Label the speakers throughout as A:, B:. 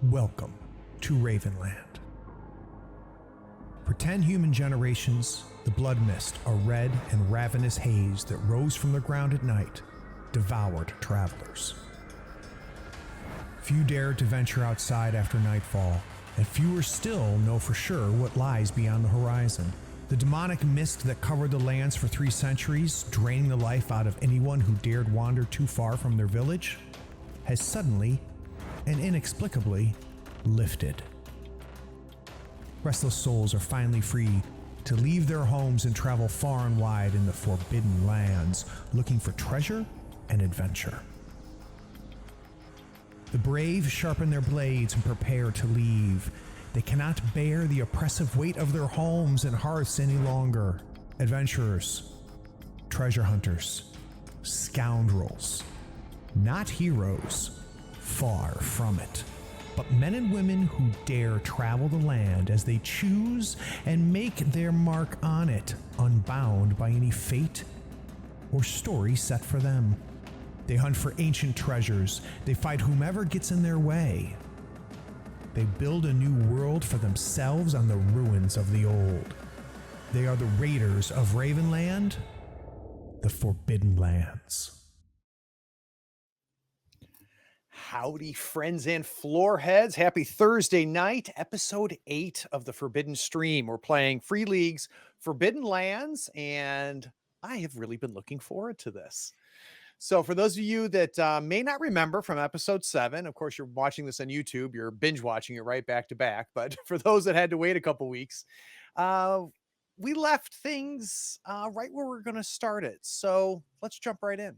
A: Welcome to Ravenland. For 10 human generations, the blood mist, a red and ravenous haze that rose from the ground at night, devoured travelers. Few dared to venture outside after nightfall, and fewer still know for sure what lies beyond the horizon. The demonic mist that covered the lands for 3 centuries, draining the life out of anyone who dared wander too far from their village, has suddenly and inexplicably lifted. Restless souls are finally free to leave their homes and travel far and wide in the forbidden lands, looking for treasure and adventure. The brave sharpen their blades and prepare to leave. They cannot bear the oppressive weight of their homes and hearths any longer. Adventurers, treasure hunters, scoundrels, not heroes, far from it, but men and women who dare travel the land as they choose and make their mark on it, unbound by any fate or story set for them. They hunt for ancient treasures. They fight whomever gets in their way. They build a new world for themselves on the ruins of the old. They are the raiders of Ravenland, the Forbidden Lands.
B: Howdy, friends and floorheads. Happy Thursday night, episode 8 of the Forbidden Stream. We're playing Free League's Forbidden Lands, and I have really been looking forward to this. So for those of you that may not remember from episode 7, of course, you're watching this on YouTube, you're binge watching it right back to back. But for those that had to wait a couple weeks, we left things right where we're going to start it. So let's jump right in.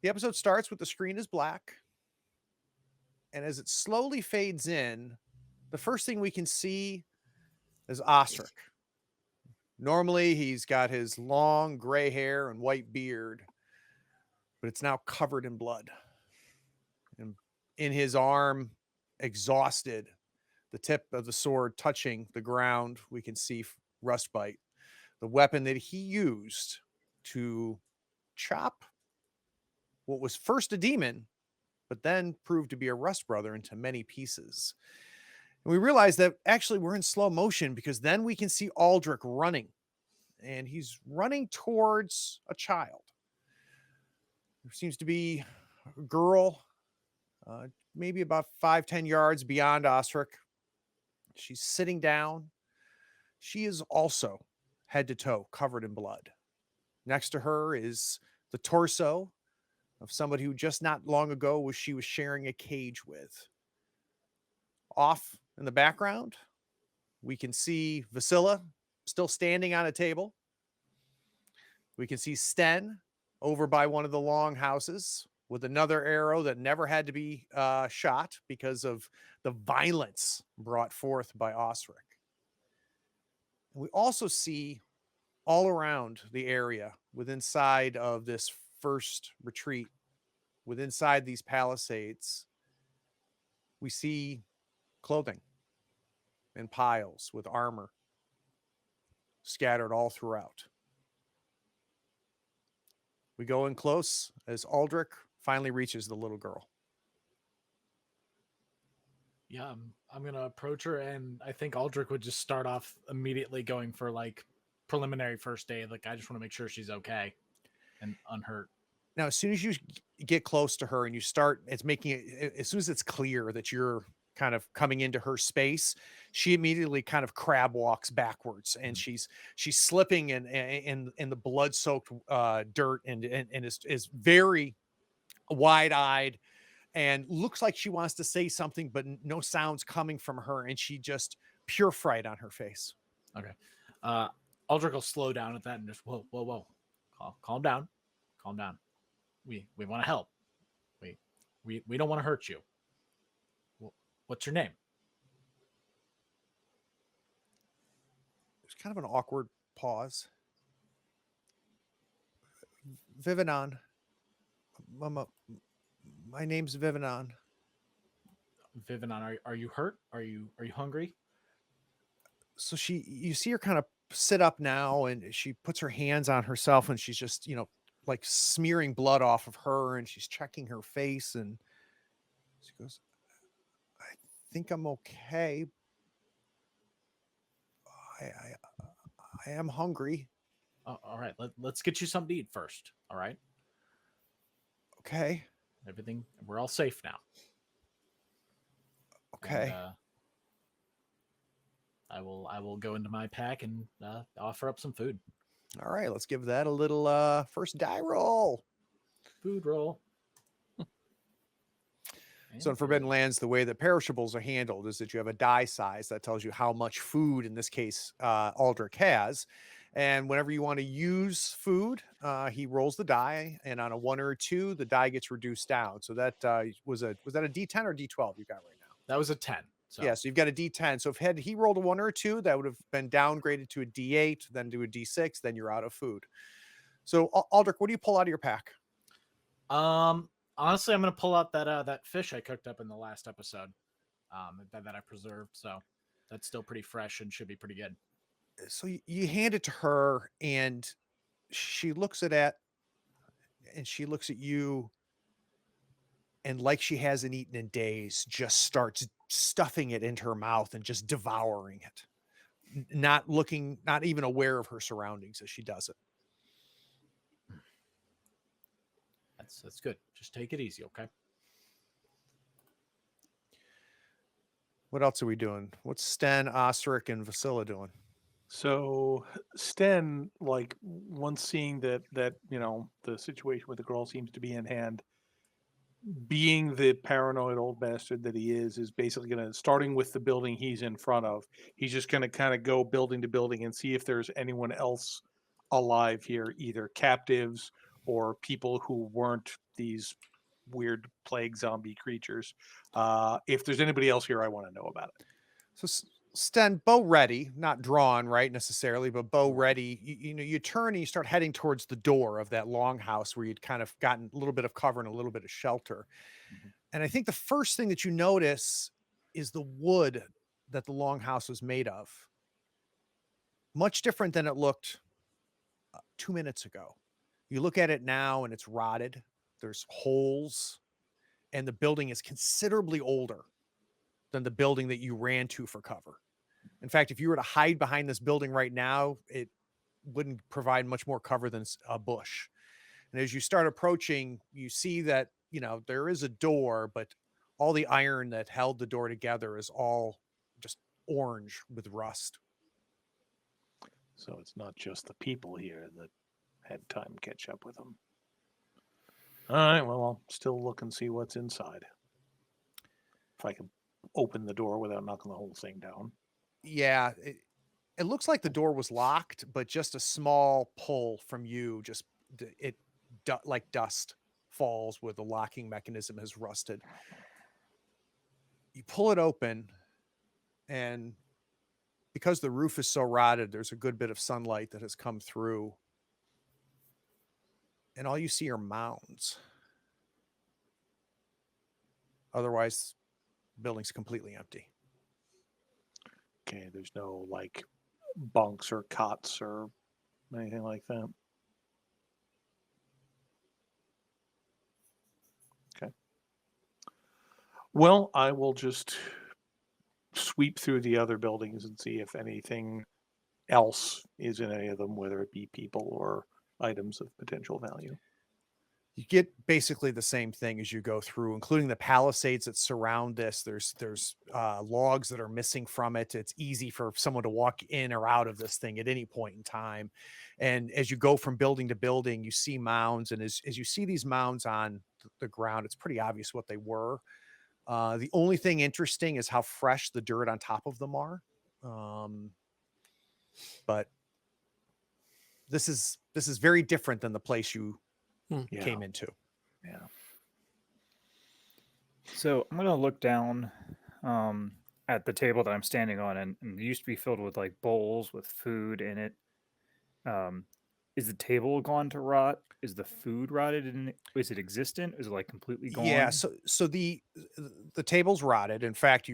B: The episode starts with the screen is black. And as it slowly fades in, the first thing we can see is Osric. Normally, he's got his long gray hair and white beard, but it's now covered in blood. And in his arm, exhausted, the tip of the sword touching the ground, we can see Rustbite, the weapon that he used to chop what was first a demon, but then proved to be a Rust brother into many pieces. And we realize that actually we're in slow motion because then we can see Aldrich running, and he's running towards a child. There seems to be a girl, maybe about 5-10 yards beyond Osric. She's sitting down. She is also head to toe covered in blood. Next to her is the torso of somebody who just not long ago she was sharing a cage with. Off in the background, we can see Vasilla still standing on a table. We can see Sten over by one of the long houses with another arrow that never had to be shot because of the violence brought forth by Osric. We also see all around the area within inside of this first retreat, within inside these palisades, we see clothing in piles with armor scattered all throughout. We go in close as Aldrich finally reaches the little girl.
C: Yeah, I'm going to approach her, and I think Aldrich would just start off immediately going for like preliminary first aid. Like, I just want to make sure she's okay and unhurt.
B: Now, as soon as you get close to her and you start, it's making it, as soon as it's clear that you're kind of coming into her space, she immediately kind of crab walks backwards, and she's slipping in the blood soaked dirt and is very wide-eyed and looks like she wants to say something, but no sounds coming from her, and she just pure fright on her face.
C: Okay. Aldrich will slow down at that and just whoa. Calm down. We want to help. We don't want to hurt you. What's your name?
B: There's kind of an awkward pause. Vivenon. Mama, my name's Vivenon.
C: Vivenon, are you hurt? Are you hungry?
B: So you see her kind of sit up now, and she puts her hands on herself, and she's just, like smearing blood off of her, and she's checking her face, and she goes, think I'm okay. I I am hungry.
C: All right, let's get you something to eat first. All right,
B: Okay.
C: everything, we're all safe now. And
B: Okay.
C: I will go into my pack and offer up some food.
B: All right. Let's give that a little first die roll.
C: Food roll.
B: So in Forbidden Lands, the way that perishables are handled is that you have a die size that tells you how much food, in this case, Aldrich has. And whenever you want to use food, he rolls the die, and on a 1 or a 2, the die gets reduced down. So that was that a D10 or D12 you got right now?
C: That was a 10. So
B: Yeah, so you've got a D10. So if he rolled a 1 or a 2, that would have been downgraded to a D8, then to a D6, then you're out of food. So Aldrich, what do you pull out of your pack?
C: Honestly, I'm gonna pull out that fish I cooked up in the last episode, that I preserved. So that's still pretty fresh and should be pretty good.
B: So you hand it to her, and she looks at it, and she looks at you, and like she hasn't eaten in days, just starts stuffing it into her mouth and just devouring it, not looking, not even aware of her surroundings as she does it.
C: That's good. Just take it easy, okay?
B: What else are we doing? What's Sten, Ostrich, and Vasila doing?
D: So Sten, like once seeing that the situation with the girl seems to be in hand, being the paranoid old bastard that he is basically gonna, starting with the building he's in front of, he's just gonna kind of go building to building and see if there's anyone else alive here, either captives or people who weren't these weird plague zombie creatures. If there's anybody else here, I want to know about it.
B: So Sten, bow ready, not drawn, right, necessarily, but bow ready. You turn and you start heading towards the door of that longhouse where you'd kind of gotten a little bit of cover and a little bit of shelter.
C: Mm-hmm.
B: And I think the first thing that you notice is the wood that the longhouse was made of. Much different than it looked 2 minutes ago. You look at it now and it's rotted. There's holes, and the building is considerably older than the building that you ran to for cover. In fact, if you were to hide behind this building right now, it wouldn't provide much more cover than a bush. And as you start approaching, you see that, there is a door, but all the iron that held the door together is all just orange with rust.
D: So it's not just the people here that had time to catch up with them. All right, well, I'll still look and see what's inside. If I can open the door without knocking the whole thing down.
B: Yeah, it looks like the door was locked, but just a small pull from you, like dust falls where the locking mechanism has rusted. You pull it open, and because the roof is so rotted, there's a good bit of sunlight that has come through. And all you see are mounds. Otherwise, the building's completely empty.
D: Okay, there's no like bunks or cots or anything like that. Okay. Well, I will just sweep through the other buildings and see if anything else is in any of them, whether it be people or items of potential value.
B: You get basically the same thing as you go through, including the palisades that surround this. There's logs that are missing from it. It's easy for someone to walk in or out of this thing at any point in time. And as you go from building to building, you see mounds. And as you see these mounds on the ground, it's pretty obvious what they were. The only thing interesting is how fresh the dirt on top of them are. But this is very different than the place you came into.
D: Yeah.
E: So I'm gonna look down at the table that I'm standing on, and it used to be filled with like bowls with food in it. Is the table gone to rot? Is the food rotted? And is it existent? Is it like completely gone?
B: Yeah. So the table's rotted. In fact,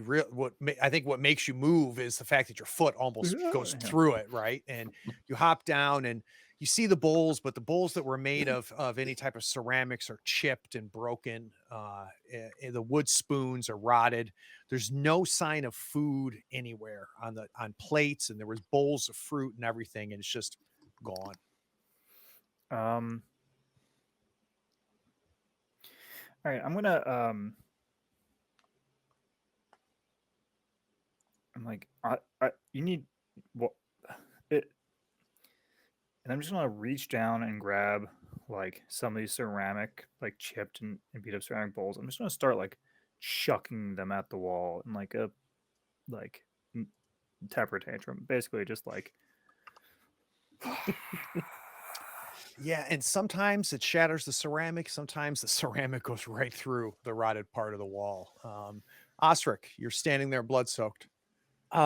B: I think what makes you move is the fact that your foot almost goes through it, right? And you hop down, and you see the bowls, but the bowls that were made of any type of ceramics are chipped and broken. The wood spoons are rotted. There's no sign of food anywhere on plates, and there was bowls of fruit and everything, and it's just gone.
E: All right, I'm gonna I'm like, you need what it, and I'm just gonna reach down and grab like some of these ceramic, like chipped and beat up ceramic bowls. I'm just gonna start like chucking them at the wall in like a like temper tantrum, basically just like.
B: Yeah, and sometimes it shatters the ceramic. Sometimes the ceramic goes right through the rotted part of the wall. Osric, you're standing there, blood soaked.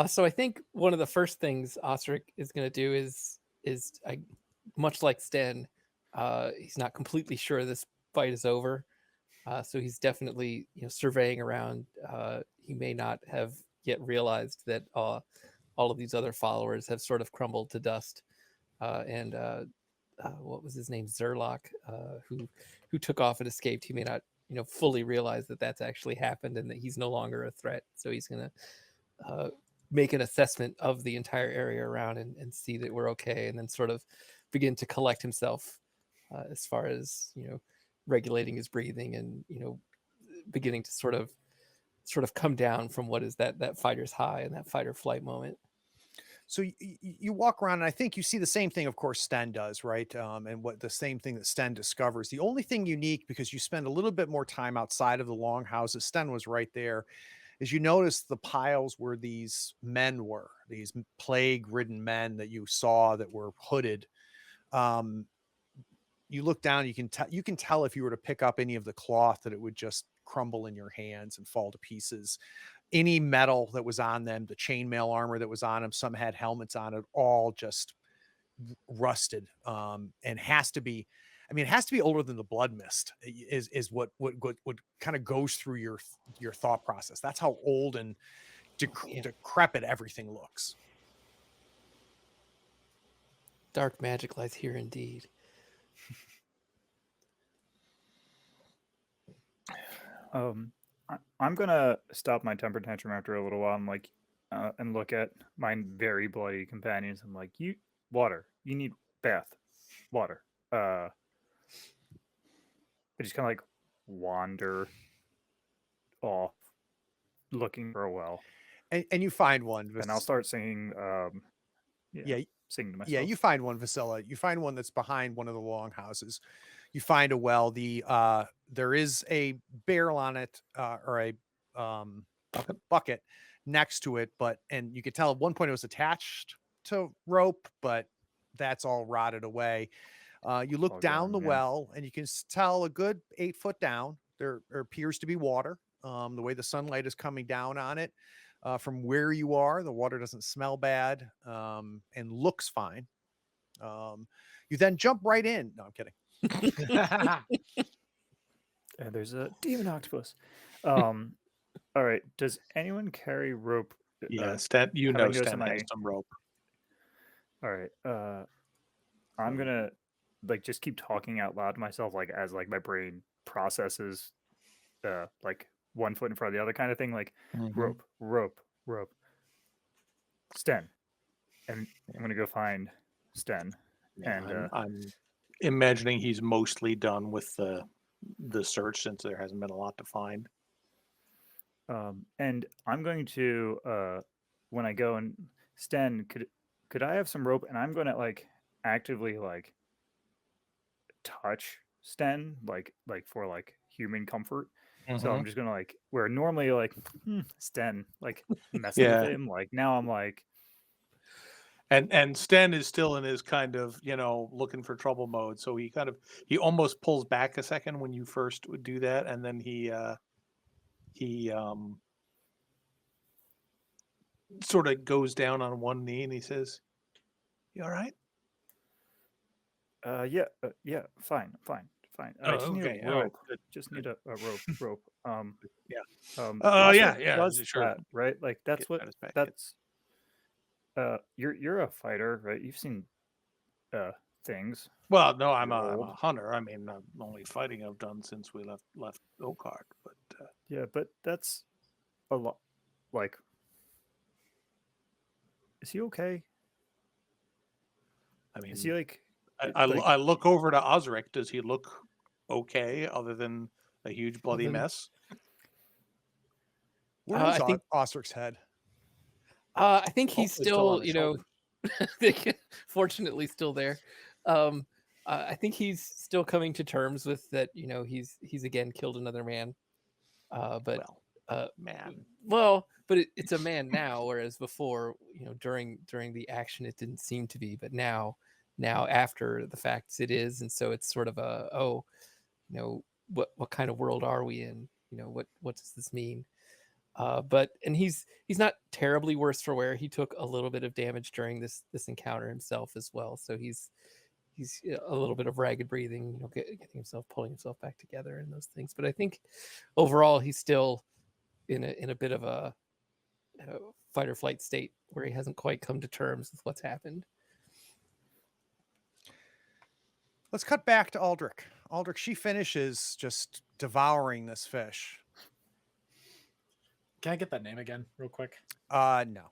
F: So I think one of the first things Osric is going to do is much like Sten, he's not completely sure this fight is over. So he's definitely surveying around. He may not have yet realized that all of these other followers have sort of crumbled to dust. And what was his name, Zerlock, who took off and escaped. He may not fully realize that that's actually happened and that he's no longer a threat. So he's going to make an assessment of the entire area around and see that we're okay, and then sort of begin to collect himself as far as regulating his breathing and beginning to sort of come down from what is that fighter's high and that fight or flight moment.
B: So you walk around, and I think you see the same thing, of course, Sten does, right? And what the same thing that Sten discovers. The only thing unique, because you spend a little bit more time outside of the longhouses, Sten was right there, is you notice the piles where these men were, these plague-ridden men that you saw that were hooded. You look down, you can tell if you were to pick up any of the cloth that it would just crumble in your hands and fall to pieces. Any metal that was on them, the chainmail armor that was on them, some had helmets on it, all just rusted. And has to be, it has to be older than the blood mist is what kind of goes through your thought process. That's how old and decrepit everything looks.
F: Dark magic lies here indeed.
E: I'm gonna stop my temper tantrum after a little while. I'm like, and look at my very bloody companions. I'm like, you need bath, water. I just kind of like wander off, looking for a well,
B: and you find one,
E: and I'll start singing. Singing to myself.
B: Yeah, you find one, Vasilla. You find one that's behind one of the longhouses. You find a well. There is a barrel on it, or a bucket next to it, and you could tell at one point it was attached to rope, but that's all rotted away. You look down the well, and you can tell a good 8 foot down there appears to be water. The way the sunlight is coming down on it. From where you are, the water doesn't smell bad, and looks fine. You then jump right in. No, I'm kidding.
E: And there's a demon octopus. All right. Does anyone carry rope?
D: Yeah, Stan, Stan has some rope.
E: All right. I'm gonna just keep talking out loud to myself, as my brain processes, like one foot in front of the other kind of thing, like rope, Sten, and I'm gonna go find Sten.
D: Yeah,
E: and
D: I'm imagining he's mostly done with the search, since there hasn't been a lot to find.
E: And I'm going to when I go, and Sten, could I have some rope? And I'm going to actively touch Sten, for human comfort. So I'm just gonna where normally Sten messing with him, now I'm
D: and Sten is still in his kind of looking for trouble mode, so he almost pulls back a second when you first would do that, and then he sort of goes down on one knee and he says, "You all right?"
E: Yeah, fine. I just need a rope. Just need a rope.
D: Sure.
E: That, right? That's you're a fighter, right? You've seen things.
D: Well, no, I'm
E: You're
D: a
E: old.
D: hunter. I mean, only fighting I've done since we left Oakheart. But
E: Yeah, but that's a lot. Like, is he okay?
D: I mean,
E: Is he like?
D: I look over to Osric. Does he look okay, other than a huge bloody
F: Other than-
D: mess?
B: Where is
F: I think
B: Ostric's head?
F: I think he's
B: Hopefully still on
F: still,
B: his
F: you know,
B: shoulder.
F: fortunately still there. I think he's still coming to terms with that. You know, he's again killed another man. But
D: Man,
F: but it's a man now, whereas before, you know, during the action, it didn't seem to be. But now after the facts, it is, and so it's sort of you know, what kind of world are we in? You know, what does this mean? But he's not terribly worse for wear. He took a little bit of damage during this encounter himself as well, so he's a little bit of ragged breathing, you know, getting himself, pulling himself back together and those things. But I think overall he's still in a bit of a fight or flight state where he hasn't quite come to terms with what's happened.
B: Let's cut back to Aldrich. Aldrich, she finishes just devouring this fish.
C: Can I get that name again, real quick?
B: No.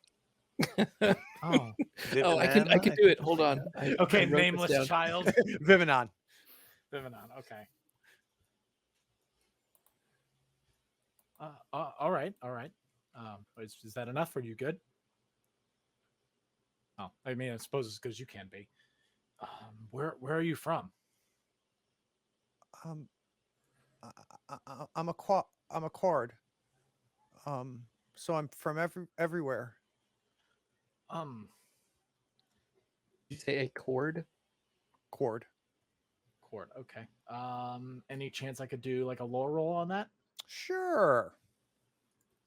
C: Oh,
F: Oh, I can do it. Hold on.
C: okay.
F: I wrote this
C: Nameless
F: down.
C: child.
B: Vivenon.
C: Vivenon. Okay. All right. Is that enough? Are you good? Oh, I mean, I suppose it's because you can be. Where are you from?
B: I'm a cord. So I'm from everywhere.
F: You say a cord?
B: Cord.
C: Okay. Any chance I could do like a lore roll on that?
B: Sure.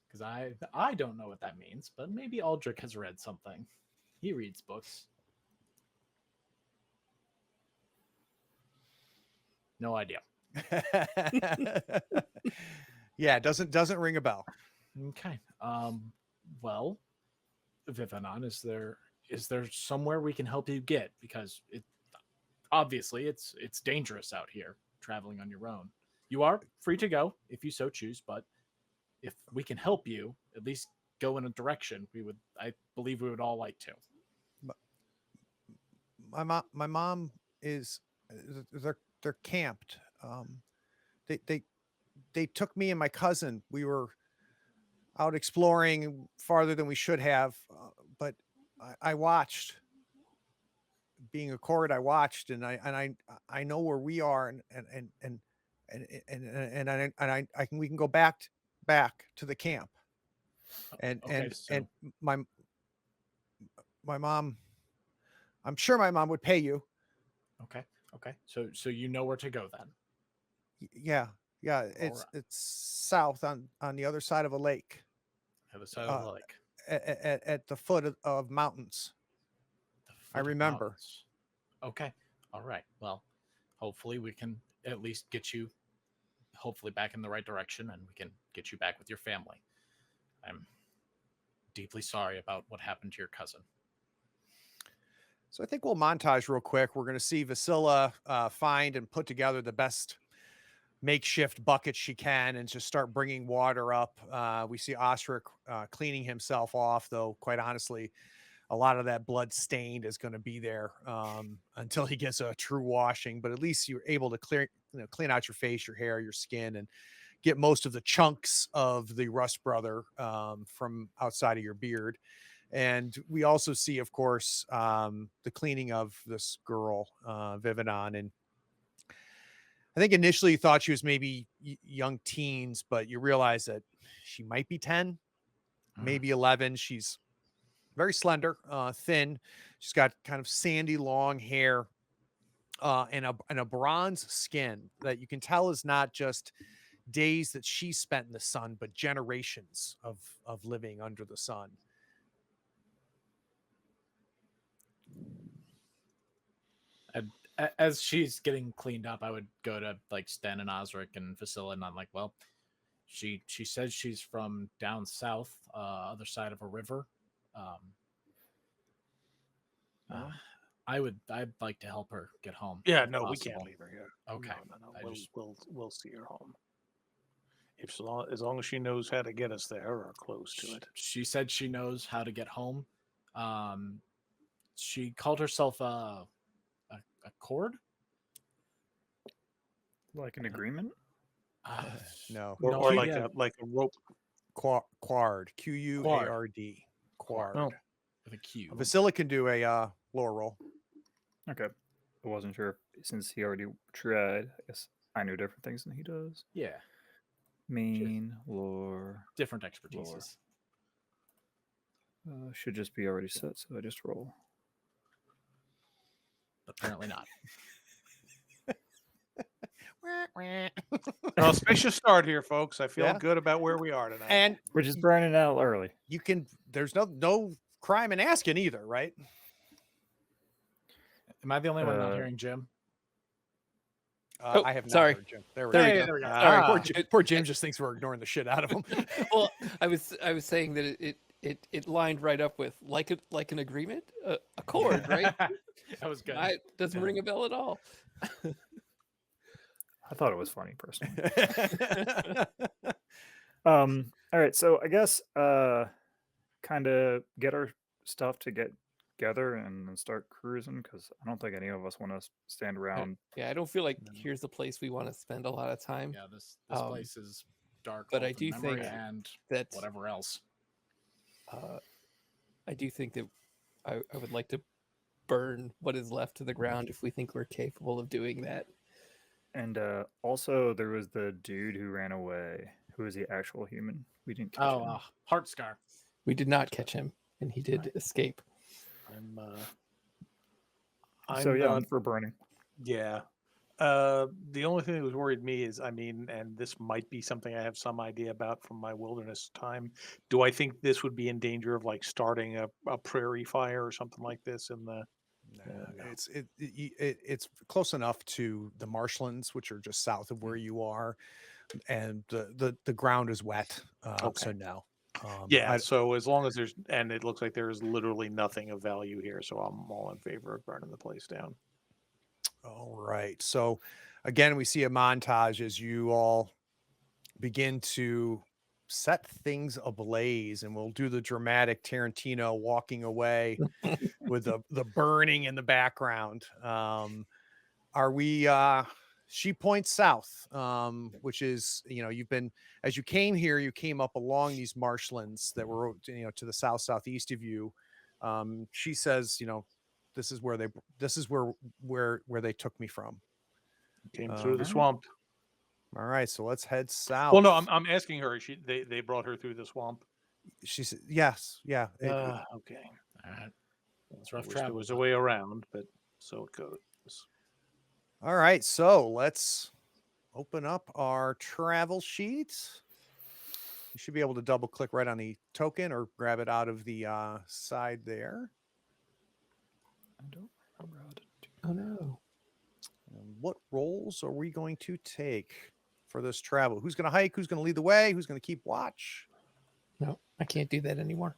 C: Because I don't know what that means, but maybe Aldrich has read something. He reads books. No idea.
B: Yeah, doesn't ring a bell.
C: Okay. Well, Vivanon, is there somewhere we can help you get? Because obviously it's dangerous out here traveling on your own. You are free to go if you so choose, but if we can help you, at least go in a direction, I believe we would all like to.
B: My mom is they're camped. They took me and my cousin. We were out exploring farther than we should have, but I watched. Being a cord, I watched, and I know where we are, I can we can go back to the camp, and
C: Okay,
B: and my mom. I'm sure my mom would pay you.
C: Okay. So you know where to go then.
B: Yeah. It's south on the other side of a lake.
C: Other side of the lake.
B: At the foot of mountains. I remember.
C: Mountains. Okay. All right. Well, hopefully we can at least get you back in the right direction, and we can get you back with your family. I'm deeply sorry about what happened to your cousin.
B: So I think we'll montage real quick. We're going to see Vasila find and put together the best makeshift bucket she can and just start bringing water up. We see Ostrich cleaning himself off, though, quite honestly, a lot of that blood stained is going to be there until he gets a true washing. But at least you're able to clean out your face, your hair, your skin, and get most of the chunks of the Rust Brother from outside of your beard. And we also see, of course, the cleaning of this girl, Vivenon. And I think initially you thought she was maybe young teens, but you realize that she might be 10, maybe 11. She's very slender, thin. She's got kind of sandy, long hair, and a bronze skin that you can tell is not just days that she spent in the sun, but generations of living under the sun.
C: As she's getting cleaned up, I would go to like Sten and Osric and Vasila, and I'm like, well, she says she's from down south, other side of a river. I'd like to help her get home.
D: Yeah,
C: if
D: no, we can't
C: possible.
D: leave her here.
C: Okay.
D: No.
C: I just-
D: We'll see her home. As long as she knows how to get us there or close to it.
C: She said she knows how to get home. She called herself a cord.
E: Like an agreement?
A: No.
D: Or,
C: No,
D: or
C: he-
D: like
C: yeah,
D: a rope.
A: Quard. Quard. Quard.
D: Oh.
C: with a Q.
A: Vasilla can do a lore roll.
E: Okay. I wasn't sure since he already tried. I guess I knew different things than he does.
C: Yeah,
E: Main, lore.
C: different expertises.
E: Should just be already set, so I just roll.
C: Apparently not.
D: Auspicious start here, folks. I feel
B: Yeah.
D: good about where we are tonight.
B: And
E: We're just burning out early.
B: you can. There's no crime in asking either, right?
C: Am I the only one not
E: Uh,
C: hearing Jim?
F: Oh,
B: I have not
F: sorry.
B: heard Jim. There we
F: There we
B: go.
F: go.
C: There we go.
B: Poor,
F: Ah.
B: Poor Jim just thinks we're ignoring the shit out of him.
F: Well, I was saying that it lined right up with like an agreement, a chord, right?
C: That was good.
F: Doesn't ring a bell at all.
E: I thought it was funny personally. All right, so I guess kind of get our stuff together and then start cruising because I don't think any of us want to stand around.
F: Yeah, I don't feel like here's a place we want to spend a lot of time.
C: Yeah, this
F: Um,
C: place is dark.
F: but
C: full
F: I
C: of
F: do
C: memory
F: think
C: and
F: that
C: whatever else.
F: I do think that I would like to burn what is left to the ground if we think we're capable of doing that.
E: And also, there was the dude who ran away, who was the actual human. We didn't catch
C: Oh,
E: him.
C: heart scar.
F: We did not catch him, and he did escape.
E: So yeah,
D: not-
E: I'm for burning.
D: Yeah. The only thing that was worried me is, and this might be something I have some idea about from my wilderness time. Do I think this would be in danger of like starting a prairie fire or something like this in the?
B: No. It's close enough to the marshlands, which are just south of where you are, and the ground is wet. So
D: Okay.
B: no.
D: Yeah. So as long as and it looks like there is literally nothing of value here, so I'm all in favor of burning the place down.
B: All right. So again, we see a montage as you all begin to set things ablaze, and we'll do the dramatic Tarantino walking away with the burning in the background. Are we she points south, which is, you've been, as you came here, you came up along these marshlands that were, to the southeast of you. She says, this is where they took me from.
D: Came through the
B: Alright.
D: swamp.
B: All right, so let's head south.
D: Well, no, I'm asking her. They brought her through the swamp.
B: She said, yes, yeah.
D: Okay.
C: All right. It's rough
D: I wish there
C: travel,
D: was a
C: but-
D: way around, but so it goes.
B: All right, so let's open up our travel sheet. You should be able to double click right on the token or grab it out of the side there.
E: I don't remember how to do.
F: Oh no!
B: And what roles are we going to take for this travel? Who's going to hike? Who's going to lead the way? Who's going to keep watch?
F: No, I can't do that anymore.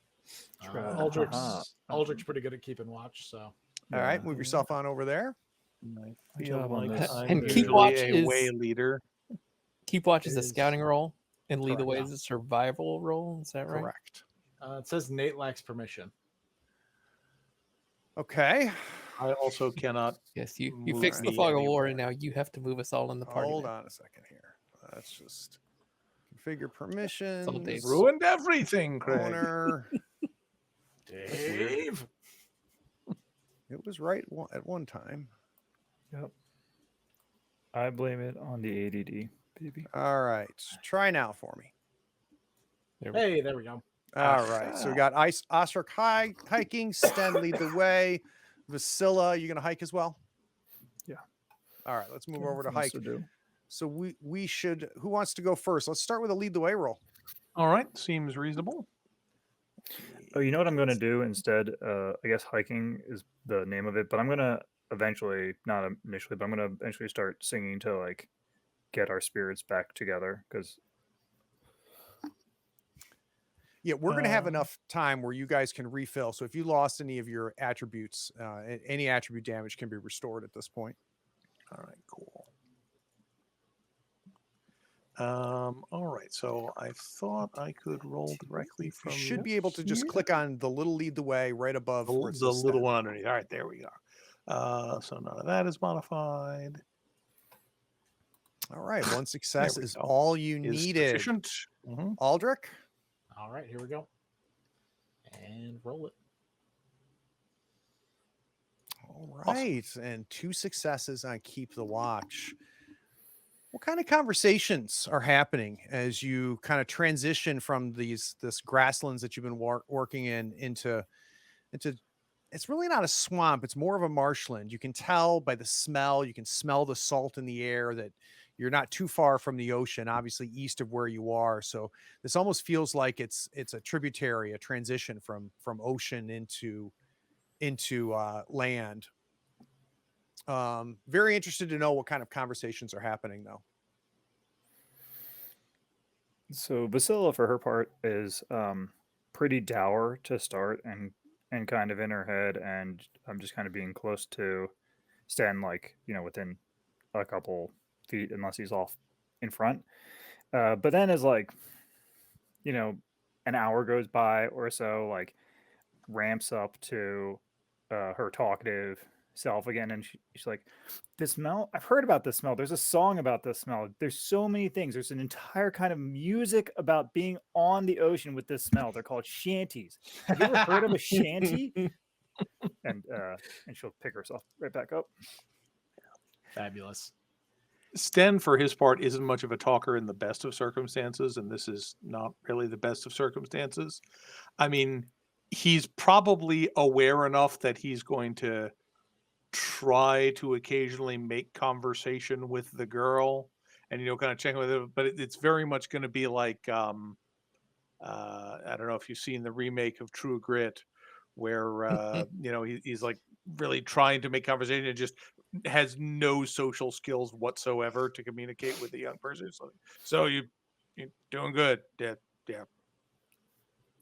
C: Aldrich's pretty good at keeping watch, so
B: All right, move yourself on over there.
D: I
E: feel
D: feel
E: like
D: like
F: I'm
D: I'm
F: keep
D: usually
F: watch
D: a
F: is-
D: way leader.
F: Keep watch is a
D: Is-
F: scouting role, and lead the
D: Correct.
F: way
C: Yeah.
F: is a survival role. Is that right?
B: Correct.
C: it says Nate lacks permission.
B: Okay.
D: I also cannot.
F: Yes, you
D: Move
F: fixed the
D: me
F: fog of war,
D: anywhere.
F: and now you have to move us all in the party.
B: Hold
F: now.
B: on a second here. Let's just configure permissions.
F: Dave's
D: Ruined everything, Craig.
B: Owner.
C: Dave.
B: It was right at one time.
E: Yep. I blame it on the ADD, baby.
B: All right. Try now for me.
C: Hey, there we go.
B: All right. So we got Osric hiking. Sten lead the way. Vasilla, you going to hike as well?
E: Yeah.
B: All right. Let's move over to
E: Nothing else
B: hike.
E: to do.
B: So we should. Who wants to go first? Let's start with a lead the way roll.
D: All right, seems reasonable.
E: Oh, you know what I'm going to do instead? I guess hiking is the name of it, but I'm going to eventually, not initially, but I'm going to eventually start singing to like get our spirits back together because
B: Yeah, we're going to have enough time where you guys can refill. So if you lost any of your attributes, any attribute damage can be restored at this point.
D: All right, cool. All right, so I thought I could roll directly
B: You
D: from.
B: should be able to just
D: here.
B: click on the little lead the way right above
D: the,
B: where it
D: the
B: says
D: little
B: stat.
D: one underneath. All right, there we go. So none of that is modified.
B: All right, one success
D: we
B: is
D: go.
B: all you
D: Is
B: needed.
D: sufficient. Mhm.
B: Aldrich?
C: All right, here we go. And roll it.
B: All right, and 2 successes on Keep the Watch. What kind of conversations are happening as you kind of transition from this grasslands that you've been working in into it's really not a swamp, it's more of a marshland. You can tell by the smell, you can smell the salt in the air that you're not too far from the ocean, obviously east of where you are. So this almost feels like it's a tributary, a transition from ocean into land. Very interested to know what kind of conversations are happening though.
E: So Basila, for her part, is pretty dour to start and kind of in her head, and I'm just kind of being close to Stan, like, within a couple feet, unless he's off in front. But then as like, an hour goes by or so, like ramps up to her talkative self again, and she's like, "This smell, I've heard about this smell. There's a song about this smell. There's so many things. There's an entire kind of music about being on the ocean with this smell. They're called shanties. Have you ever heard of a shanty?" And she'll pick herself right back up.
C: Fabulous.
D: Sten, for his part, isn't much of a talker in the best of circumstances, and this is not really the best of circumstances. I mean, he's probably aware enough that he's going to try to occasionally make conversation with the girl and kind of check with it, but it's very much going to be like I don't know if you've seen the remake of True Grit where he's like really trying to make conversation and just has no social skills whatsoever to communicate with the young person. So you're doing good. Yeah,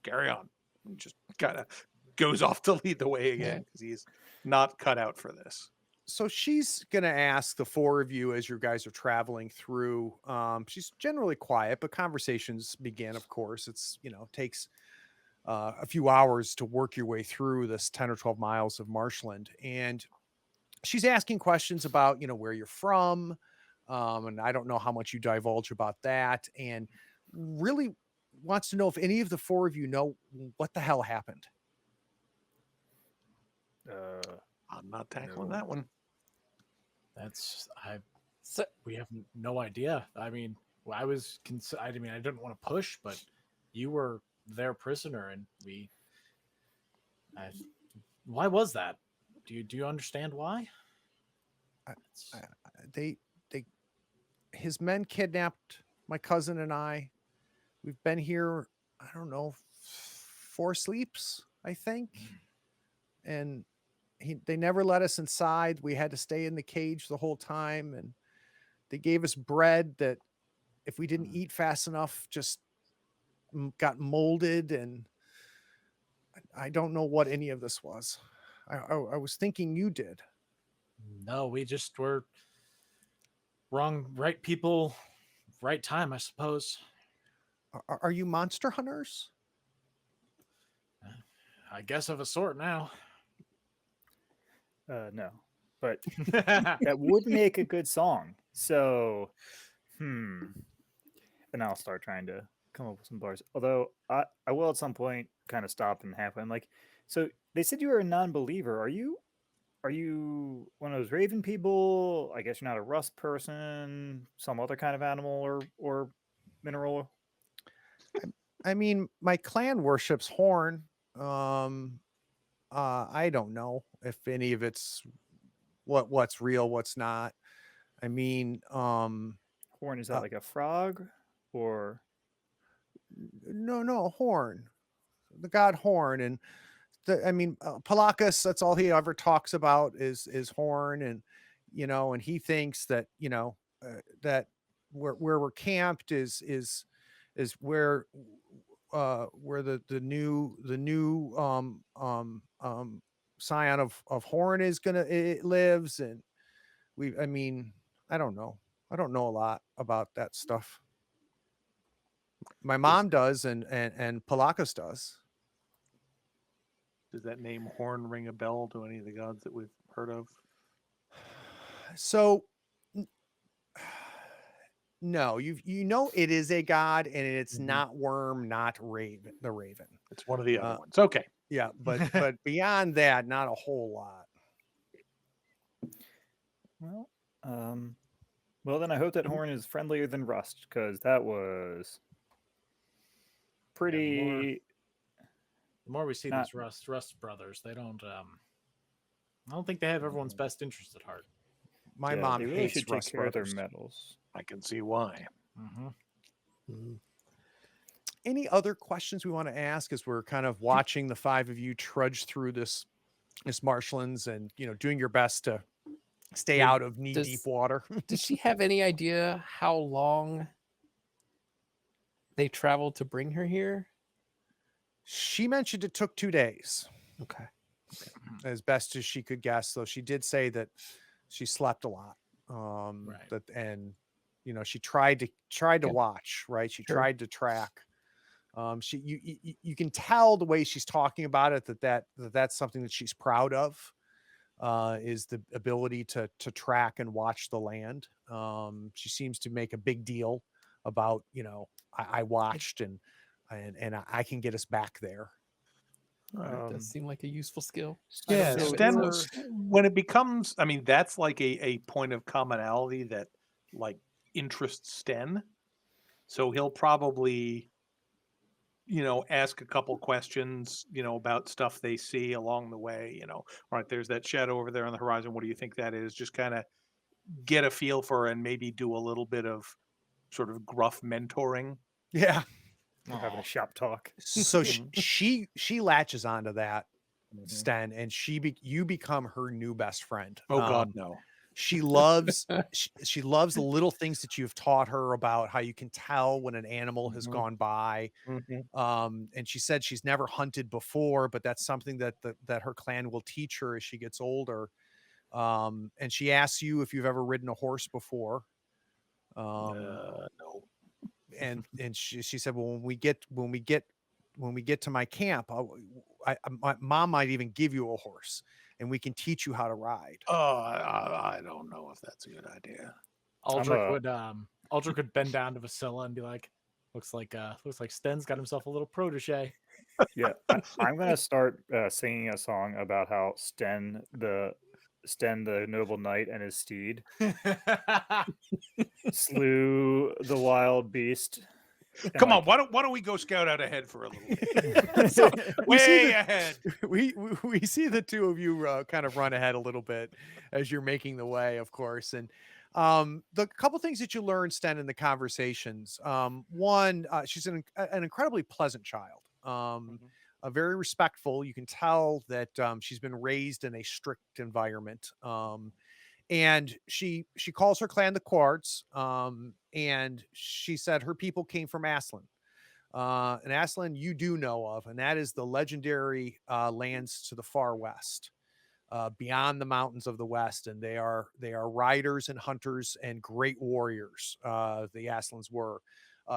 D: carry on. And just kind of goes off to lead the way again because he's not cut out for this.
B: So she's going to ask the 4 of you as you guys are traveling through. She's generally quiet, but conversations begin, of course. It's, takes a few hours to work your way through this 10 or 12 miles of marshland. And she's asking questions about, where you're from. And I don't know how much you divulge about that. And really wants to know if any of the 4 of you know what the hell happened.
D: I'm not tackling that one.
C: We have no idea. I mean, I didn't want to push, but you were their prisoner, and why was that? Do you understand why?
B: His men kidnapped my cousin and I. We've been here, I don't know, 4 sleeps, I think. And they never let us inside. We had to stay in the cage the whole time. And they gave us bread that if we didn't eat fast enough, just got molded. And I don't know what any of this was. I was thinking you did.
C: No, we just were wrong, right people, right time, I suppose.
B: Are you monster hunters?
C: I guess of a sort now.
E: No, but that would make a good song. So, and I'll start trying to come up with some bars. Although I will at some point kind of stop and halfway. I'm like, so they said you were a non-believer. Are you one of those raven people? I guess you're not a rust person. Some other kind of animal or mineral.
B: I mean, my clan worships Horn. I don't know if any of it's what's real, what's not. I mean,
E: Horn, is that like a frog or?
B: No, Horn, the god Horn. And Palacus, that's all he ever talks about is Horn. And, and he thinks that, that where we're camped is where where the new scion of Horn is it lives, and I mean, I don't know a lot about that stuff. My mom does, and Palakos does.
D: Does that name Horn ring a bell to any of the gods that we've heard of?
B: So no, you know it is a god, and it's not Worm, not Raven, the Raven.
D: It's one of the other ones. Okay.
B: Yeah, but beyond that, not a whole lot.
E: Well, then I hope that Horn is friendlier than Rust, because that was pretty.
C: The more we see these Rust brothers, they don't. I don't think they have everyone's best interest at heart.
B: My mom
E: they really
B: hates
E: should
B: Rust
E: take care
B: brothers.
E: of their medals.
D: I can see why.
B: Any other questions we want to ask as we're kind of watching the five of you trudge through this marshlands, and doing your best to stay out of knee-deep water?
F: Does she have any idea how long they traveled to bring her here?
B: She mentioned it took 2 days.
F: Okay.
B: As best as she could guess, though she did say that she slept a lot.
C: Right.
B: That, and she tried to watch, right? She tried to track. You can tell the way she's talking about it that's something that she's proud of, is the ability to track and watch the land. She seems to make a big deal about, I watched and I can get us back there.
F: It does seem like a useful skill.
D: Yeah,
F: So
D: Sten,
F: it's-
D: when it becomes, I mean, that's like a point of commonality that like interests Sten. So he'll probably, ask a couple questions, about stuff they see along the way, all right, there's that shadow over there on the horizon. What do you think that is? Just kind of get a feel for, and maybe do a little bit of sort of gruff mentoring.
B: Yeah.
E: We're having a shop talk.
B: So she latches onto that, Sten, and you become her new best friend.
D: Oh God, no.
B: She loves she loves the little things that you've taught her about how you can tell when an animal has gone by. And she said she's never hunted before, but that's something that her clan will teach her as she gets older. And she asks you if you've ever ridden a horse before.
D: No.
B: And she said, well, when we get to my camp, my mom might even give you a horse, and we can teach you how to ride.
D: I don't know if that's a good idea.
C: Aldrich would bend down to Vasilla and be like, looks like Sten's got himself a little protege.
E: Yeah, I'm gonna start singing a song about how Sten the noble knight and his steed slew the wild beast.
D: Come on, why don't we go scout out ahead for a little bit?
B: So
D: way ahead.
B: We see the two of you kind of run ahead a little bit as you're making the way, of course. And the couple things that you learn, Sten, in the conversations. One, she's an incredibly pleasant child. Very respectful. You can tell that she's been raised in a strict environment. And she calls her clan the Quartz. And she said her people came from Aslan. And Aslan you do know of, and that is the legendary lands to the far west, beyond the mountains of the west. And they are riders and hunters and great warriors. The Aslans were.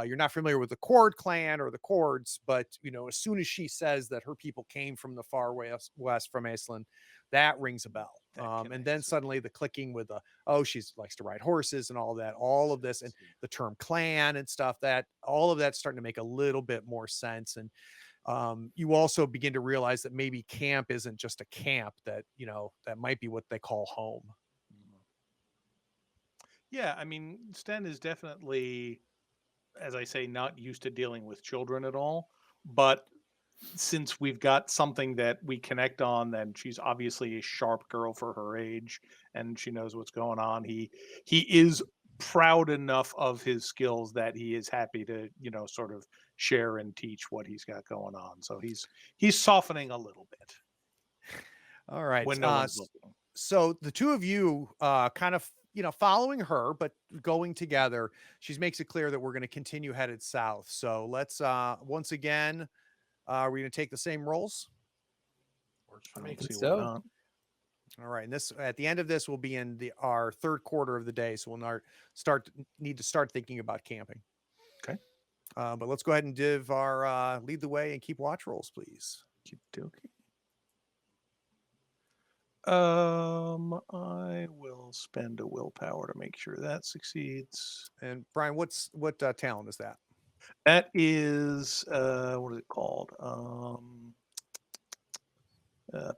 B: You're not familiar with the Cord clan or the Cords, but as soon as she says that her people came from the far west from Aslan, that rings a bell. And then suddenly the clicking with she likes to ride horses and all of this, and the term clan and stuff, that all of that's starting to make a little bit more sense. And you also begin to realize that maybe camp isn't just a camp, that that might be what they call home.
D: Yeah, I mean, Sten is definitely, as I say, not used to dealing with children at all. But since we've got something that we connect on, then she's obviously a sharp girl for her age, and she knows what's going on. He is proud enough of his skills that he is happy to, sort of share and teach what he's got going on. So he's softening a little bit.
B: All right.
D: When no one's looking.
B: So the two of you kind of following her, but going together. She makes it clear that we're going to continue headed south. So let's once again, are we going to take the same rolls?
C: Works for
D: I
C: me.
D: don't
F: think
D: see
F: so.
D: why not.
B: All right, and this at the end of this will be in our third quarter of the day, so we'll need to start thinking about camping.
D: Okay.
B: But let's go ahead and give our lead the way and keep watch rolls, please.
D: Okey-dokey. I will spend a willpower to make sure that succeeds.
B: And Brian, what talent is that?
D: That is what is it called?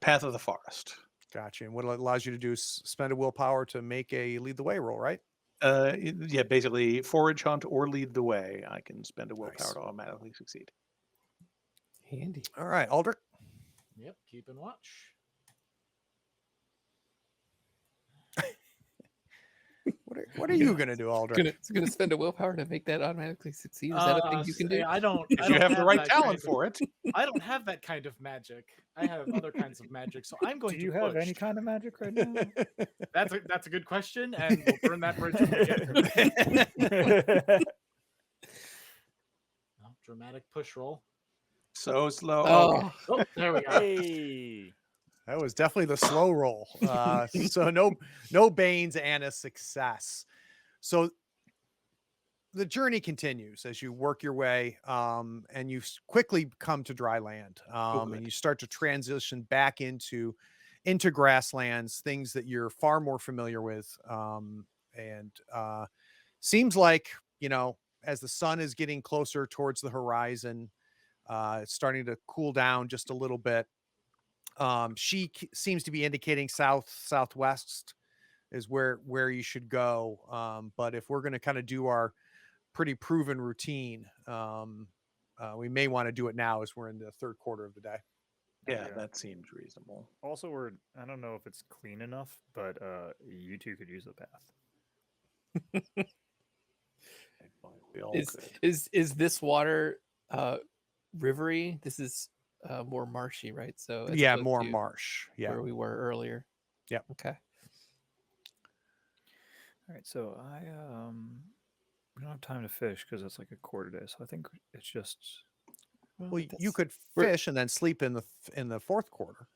D: Path of the Forest.
B: Gotcha. And what it allows you to do is spend a willpower to make a lead the way roll, right?
D: Yeah, basically forage, hunt, or lead the way. I can spend a willpower
B: Nice.
D: to automatically succeed.
F: Handy.
B: All right, Aldrich.
C: Yep, keep and watch.
B: What are you gonna do, Aldrich?
F: Gonna spend a willpower to make that automatically succeed. Is that a thing you can do?
C: I don't.
D: If
C: I
D: you
C: don't
D: have the right
C: that
D: talent
C: kind of-
D: for it.
C: I don't have that kind of magic. I have other kinds of magic, so I'm going
E: Do you
C: to
E: have
C: push.
E: any kind of magic right now?
C: That's a good question, and we'll burn that bridge when we get to it. No, dramatic push roll.
D: So slow.
F: Oh,
D: Okay.
C: Oh, there we go.
E: Hey.
B: That was definitely the slow roll. So no banes and a success. So the journey continues as you work your way, and you quickly come to dry land, and you start to transition back into grasslands, things that you're far more familiar with, and seems like as the sun is getting closer towards the horizon, it's starting to cool down just a little bit. She seems to be indicating southwest is where you should go. But if we're going to kind of do our pretty proven routine, we may want to do it now as we're in the third quarter of the day.
D: Yeah, that seems reasonable.
E: Also, I don't know if it's clean enough, but you two could use the path.
D: We all
F: is
D: could.
F: is this water rivery? This is more marshy, right? So as
B: Yeah,
F: opposed
B: more
F: to
B: marsh. Yeah.
F: where we were earlier.
B: Yep.
F: Okay.
E: All right, so we don't have time to fish because it's like a quarter day. So I think it's just
B: Well, you
F: that's-
B: could
F: we're-
B: fish and then sleep in the fourth quarter.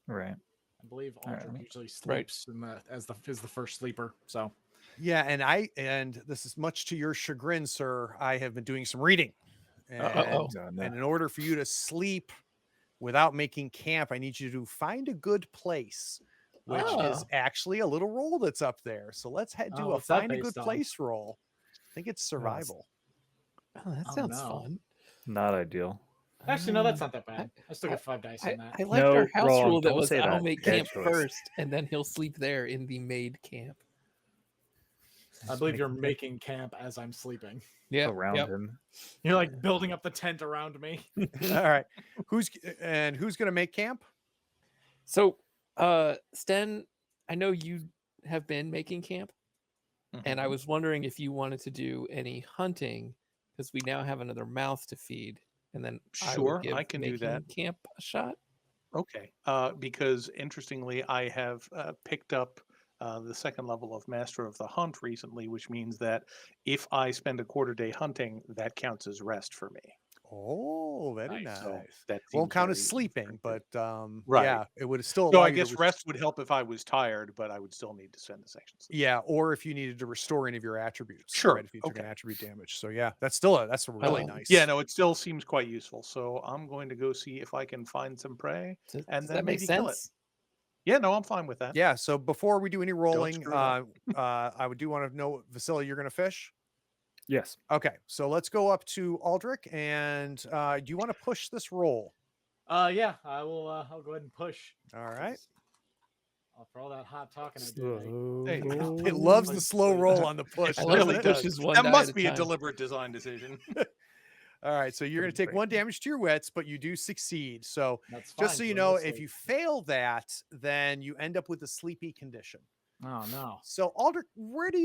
E: right.
C: I believe
E: All right.
C: Aldrich usually
F: Right.
C: sleeps as the first sleeper. So
B: Yeah, and this is much to your chagrin, sir. I have been doing some reading, and,
F: Uh-oh.
B: and in order for you to sleep without making camp, I need you to find a good place, which is
F: Oh.
B: actually a little roll that's up there. So let's do a
C: what's that
B: find a good
C: based on?
B: place roll. I think it's survival.
F: Oh, that
C: Oh,
F: sounds
C: no.
F: fun.
E: Not ideal.
C: actually, no, that's not that bad. I still
F: I-
C: get 5 dice
F: I,
C: on that.
F: I liked
E: No,
F: our house
E: wrong.
F: rule that
E: Don't
F: was
E: say
F: I'll
E: that.
F: make
E: Bad
F: camp
E: choice.
F: first, and then he'll sleep there in the made camp.
C: I believe you're making camp as I'm sleeping.
F: Yeah.
E: Around
F: Yep.
E: him.
C: You're like building up the tent around me.
B: All right, who's gonna make camp?
F: So, Sten, I know you have been making camp, and I was wondering if you wanted to do any hunting because we now have another mouth to feed, and then
D: Sure,
F: give
D: I can do that.
F: making camp a shot.
D: Okay. Because interestingly, I have picked up the second level of Master of the Hunt recently, which means that if I spend a quarter day hunting, that counts as rest for me.
B: Oh, very nice.
D: So that
B: Won't
D: seems
B: count as
D: very
B: sleeping, but
D: instructive. Right.
B: yeah, it would still.
D: So
B: allow
D: I
B: you to
D: guess rest would help if I was tired, but I would still need to spend the section sleep.
B: Yeah, or if you needed to restore any of your attributes.
D: Sure,
B: Right, if you took an
D: okay.
B: attribute damage. So yeah, that's really
F: Oh,
B: nice.
D: Yeah, no, it still seems quite useful. So I'm going to go see if I can find some prey.
F: Does,
D: And
F: does
D: then
F: that make
D: maybe kill it.
F: sense?
D: Yeah, no, I'm fine with that.
B: Yeah. So before we do any rolling,
D: screw it up.
B: I would do want to know, Vasily, you're going to fish.
E: Yes.
B: Okay, so let's go up to Aldrich, and do you want to push this roll?
C: Yeah, I will. I'll go ahead and push.
B: All right.
C: For all that hot talking I did.
D: There you go.
B: It loves the slow roll on the push.
F: I
B: doesn't
F: love
B: it?
F: the pushes one
D: That
F: die
D: must
F: at
D: be a
F: time.
D: deliberate design decision.
B: All right, so you're going to take 1 damage to your wits, but you do succeed. So
C: That's fine.
B: just so you
C: we'll
B: know,
C: go
B: if
C: sleep.
B: you fail that, then you end up with a sleepy condition.
C: Oh no.
B: So Aldrich, where do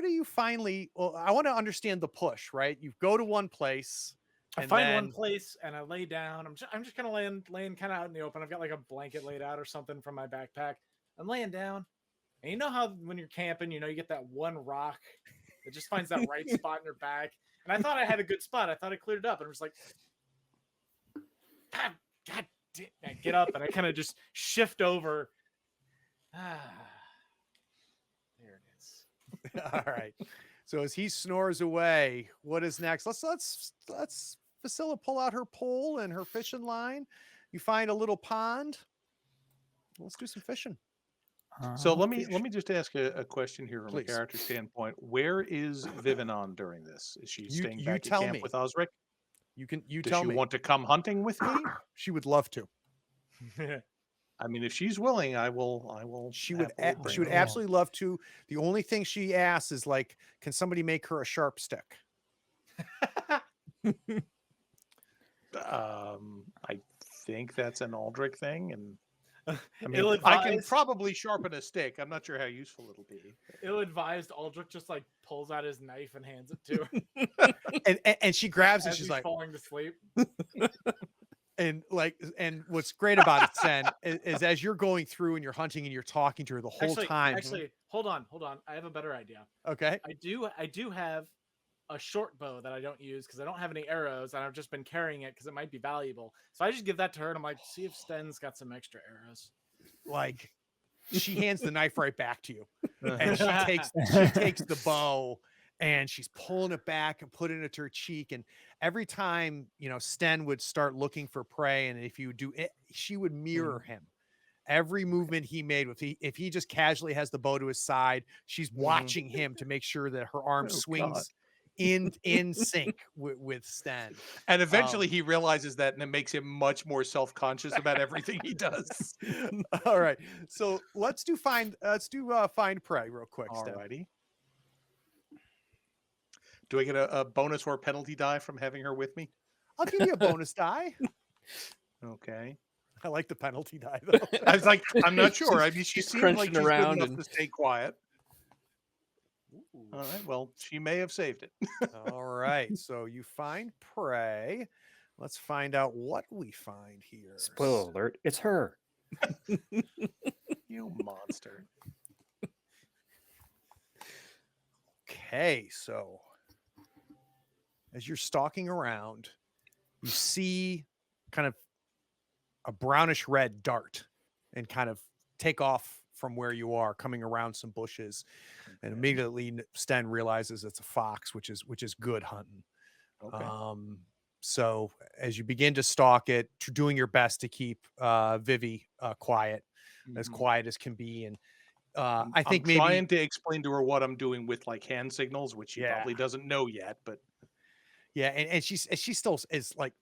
B: you finally? Well, I want to understand the push, right? You go to one place.
C: I
B: and
C: find one
B: then-
C: place and I lay down. I'm just kind of laying kind of out in the open. I've got like a blanket laid out or something from my backpack. I'm laying down, And you know how when you're camping, you get that one rock that just finds that right spot in your back. And I thought I had a good spot. I thought I cleared it up, and I was like, God I get up, and I kind of just shift over. There it is.
B: All right. So as he snores away, what is next? Let's Priscilla pull out her pole and her fishing line. You find a little pond. Let's do some fishing.
D: So let me just ask a question here from
B: Please.
D: a character standpoint. Where is Vivian during this? Is she staying
B: you
D: back
B: tell
D: at camp
B: me.
D: with Osric?
B: You
D: Does
B: tell
D: she
B: me.
D: want to come hunting with me?
B: She would love to.
D: I mean, if she's willing, I will.
B: She would
D: happily bring
B: she would
D: her along.
B: absolutely love to. The only thing she asks is like, can somebody make her a sharp stick?
D: I think that's an Aldrich thing, and I mean,
C: Ill
D: I can
C: advised.
D: probably sharpen a stick. I'm not sure how useful it'll be.
C: Ill-advised Aldrich just like pulls out his knife and hands it to her
B: And she grabs it.
C: as
B: She's
C: he's
B: like,
C: falling to sleep.
B: and what's great about it, Sen, is as you're going through and you're hunting and you're talking to her the whole time.
C: Actually, hold on. I have a better idea.
B: Okay.
C: I do have a short bow that I don't use because I don't have any arrows, and I've just been carrying it because it might be valuable. So I just give that to her, and I'm like, see if Sten's got some extra arrows.
B: Like, she hands the knife right back to you, and she takes the bow and she's pulling it back and putting it to her cheek. And every time Sten would start looking for prey, and if you do it, she would mirror him. Every movement he made, if he just casually has the bow to his side, she's watching him to make sure that her arm swings in sync with Sten.
D: And eventually he realizes that, and it makes him much more self-conscious about everything he does.
B: All right. So let's do find prey real quick, Sten.
D: Alrighty. Do I get a bonus or penalty die from having her with me?
B: I'll give you a bonus die.
D: Okay.
B: I like the penalty die though.
D: I was like, I'm not sure. I mean, she
F: She's
D: seems like
F: crunching
D: she's
F: around
D: good enough to stay quiet. All right. Well, she may have saved it.
B: All right. So you find prey. Let's find out what we find here.
E: Spoiler alert, it's her.
D: You monster.
B: Okay. So as you're stalking around, you see kind of a brownish red dart and kind of take off from where you are, coming around some bushes, and immediately Sten realizes it's a fox, which is good hunting.
D: Okay.
B: So as you begin to stalk it, doing your best to keep Vivi quiet, as quiet as can be, and I think
D: I'm
B: maybe
D: trying to explain to her what I'm doing with like hand signals, which she probably doesn't know yet, but
B: and she still is like,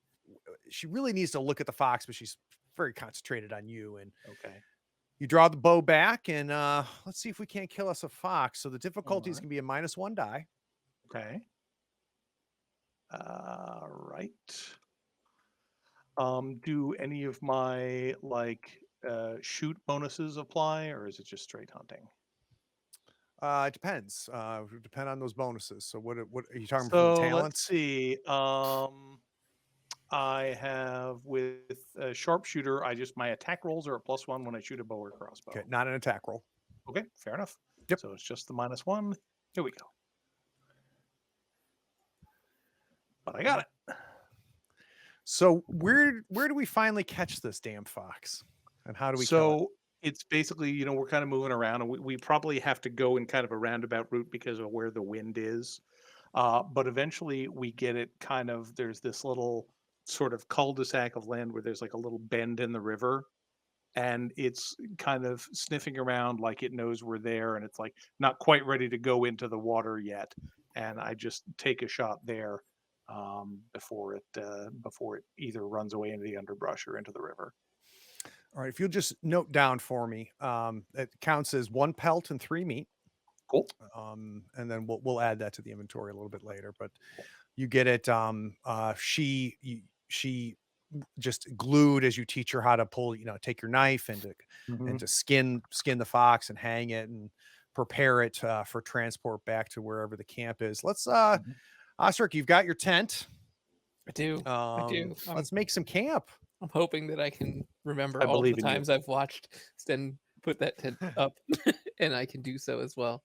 B: she really needs to look at the fox, but she's very concentrated on you. And
D: okay.
B: you draw the bow back, and let's see if we can't kill us a fox. So the difficulty is
D: Alright.
B: going to be a -1 die.
D: Okay. Right. Do any of my shoot bonuses apply, or is it just straight hunting?
B: It depends. It would depend on those bonuses. So what are you talking
D: So
B: about?
D: let's
B: Talents?
D: see. I have with a sharpshooter, my attack rolls are a +1 when I shoot a bow or crossbow.
B: Okay, not an attack roll.
D: Okay, fair enough.
B: Yep.
D: So it's just the -1. Here we go. But I got it.
B: So where do we finally catch this damn fox, and how do we? kill it?
D: So it's basically, we're kind of moving around, and we probably have to go in kind of a roundabout route because of where the wind is. But eventually we get it kind of, there's this little sort of cul-de-sac of land where there's like a little bend in the river, and it's kind of sniffing around like it knows we're there, and it's like not quite ready to go into the water yet. And I just take a shot there before it either runs away into the underbrush or into the river.
B: All right, if you'll just note down for me, it counts as 1 pelt and 3 meat.
D: Cool.
B: And then we'll add that to the inventory a little bit later. But you get it. She just glued as you teach her how to pull. Take your knife and to skin the fox and hang it and prepare it for transport back to wherever the camp is. Let's Osric, you've got your tent.
F: I do. I do.
B: Let's make some camp.
F: I'm hoping that I can remember
D: I
F: all the
D: believe in you.
F: times I've watched Sten put that tent up, and I can do so as well.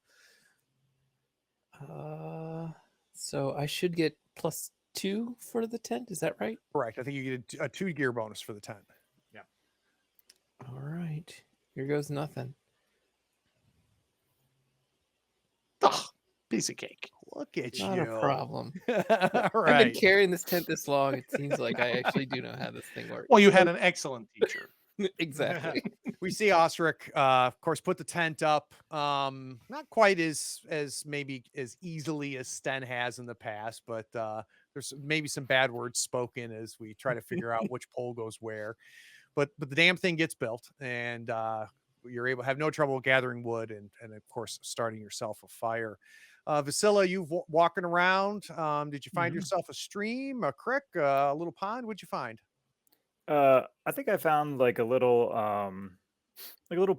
F: So I should get +2 for the tent. Is that right?
B: Correct. I think you get a 2 gear bonus for the tent.
F: All right. Here goes nothing.
D: Ugh, piece of cake.
B: Look at
F: Not
B: you.
F: a problem.
B: All
F: I've
B: right.
F: been carrying this tent this long. It seems like I actually do know how this thing works.
D: Well, you had an excellent teacher.
F: Exactly.
B: We see Osric, of course, put the tent up. Not quite as maybe as easily as Sten has in the past, but there's maybe some bad words spoken as we try to figure out which pole goes where. But the damn thing gets built, and you're able to have no trouble gathering wood and of course starting yourself a fire. Vasila, you walking around. Did you find yourself a stream, a creek, a little pond? What'd you find?
E: I think I found like a little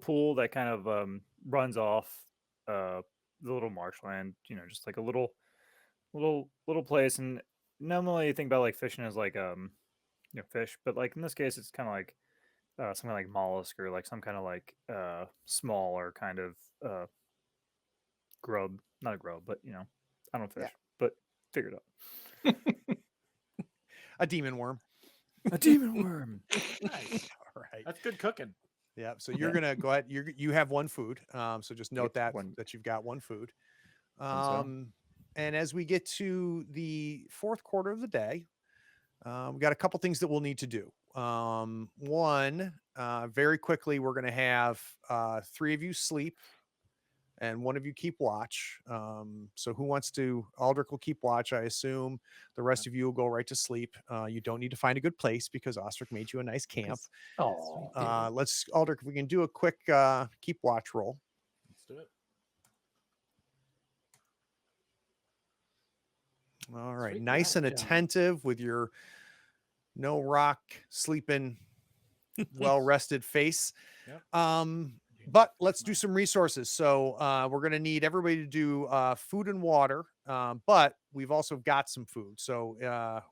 E: pool that kind of runs off the little marshland, just like a little place. And normally you think about like fishing as like fish, but like in this case it's kind of like something like mollusk or like some kind of like smaller kind of grub, not a grub, but I don't fish, but figure it out.
B: A demon worm.
E: A demon worm.
C: Nice.
B: All right.
C: That's good cooking.
B: Yeah. So you're gonna go ahead. You have one food. So just note that
E: one.
B: that you've got one food.
E: so.
B: And as we get to the fourth quarter of the day, we got a couple things that we'll need to do. One, very quickly, we're gonna have 3 of you sleep, and 1 of you keep watch. So who wants to? Aldrich will keep watch, I assume. The rest of you will go right to sleep. You don't need to find a good place because Ostrich made you a nice camp.
D: Oh,
B: Let's, Aldrich, if we can do a quick keep watch roll.
C: Let's do it.
B: All right.
C: Sweet,
B: Nice and
C: good job.
B: attentive with your no rock sleeping, well rested face.
C: Yep.
B: But let's do some resources. So we're going to need everybody to do food and water, but we've also got some food. So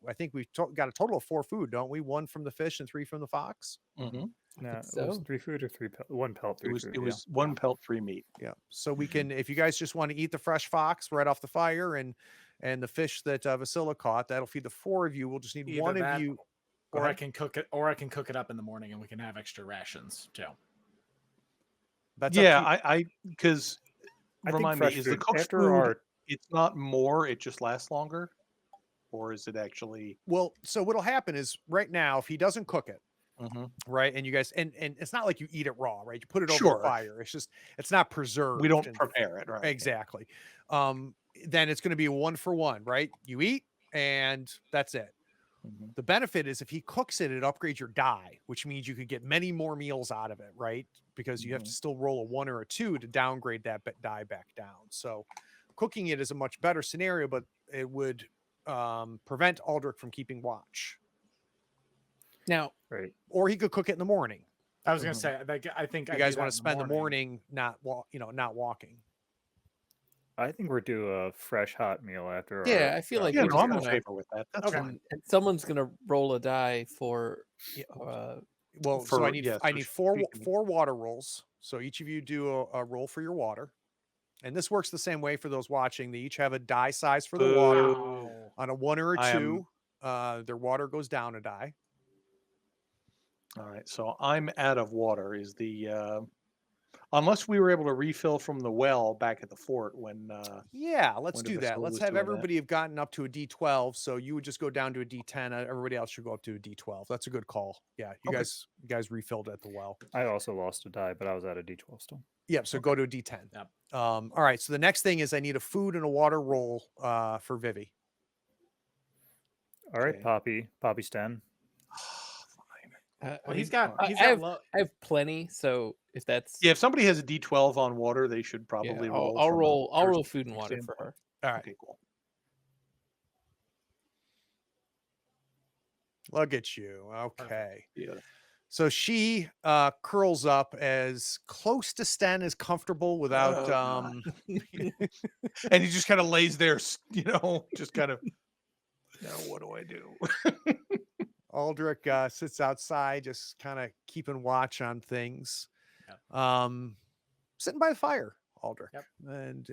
B: I think we've got a total of 4 food, don't we? 1 from the fish and 3 from the fox.
D: mhm.
E: No, it
F: so.
E: was 3 food or 1 pelt.
D: It
E: 3
D: was
E: food.
D: it was 1 pelt, 3 meat.
B: Yeah. So we can, if you guys just want to eat the fresh fox right off the fire and the fish that Vasila caught, that'll feed the 4 of you. We'll just need
C: Either
B: 1
C: that,
B: of you. Go
C: Or I
B: ahead.
C: can cook it, or I can cook it up in the morning, and we can have extra rations too.
B: That's up
D: Yeah,
B: to you.
D: I because
E: I think
D: remind me,
E: fresh
D: is the
E: food
D: cooked
E: after
D: food?
E: our
D: It's not more; it just lasts longer, or is it actually?
B: Well, so what'll happen is right now, if he doesn't cook it,
D: Mhm.
B: right, and you guys, and it's not like you eat it raw, right? You put it over
D: Sure.
B: the fire. It's just, it's not preserved.
D: We don't
B: and-
D: prepare it, right?
B: Exactly. Then it's going to be a 1 for 1, right? You eat and that's it.
D: Mhm.
B: The benefit is if he cooks it, it upgrades your die, which means you could get many more meals out of it, right? Because you have to still roll a 1 or a 2 to downgrade that die back down. So cooking it is a much better scenario, but it would prevent Aldrich from keeping watch.
F: Now,
E: right.
B: Or he could cook it in the morning.
C: I was gonna say, like, I think
B: You
C: I
B: guys
C: do
B: want
C: that
B: to
C: in the
B: spend the morning not walking.
E: I think we're due a fresh hot meal after.
F: yeah, I feel like
D: Yeah,
F: we're
D: no,
F: just
D: I'm in
F: gonna,
D: favor with that. That's
C: Okay.
D: fine.
F: and someone's gonna roll a die for
B: Well, so I
D: For-
B: need
D: yeah, so
B: 4 water rolls. So each of you do a roll for your water. And this works the same way for those watching. They each have a die size for the water.
C: Wow.
B: On a 1 or a
D: I am-
B: 2, their water goes down a die.
D: All right, so I'm out of water. Is the unless we were able to refill from the well back at the fort when
B: Yeah, let's
D: When
B: do that.
D: Vasila
B: Let's
D: was
B: have
D: doing that.
B: everybody have gotten up to a D12. So you would just go down to a D10. Everybody else should go up to a D12. That's a good call. Yeah, you
D: Okay.
B: guys refilled at the well.
E: I also lost a die, but I was at a D12 still.
B: Yep. So go to a D10.
C: Yep.
B: All right. So the next thing is I need a food and a water roll for Vivi.
E: All right,
D: Okay.
E: Poppy Sten.
C: Well, he's got
F: I
C: he's
F: have-
C: got low.
F: I have plenty, so if that's
D: yeah, if somebody has a D12 on water, they should
F: yeah,
D: probably
F: I'll,
D: roll.
F: I'll
D: from a
F: roll. I'll roll
D: charismatic
F: food and water for
D: standpoint.
F: her.
B: All right.
D: Okay, cool.
B: Look at you. Okay.
D: Yeah.
B: So she curls up as close to Sten as comfortable without
D: Oh, God. And he just kind of lays there, just kind of. Now what do I do?
B: Aldrich sits outside, just kind of keeping watch on things. sitting by the fire, Aldrich.
C: Yep.
B: And,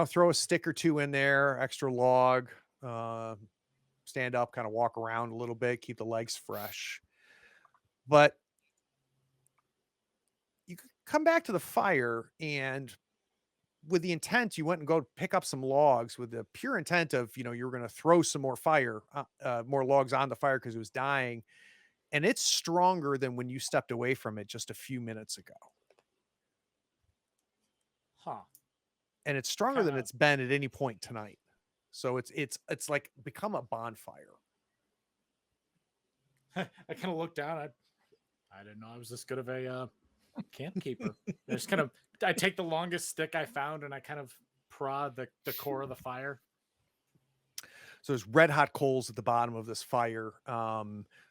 B: throw a stick or two in there, extra log, stand up, kind of walk around a little bit, keep the legs fresh. But you could come back to the fire, and with the intent, you went and go pick up some logs with the pure intent of, you were going to throw some more more logs on the fire because it was dying. And it's stronger than when you stepped away from it just a few minutes ago.
C: Huh.
B: And it's stronger than
C: Kinda-
B: it's been at any point tonight. So it's like become a bonfire.
C: I kind of looked down. I didn't know I was this good of a camp keeper. I take the longest stick I found and I kind of prod the core of the fire.
B: So there's red hot coals at the bottom of this fire.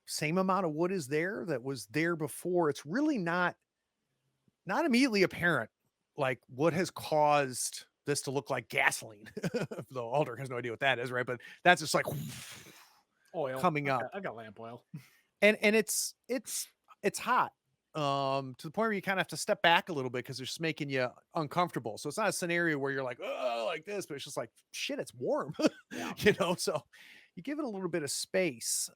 B: Same amount of wood is there that was there before. It's really not immediately apparent, like what has caused this to look like gasoline. Though Aldrich has no idea what that is, right? But that's just like
C: Oil
B: coming up.
C: I got lamp oil.
B: And it's hot. To the point where you kind of have to step back a little bit because it's just making you uncomfortable. So it's not a scenario where you're like, oh, like this, but it's just like, shit, it's warm.
C: Yeah.
B: So you give it a little bit of space.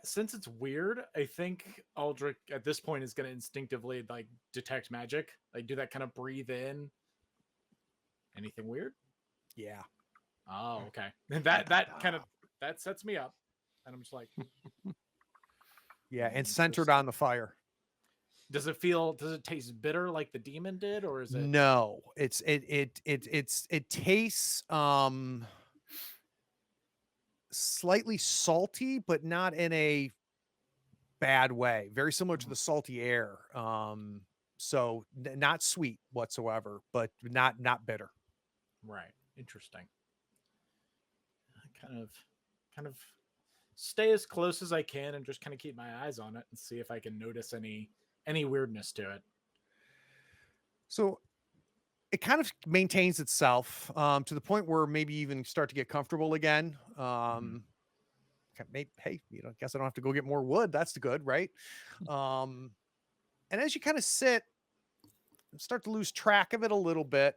C: Since it's weird, I think Aldrich at this point is going to instinctively like detect magic, like do that kind of breathe in. Anything weird?
B: Yeah.
C: Oh, okay. And that sets me up, and I'm just like,
B: Yeah. And centered on the fire.
C: does it taste bitter like the demon did, or is it?
B: No, it tastes slightly salty, but not in a bad way. Very similar to the salty air. So not sweet whatsoever, but not bitter.
C: Right. Interesting. I kind of stay as close as I can and just kind of keep my eyes on it and see if I can notice any weirdness to it.
B: So it kind of maintains itself to the point where maybe even start to get comfortable again. Hey, I guess I don't have to go get more wood. That's the good, right? And as you kind of sit, start to lose track of it a little bit.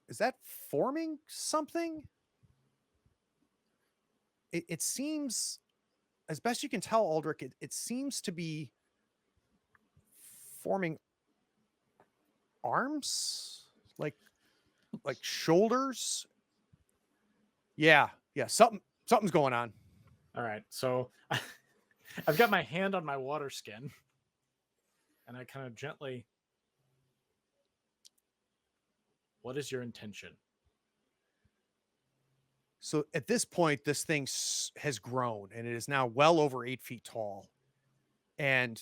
B: Is that forming something? It seems, as best you can tell, Aldrich, it seems to be forming arms, like shoulders. Yeah. Something's going on.
C: All right. So I've got my hand on my water skin, and I kind of gently. What is your intention?
B: So at this point, this thing has grown, and it is now well over 8 feet tall. And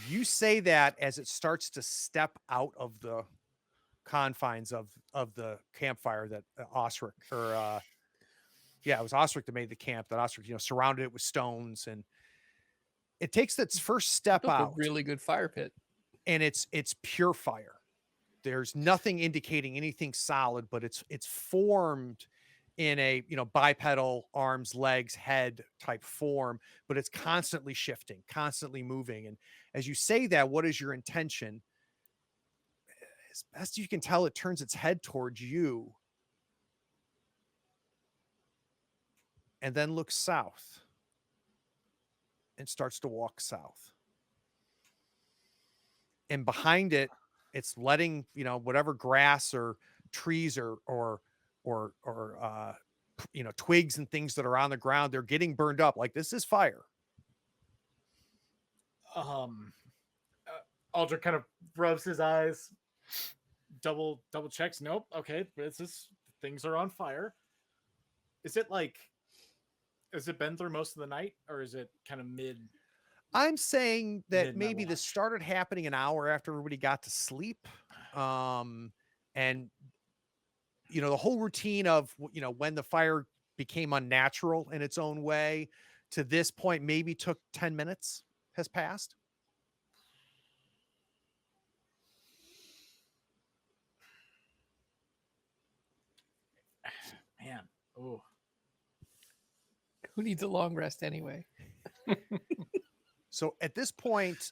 B: you say that as it starts to step out of the confines of the campfire that Osric, it was Osric that made the camp. That Osric, surrounded it with stones, and it takes its first step
F: Built a
B: out.
F: really good fire pit,
B: and it's pure fire. There's nothing indicating anything solid, but it's formed in a bipedal arms, legs, head type form, but it's constantly shifting, constantly moving. And as you say that, what is your intention? As best you can tell, it turns its head towards you and then looks south and starts to walk south. And behind it, it's letting, whatever grass or trees or twigs and things that are on the ground, they're getting burned up. Like, this is fire.
C: Aldrich kind of rubs his eyes, double checks. Nope. Okay. Things are on fire. Has it been through most of the night, or is it kind of mid?
B: I'm saying that maybe
C: watch.
B: this started happening an hour after everybody got to sleep. And the whole routine of, when the fire became unnatural in its own way to this point, maybe took 10 minutes has passed.
C: Man. Oh,
F: Who needs a long rest anyway?
B: So at this point,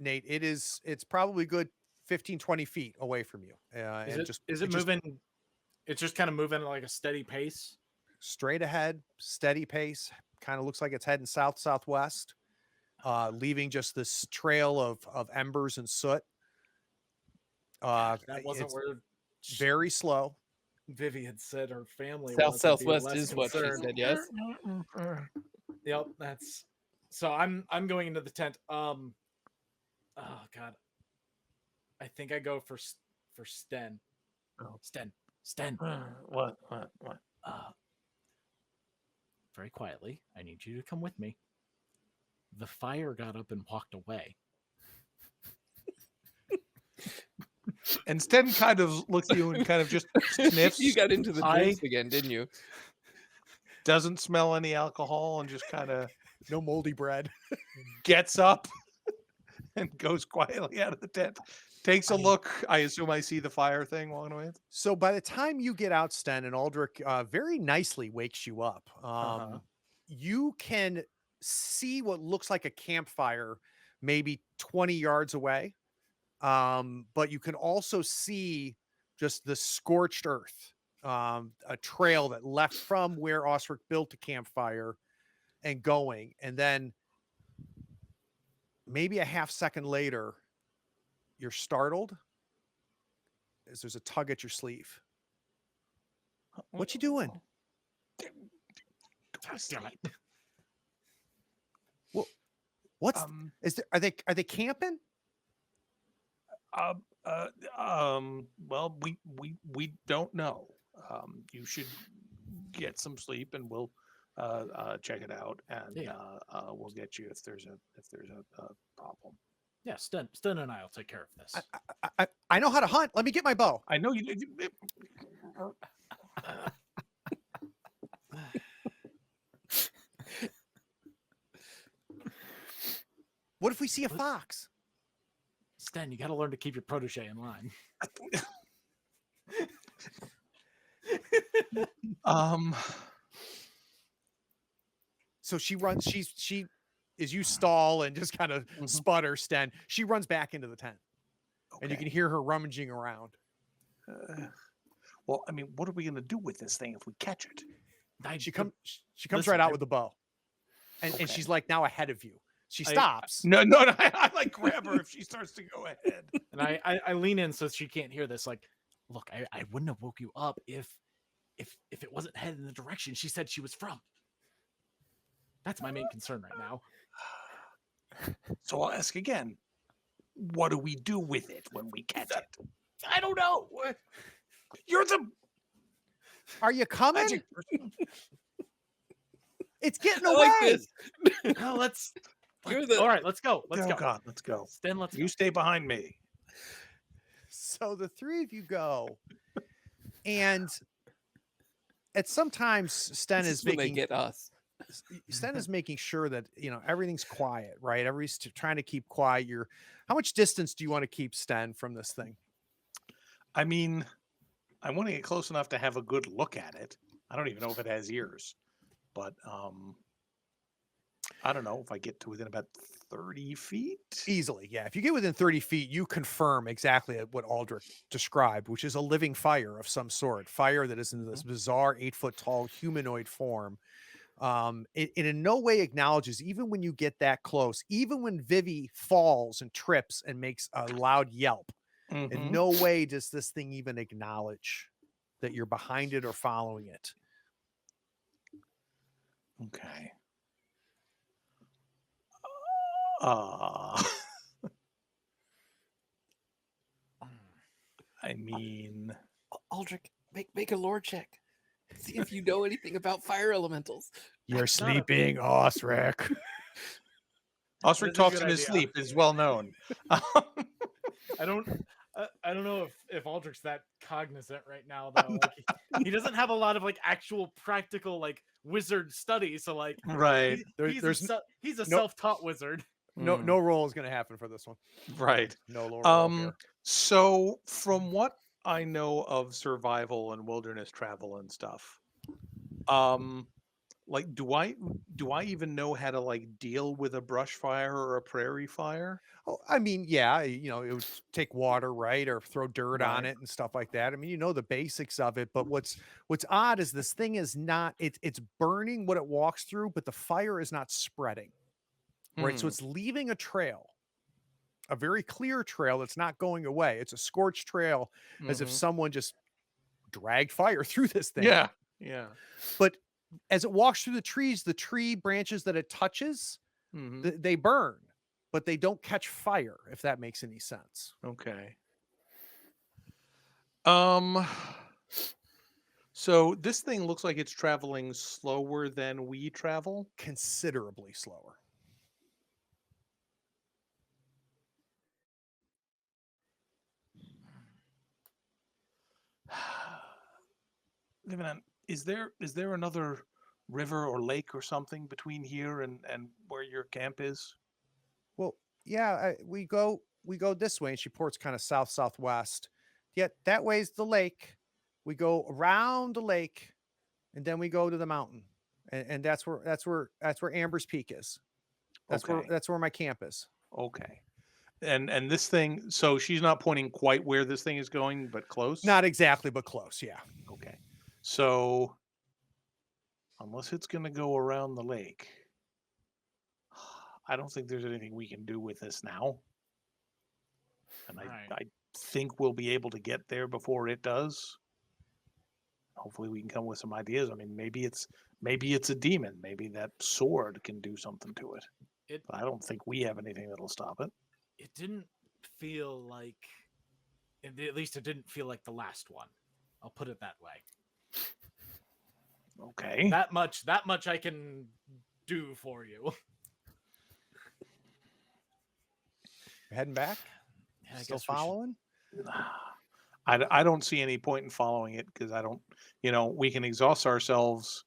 B: Nate, it's probably good 15, 20 feet away from you.
C: is
B: And
C: it
B: just
C: is it
B: just
C: moving? It's just kind of moving at like a steady pace.
B: straight ahead, steady pace. Kind of looks like it's heading south southwest, leaving just this trail of embers and soot.
C: That wasn't
B: It's
C: where
B: very slow.
C: Vivi had said her family
F: South
C: was. I'd be
F: southwest
C: less
F: is what she
C: concerned.
F: said. Yes.
C: Yep, that's so. I'm going into the tent. Oh God, I think I go for Sten.
D: Oh.
C: Sten.
D: What?
C: Very quietly, I need you to come with me. The fire got up and walked away.
D: And Sten kind of looks at you and kind of just sniffs.
F: You got into the drinks again, didn't you?
D: Doesn't smell any alcohol and just kind of
B: No moldy bread.
D: gets up and goes quietly out of the tent. Takes a look. I assume I see the fire thing walking away.
B: So by the time you get out, Sten, and Aldrich very nicely wakes you up. You can see what looks like a campfire maybe 20 yards away. But you can also see just the scorched earth, a trail that left from where Osric built the campfire and going. And then maybe a half second later, you're startled as there's a tug at your sleeve. What you doing?
C: Damn it.
B: What's are they camping?
D: Well, we don't know. You should get some sleep, and we'll check it out, and we'll get you if there's a problem.
C: Yeah, Sten and I will take care of this.
B: I know how to hunt. Let me get my bow.
D: I know you.
B: What if we see a fox?
C: Sten, you got to learn to keep your protege in line.
B: So she runs. She as you stall and just kind of sputter, Sten. She runs back into the tent, and you can hear her rummaging around.
D: Well, I mean, what are we going to do with this thing if we catch it?
B: She comes right out with the bow, and she's like now ahead of you. She stops.
D: No. I like grab her if she starts to go ahead.
C: And I lean in so she can't hear this. Like, look, I wouldn't have woke you up if it wasn't headed in the direction she said she was from. That's my main concern right now.
D: So I'll ask again. What do we do with it when we catch it?
C: I don't know.
D: You're the
B: Are you coming?
D: magic person.
B: It's getting
F: I
B: away.
F: like this.
C: No, let's.
F: You're the-
C: All right, let's go. Let's go.
D: God, let's go.
C: Sten, let's
D: You
C: go.
D: stay behind me.
B: So the three of you go, and at sometimes Sten
F: This
B: is
F: is when they
B: making
F: get us.
B: Sten is making sure that everything's quiet, right? Everybody's trying to keep quiet. How much distance do you want to keep, Sten, from this thing?
D: I mean, I want to get close enough to have a good look at it. I don't even know if it has ears, but I don't know if I get to within about 30 feet.
B: Easily, yeah. If you get within 30 feet, you confirm exactly what Aldrich described, which is a living fire of some sort. Fire that is in this bizarre 8-foot tall humanoid form. It in no way acknowledges, even when you get that close, even when Vivi falls and trips and makes a loud yelp, in no way does this thing even acknowledge that you're behind it or following it.
D: Okay. I mean,
F: Aldrich, make a lore check. See if you know anything about fire elementals.
B: You're
C: That's not a-
B: sleeping, Osric.
D: Osric
C: That's a
D: talks
C: good
D: in his
C: idea.
D: sleep is well known.
C: I don't know if Aldrich's that cognizant right now though. Like, he doesn't have a lot of like actual practical like wizard studies. So like
D: Right.
C: he's a self-taught wizard.
B: No roll is going to happen for this one.
D: Right.
B: No lower roll here.
D: So from what I know of survival and wilderness travel and stuff, Like, do I even know how to like deal with a brush fire or a prairie fire?
B: Oh, I mean, yeah, it would take water, right, or throw dirt on
D: Right.
B: it and stuff like that. I mean, the basics of it. But what's odd is this thing is not. It's burning what it walks through, but the fire is not spreading, right? So
D: Hmm.
B: it's leaving a trail, a very clear trail that's not going away. It's a scorched trail, as if
D: Mhm.
B: someone just dragged fire through this thing.
D: Yeah. Yeah.
B: But as it walks through the trees, the tree branches that it touches,
D: Hmm.
B: they burn, but they don't catch fire, if that makes any sense.
D: Okay. Um. So this thing looks like it's traveling slower than we travel.
B: Considerably slower.
D: Lieutenant, is there another river or lake or something between here and where your camp is?
B: Well, yeah, we go this way, and she ports kind of south southwest. Yet that way's the lake. We go around the lake, and then we go to the mountain, and that's where Amber's Peak is.
D: Okay.
B: That's where my camp is.
D: Okay. And this thing, so she's not pointing quite where this thing is going, but close.
B: Not exactly, but close. Yeah.
D: Okay. So unless it's going to go around the lake, I don't think there's anything we can do with this now. And
C: Right.
D: I think we'll be able to get there before it does. Hopefully we can come with some ideas. I mean, maybe it's a demon. Maybe that sword can do something to it.
C: It
D: But I don't think we have anything that'll stop it.
C: it didn't feel like, at least it didn't feel like the last one. I'll put it that way.
D: Okay.
C: That much I can do for you.
B: You're heading back.
C: Yeah, I
B: Still
C: guess we should-
B: following.
D: I don't see any point in following it because I don't, we can exhaust ourselves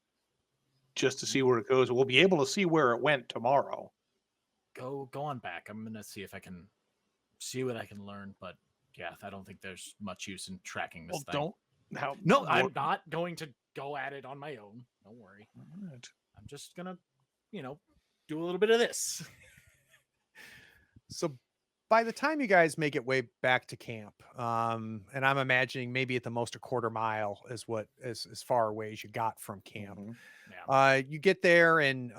D: just to see where it goes. We'll be able to see where it went tomorrow.
C: Go on back. I'm gonna see if I can see what I can learn, but yeah, I don't think there's much use in tracking this
D: Well,
C: thing.
D: don't. Now,
C: No, I'm not going to go at it on my own. Don't worry.
D: Alright.
C: I'm just gonna, do a little bit of this.
B: So by the time you guys make it way back to camp, and I'm imagining maybe at the most a quarter mile is what as far away as you got from camp.
D: Mhm.
C: Yeah.
B: You get there, and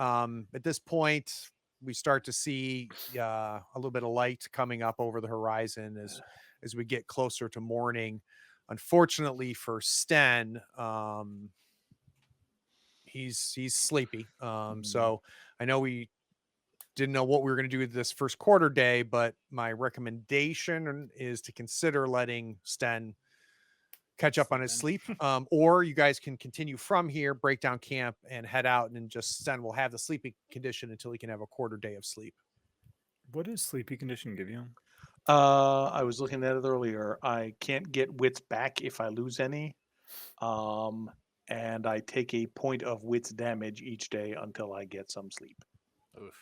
B: at this point, we start to see a little bit of light coming up over the horizon as we get closer to morning. Unfortunately for Sten, he's sleepy. So I know we didn't know what we were going to do with this first quarter day, but my recommendation is to consider letting Sten catch up on his sleep. Or you guys can continue from here, break down camp, and head out, and then just Sten will have the sleeping condition until he can have a quarter day of sleep.
E: What does sleepy condition give you?
D: I was looking at it earlier. I can't get wits back if I lose any. And I take a point of wits damage each day until I get some sleep.
C: Oof.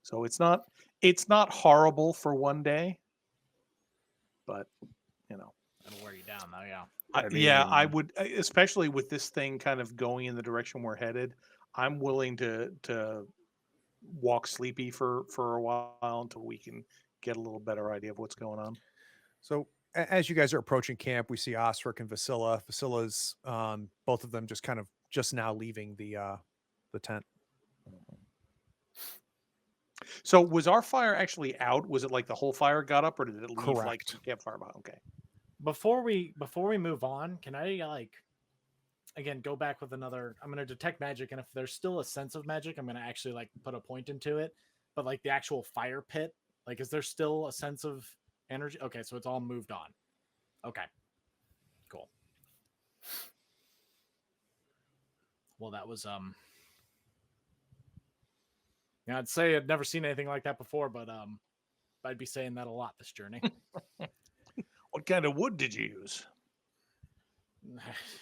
D: So it's not horrible for one day, but
C: That'll wear you down, though. Yeah.
D: I would, especially with this thing kind of going in the direction we're headed. I'm willing to walk sleepy for a while until we can get a little better idea of what's going on.
B: So as you guys are approaching camp, we see Osric and Vasilla. Vasilla's both of them just now leaving the tent.
D: So was our fire actually out? Was it like the whole fire got up, or did it leave like
B: Correct.
D: the campfire behind? Okay.
C: Before we move on, can I again go back with another? I'm gonna detect magic, and if there's still a sense of magic, I'm gonna actually put a point into it. But the actual fire pit, is there still a sense of energy? Okay, so it's all moved on. Okay, cool. Well, that was yeah, I'd say I'd never seen anything like that before, but I'd be saying that a lot this journey.
D: What kind of wood did you use?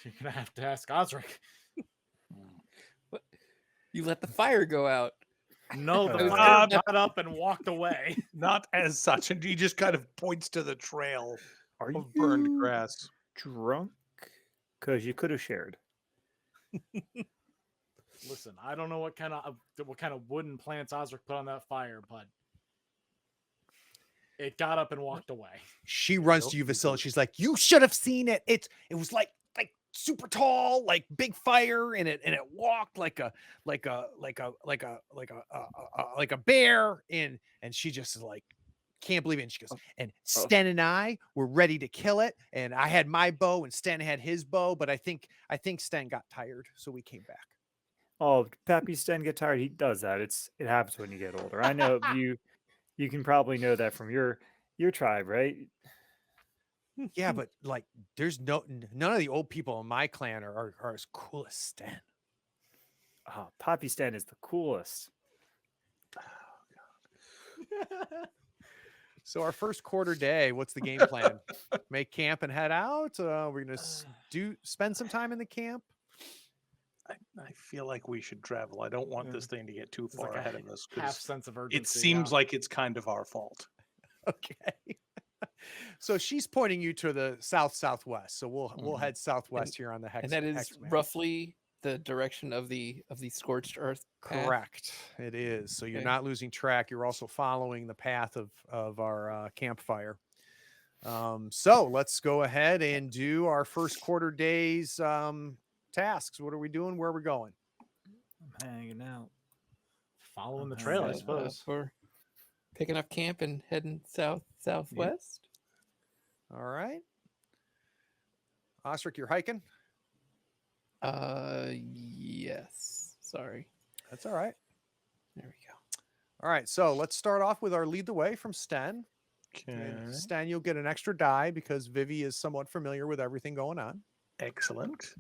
C: You're gonna have to ask Osric.
F: You let the fire go out.
C: No, the
F: was
C: fire
F: gonna-
C: got up and walked away.
D: Not as such, and he just kind of points to the trail
E: Are
D: of burned
E: you
D: grass.
E: drunk? Because you could have shared.
C: Listen, I don't know what kind of wooden plants Osric put on that fire, but it got up and walked away.
B: She runs to you, Vasily. She's like, "You should have seen it. It was like super tall, like big fire, and it walked like a bear." And she just is like, can't believe it. And she goes, "And Sten and I were ready to kill it. And I had my bow, and Sten had his bow. But I think Sten got tired, so we came back."
E: Oh, Pappy Sten get tired. He does that. It happens when you get older. I know you can probably know that from your tribe, right?
B: Yeah, but like, there's none of the old people in my clan are as cool as Sten.
E: Oh, Pappy Sten is the coolest.
B: So our first quarter day, what's the game plan? Make camp and head out. We're gonna spend some time in the camp.
D: I feel like we should travel. I don't want this thing to get too far
C: like
D: ahead of us.
C: Half sense of urgency.
D: It seems like it's kind of our fault.
B: Okay. So she's pointing you to the southwest. So we'll head southwest here on the hex.
F: And that is
B: hex map.
F: roughly the direction of the scorched earth path?
B: Correct. It is. So you're
F: Okay.
B: not losing track. You're also following the path of our campfire. So let's go ahead and do our first quarter day's tasks. What are we doing? Where are we going?
E: I'm hanging out.
C: Following the trail, I suppose.
F: We're picking up camp and heading southwest.
B: All right. Osric, you're hiking?
F: Yes. Sorry.
B: That's all right.
F: There we go.
B: All right. So let's start off with our lead the way from Sten.
D: Okay.
B: And Sten, you'll get an extra die because Vivi is somewhat familiar with everything going on.
D: Excellent.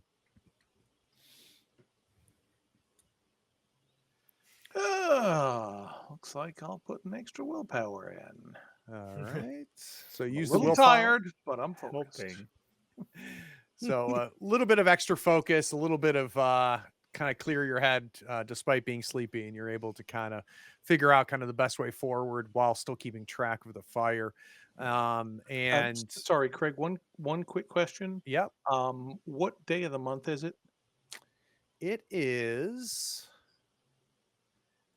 D: Looks like I'll put an extra willpower in.
B: All right. So
D: I'm
B: use
D: a
B: the
D: little
B: willpower.
D: tired, but I'm focused.
E: Hoping.
B: So a little bit of extra focus, a little bit of kind of clear your head despite being sleepy, and you're able to kind of figure out kind of the best way forward while still keeping track of the fire. And
D: Sorry, Craig, one quick question.
B: Yep,
D: What day of the month is it?
B: it is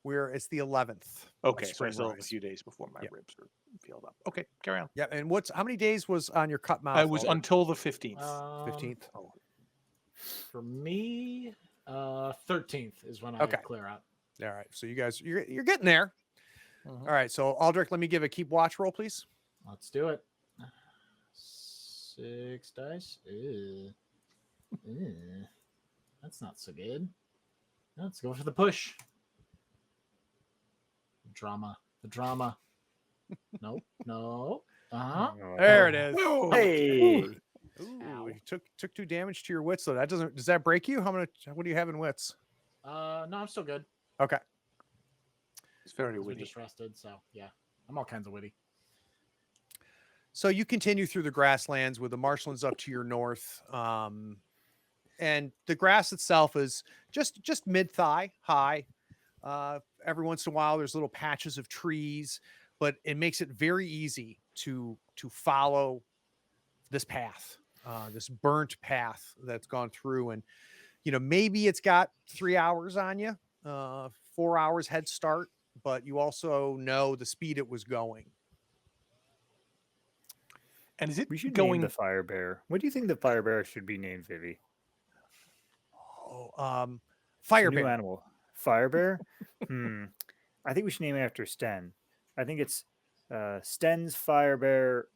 B: it's the 11th.
D: Okay,
B: of
D: so I still have a
B: Springrise.
D: few days before my
B: Yep.
D: ribs are filled up. Okay, carry on.
B: Yeah, and how many days was on your cut mouth?
D: I was
B: Alder?
D: until the 15th.
B: 15th.
C: For me, 13th is when I
B: Okay.
C: clear out.
B: All right. So you guys, you're getting there.
D: Mhm.
B: All right. So Aldrich, let me give a keep watch roll, please.
C: Let's do it. 6 dice. Ew. Ew. That's not so good. Let's go for the push. The drama. Nope. No. Uh-huh.
B: There it is.
E: Hey.
B: Ooh, you took 2 damage to your wits. So does that break you? What do you have in wits?
C: No, I'm still good.
B: Okay.
D: It's very
C: 'Cause we
D: witty.
C: just rested, so yeah. I'm all kinds of witty.
B: So you continue through the grasslands with the marshlands up to your north. And the grass itself is just mid-thigh high. Every once in a while, there's little patches of trees, but it makes it very easy to follow this path, this burnt path that's gone through. And, maybe it's got 3 hours on you, 4 hours head start, but you also know the speed it was going.
D: And is it
E: We should
D: going
E: name the fire bear. What do you think the fire bear should be named, Vivi?
B: Fire
E: New
B: bear.
E: animal. Fire bear? I think we should name it after Sten. I think it's Sten's fire bear,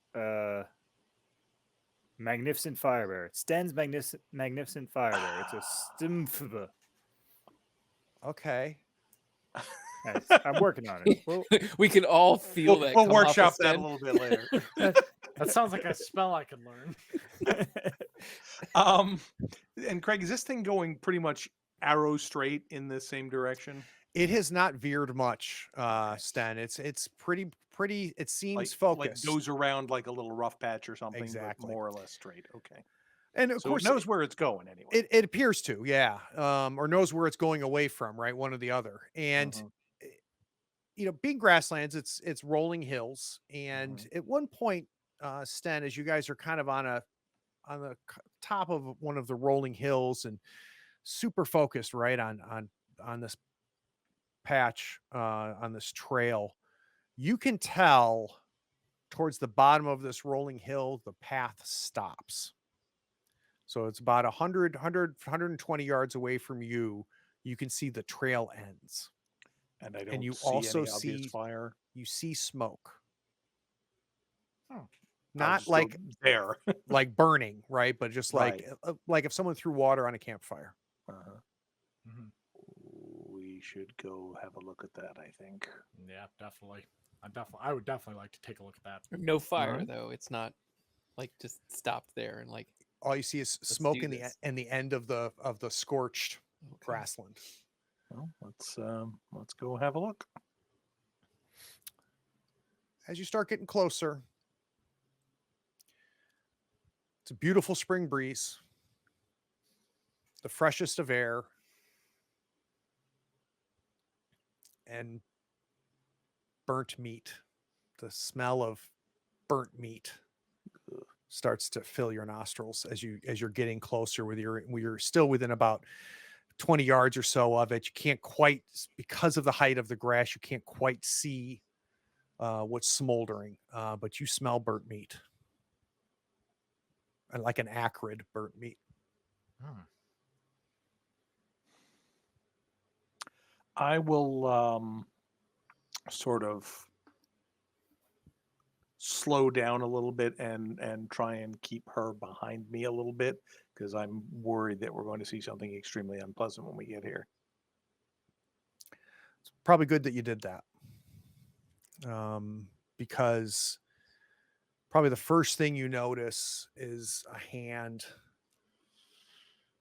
E: magnificent fire bear. Sten's magnificent fire bear. It's a stimfba.
B: Okay.
E: I'm working on it. Well,
F: We can all feel that.
D: We'll
F: come off
D: workshop
F: of
D: that a
F: Sten.
D: little bit later.
C: That sounds like a spell I could learn.
D: And Craig, is this thing going pretty much arrow straight in the same direction?
B: It has not veered much, Sten. It's pretty. It seems
D: Like
B: focused.
D: goes around like a little rough patch or something,
B: Exactly.
D: but more or less straight. Okay.
B: And of
D: So
B: course,
D: it knows where it's going anyway.
B: it appears to, yeah, or knows where it's going away from, right? One or the other. And
D: Mhm.
B: being grasslands, it's rolling hills. And at one point, Sten, as you guys are kind of on the top of one of the rolling hills, and super focused right on this patch, on this trail. You can tell towards the bottom of this rolling hill, the path stops. So it's about 120 yards away from you. You can see the trail ends.
D: And I don't
B: And you
D: see
B: also
D: any obvious
B: see
D: fire.
B: you see smoke.
C: Oh.
B: Not
D: Still
B: like
D: there.
B: like burning, right? But just
D: Right.
B: like if someone threw water on a campfire.
D: Uh-huh.
C: Mhm.
D: We should go have a look at that, I think.
C: Yeah, definitely. I would definitely like to take a look at that.
F: No fire
D: Alright.
F: though. It's not like just stopped there and like
B: All you see is
F: Let's
B: smoke
F: do
B: in
F: this.
B: the end of the scorched
F: okay.
B: grassland.
D: Well, let's go have a look.
B: As you start getting closer, it's a beautiful spring breeze, the freshest of air, and burnt meat. The smell of burnt meat starts to fill your nostrils as you're getting closer you're still within about 20 yards or so of it. You can't quite, because of the height of the grass, you can't quite see what's smoldering, but you smell burnt meat, and like an acrid burnt meat.
C: Hmm.
D: I will sort of slow down a little bit and try and keep her behind me a little bit, because I'm worried that we're going to see something extremely unpleasant when we get here.
B: It's probably good that you did that, because probably the first thing you notice is a hand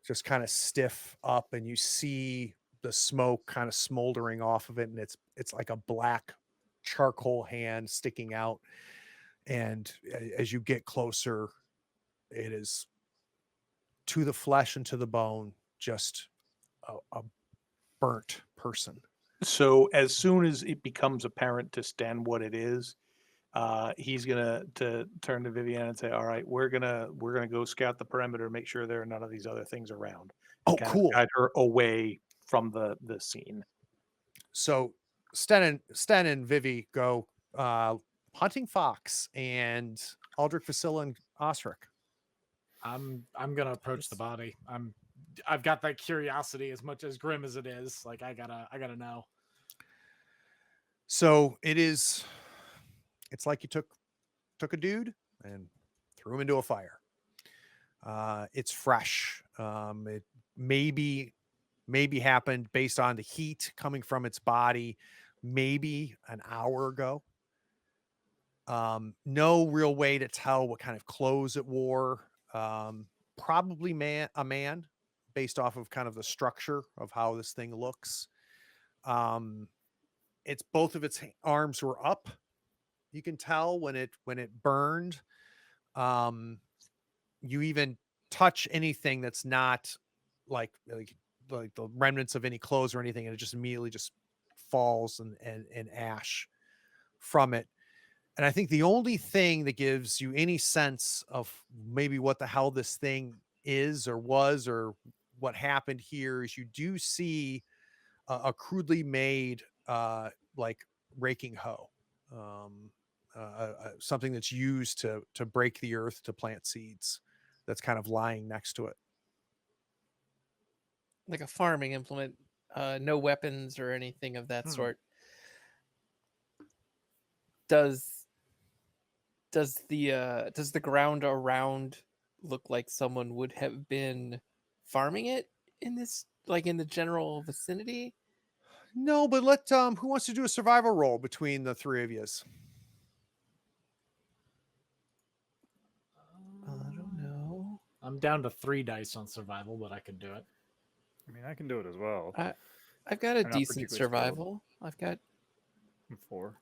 B: just kind of stiff up, and you see the smoke kind of smoldering off of it, and it's like a black charcoal hand sticking out. And as you get closer, it is to the flesh and to the bone, just a burnt person.
D: So as soon as it becomes apparent to Sten what it is, he's gonna to turn to Vivienne and say, "All right, we're gonna go scout the perimeter, make sure there are none of these other things around."
B: Oh,
D: Kind
B: cool.
D: of guide her away from the scene.
B: So Sten and Vivi go hunting fox, and Aldrich, Vasilla, and Osric.
C: I'm gonna approach the body. I've got that curiosity, as much as grim as it is. Like I gotta know.
B: So it's like you took a dude and threw him into a fire. It's fresh. It maybe happened based on the heat coming from its body, maybe an hour ago. No real way to tell what kind of clothes it wore. Probably a man, based off of kind of the structure of how this thing looks. It's both of its arms were up. You can tell when it burned. You even touch anything that's not like the remnants of any clothes or anything, and it just immediately just falls and ash from it. And I think the only thing that gives you any sense of maybe what the hell this thing is or was or what happened here is you do see a crudely made like raking hoe, something that's used to break the earth to plant seeds, that's kind of lying next to it.
F: like a farming implement. No weapons or anything of that sort. Does the ground around look like someone would have been farming it in this, like in the general vicinity?
B: No, but let who wants to do a survival roll between the three of you?
F: I don't know.
C: I'm down to 3 dice on survival, but I could do it.
E: I mean, I can do it as well.
F: I've got a
E: I'm not
F: decent
E: particularly skilled.
F: survival. I've got
E: I'm 4.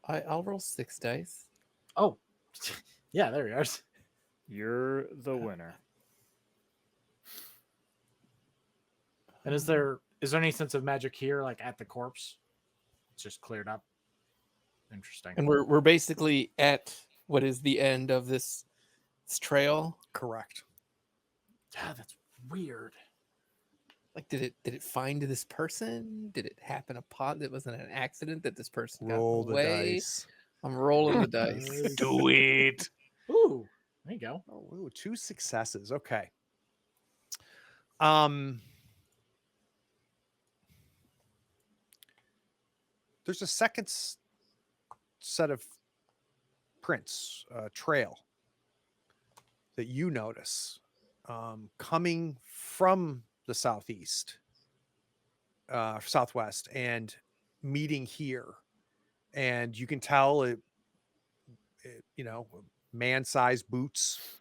F: I'll roll 6 dice.
C: Oh, yeah, there he is.
E: You're the winner.
C: And is there any sense of magic here, like at the corpse? It's just cleared up. Interesting.
F: And we're basically at what is the end of this trail.
B: Correct.
C: Yeah, that's weird.
F: Like, did it find this person? Did it happen upon? It wasn't an accident that this person
B: Roll
F: got
B: the
F: away.
B: dice.
F: I'm rolling the dice.
D: Do it.
C: Ooh, there you go.
B: Oh, ooh, 2 successes. Okay. There's a second set of prints, trail that you notice coming from the southeast, southwest, and meeting here. And you can tell it man-sized boots,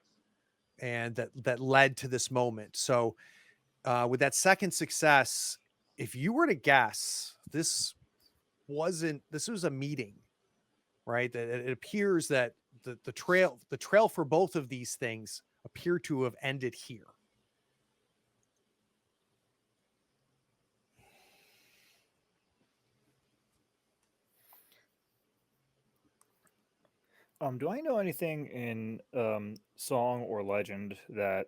B: and that led to this moment. So with that second success, if you were to guess, this was a meeting, right? That it appears that the trail for both of these things appear to have ended here.
E: Do I know anything in song or legend that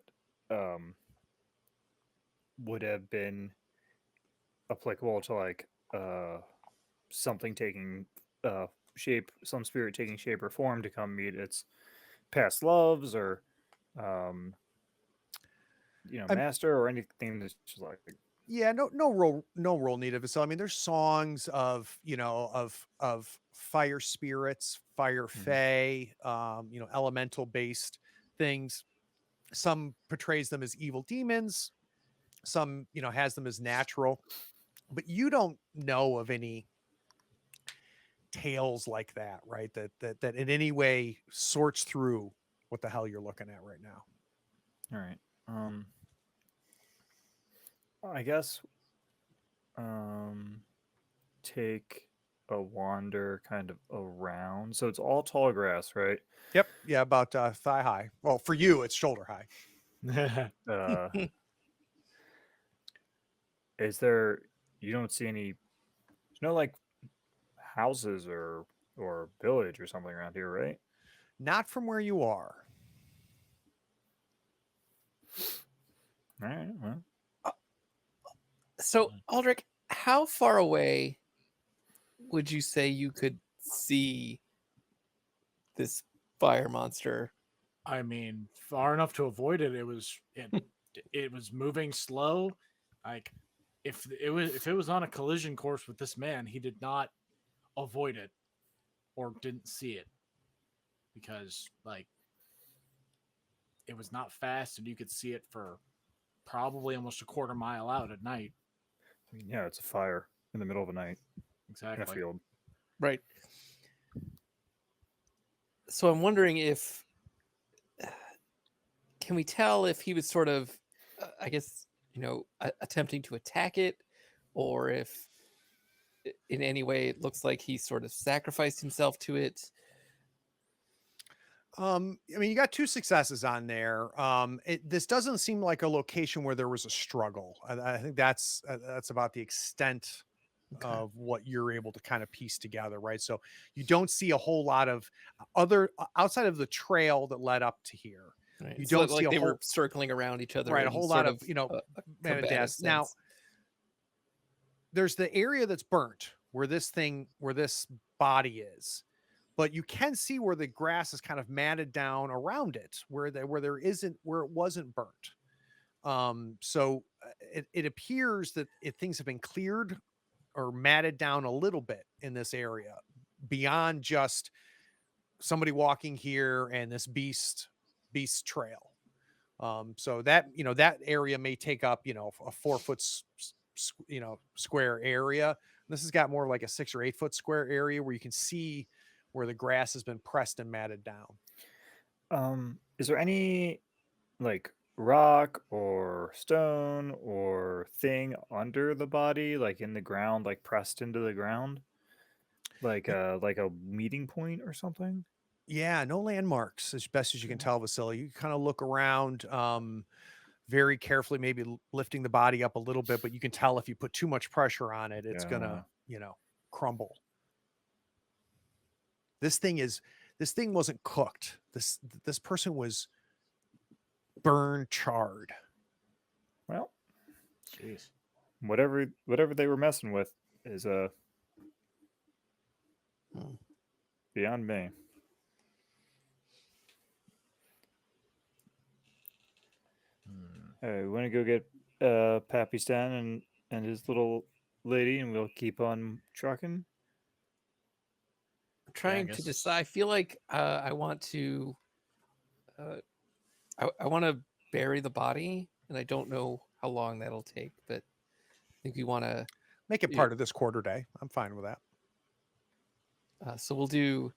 E: would have been applicable to like something taking shape, some spirit taking shape or form to come meet its past loves, or master, or anything that's just like
B: Yeah, no role needed. So I mean, there's songs of of fire spirits, fire fae, elemental based things. Some portrays them as evil demons. Some has them as natural, but you don't know of any tales like that, right? That in any way sorts through what the hell you're looking at right now.
E: all right. I guess take a wander kind of around. So it's all tall grass, right?
B: Yep. Yeah, about thigh high. Well, for you, it's shoulder high.
E: Uh, is there? You don't see any? There's no like houses or village or something around here, right?
B: Not from where you are.
E: All right. Well,
F: So, Aldrich, how far away would you say you could see this fire monster?
C: I mean, far enough to avoid it. It was moving slow. Like if it was on a collision course with this man, he did not avoid it or didn't see it, because like it was not fast and you could see it for probably almost a quarter mile out at night.
E: I mean, yeah, it's a fire in the middle of the night in a
C: Exactly.
E: field.
F: Right. So I'm wondering if can we tell if he was sort of, I guess, attempting to attack it, or if in any way it looks like he sort of sacrificed himself to it.
B: I mean, you got 2 successes on there. This doesn't seem like a location where there was a struggle. I think that's about the extent of what you're able to kind of piece together, right? So you don't see a whole lot of other outside of the trail that led up to here.
F: Right?
B: You
F: It's
B: don't
F: like
B: see
F: they were circling around each other,
B: right, a
F: in
B: whole
F: sort
B: lot of
F: a
B: man
F: combative
B: Now,
F: sense.
B: there's the area that's burnt where this body is, but you can see where the grass is kind of matted down around it, where it wasn't burnt. So it appears that things have been cleared or matted down a little bit in this area beyond just somebody walking here and this beast trail. So that that area may take up a 4-foot square area. This has got more like a 6 or 8 foot square area where you can see where the grass has been pressed and matted down.
E: Is there any like rock or stone or thing under the body, like in the ground, like pressed into the ground, like a meeting point or something?
B: Yeah, no landmarks as best as you can tell, Vasily. You kind of look around very carefully, maybe lifting the body up a little bit, but you can tell if you put too much pressure on it, it's gonna, crumble. This thing wasn't cooked. This person was burned, charred.
C: Jeez.
E: Whatever they were messing with is beyond me. All right, we want to go get Pappy Stan and his little lady, and we'll keep on trucking.
F: I'm trying to
C: guess.
F: decide. I feel like I want to. I want to bury the body, and I don't know how long that'll take, but I think we want to.
B: Make it part of this quarter day. I'm fine with that.
F: So we'll do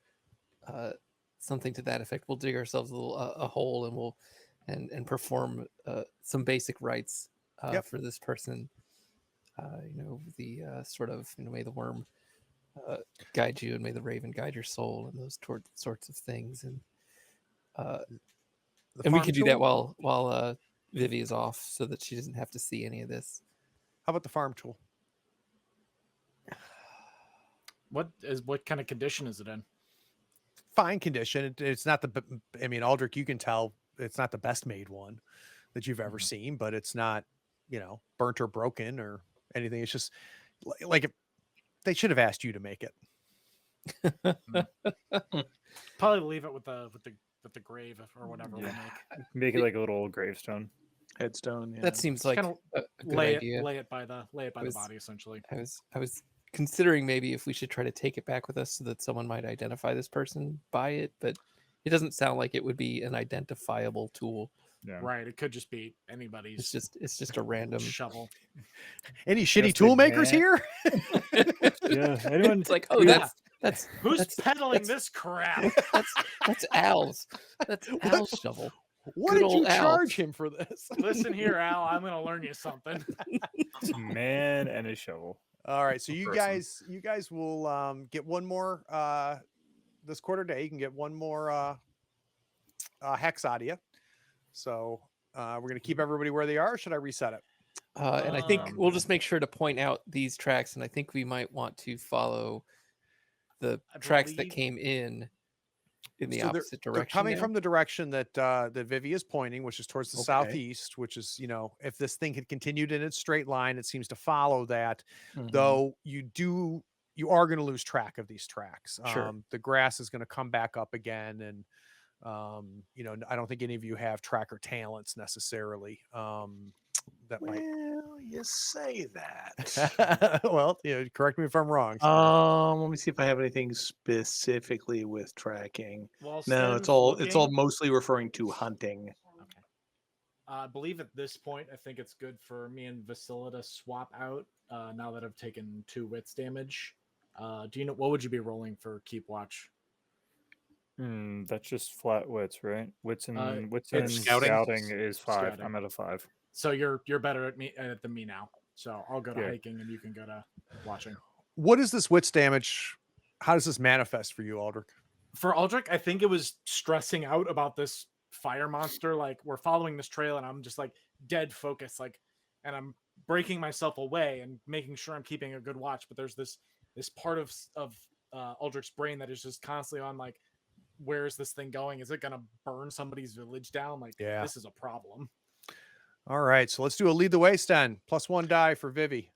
F: something to that effect. We'll dig ourselves a hole, and we'll and perform some basic rites for this person. The sort of may the worm guide you, and may the raven guide your soul, and those sorts of things. And we can do that while Vivi is off, so that she doesn't have to see any of this.
B: How about the farm tool?
C: What kind of condition is it in?
B: Fine condition. It's not Aldrich, you can tell it's not the best made one that you've ever seen, but it's not, burnt or broken or anything. It's just like they should have asked you to make it.
C: Probably leave it with the grave or whatever.
E: Yeah. Make it like a little gravestone,
D: headstone. Yeah.
F: That seems like a good idea.
C: Lay it by the body, essentially.
F: I was considering maybe if we should try to take it back with us so that someone might identify this person by it, but it doesn't sound like it would be an identifiable tool.
E: Yeah.
C: Right. It could just be anybody's.
F: It's just a random
C: shovel.
B: Any shitty tool makers here?
E: Yeah. Anyone?
F: It's like, that's
C: who's peddling this crap?
F: That's Al's. That's Al's shovel.
B: What
F: Good
B: did you
F: old Al.
B: charge him for this?
C: Listen here, Al. I'm going to learn you something.
E: It's a man and a shovel.
B: All right, so you guys will get one more this quarter day. You can get one more hex out of you. So we're going to keep everybody where they are. Or should I reset it?
F: And I think we'll just make sure to point out these tracks, and I think we might want to follow the tracks that came in the opposite direction.
B: They're coming from the direction that that Vivi is pointing, which is towards the southeast, which is, if this thing had continued in its straight line, it seems to follow that. Though you are going to lose track of these tracks.
F: Sure.
B: The grass is going to come back up again, and I don't think any of you have tracker talents necessarily.
D: You say that.
B: Well, correct me if I'm wrong.
D: Let me see if I have anything specifically with tracking.
C: Well,
D: No, it's all mostly referring to hunting.
C: Okay. I believe at this point, I think it's good for me and Vasila to swap out now that I've taken 2 wits damage. Do you know what would you be rolling for keep watch?
E: That's just flat wits, right? Wits and
D: scouting.
E: scouting is 5.
C: Scouting.
E: I'm at a 5.
C: So you're better than me now. So I'll go to hiking and you can go to watching.
B: What is this wits damage? How does this manifest for you, Aldrich?
C: For Aldrich, I think it was stressing out about this fire monster. Like, we're following this trail and I'm just like dead focused, and I'm breaking myself away and making sure I'm keeping a good watch. But there's this part of Aldrich's brain that is just constantly on like, where is this thing going? Is it going to burn somebody's village down? Like, this is a problem.
B: All right, so let's do a lead the way, Sten. +1 die for Vivi.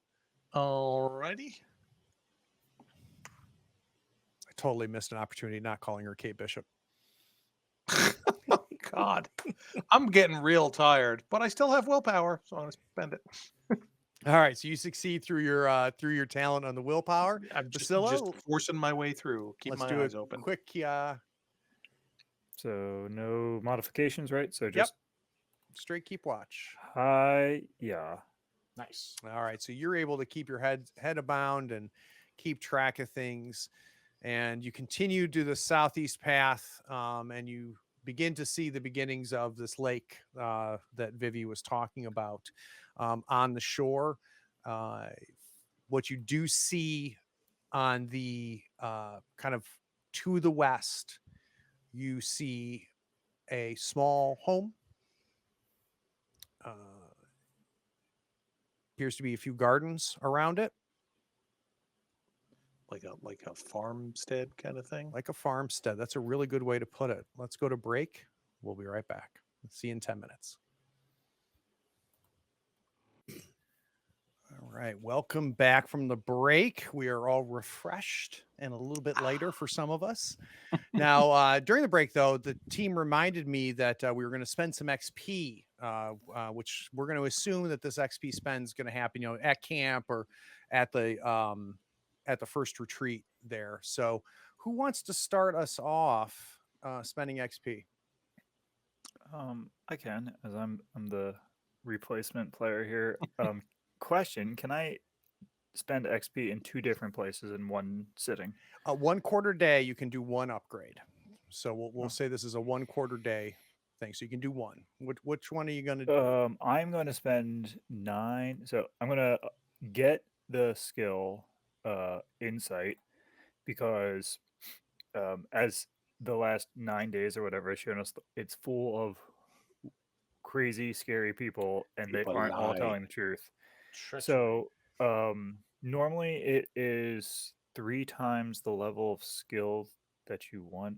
D: Alrighty.
B: I totally missed an opportunity not calling her Kate Bishop.
D: Oh my God. I'm getting real tired, but I still have willpower, so I'm going to spend it.
B: All right, so you succeed through your talent on the willpower.
D: I'm just
B: Vasila,
D: forcing my way through. Keep
B: let's
D: my
B: do
D: eyes
B: a
D: open.
B: quick.
E: So no modifications, right? So just
B: straight keep watch.
E: Yeah.
C: Nice.
B: All right, so you're able to keep your head abound and keep track of things, and you continue to the southeast path, and you begin to see the beginnings of this lake that Vivi was talking about on the shore. What you do see on the kind of to the west, you see a small home. Appears to be a few gardens around it.
D: Like a farmstead kind of thing.
B: Like a farmstead. That's a really good way to put it. Let's go to break. We'll be right back. See you in 10 minutes. right. Welcome back from the break. We are all refreshed and a little bit lighter for some of us. Now, during the break, though, the team reminded me that we were going to spend some XP, which we're going to assume that this XP spend is going to happen, at camp or at the first retreat there. So, who wants to start us off spending XP?
E: I can, as I'm the replacement player here. Question: can I spend XP in 2 different places in one sitting?
B: 1 quarter day, you can do 1 upgrade. So we'll
E: Oh.
B: say this is a 1 quarter day thing. So you can do 1. Which one are you going to do?
E: I'm going to spend 9. So I'm going to get the skill insight, because as the last 9 days or whatever has shown us, it's full of crazy, scary people, and they
D: People
E: aren't all
D: lie.
E: telling the truth.
C: Treachery.
E: So normally it is 3 times the level of skill that you want.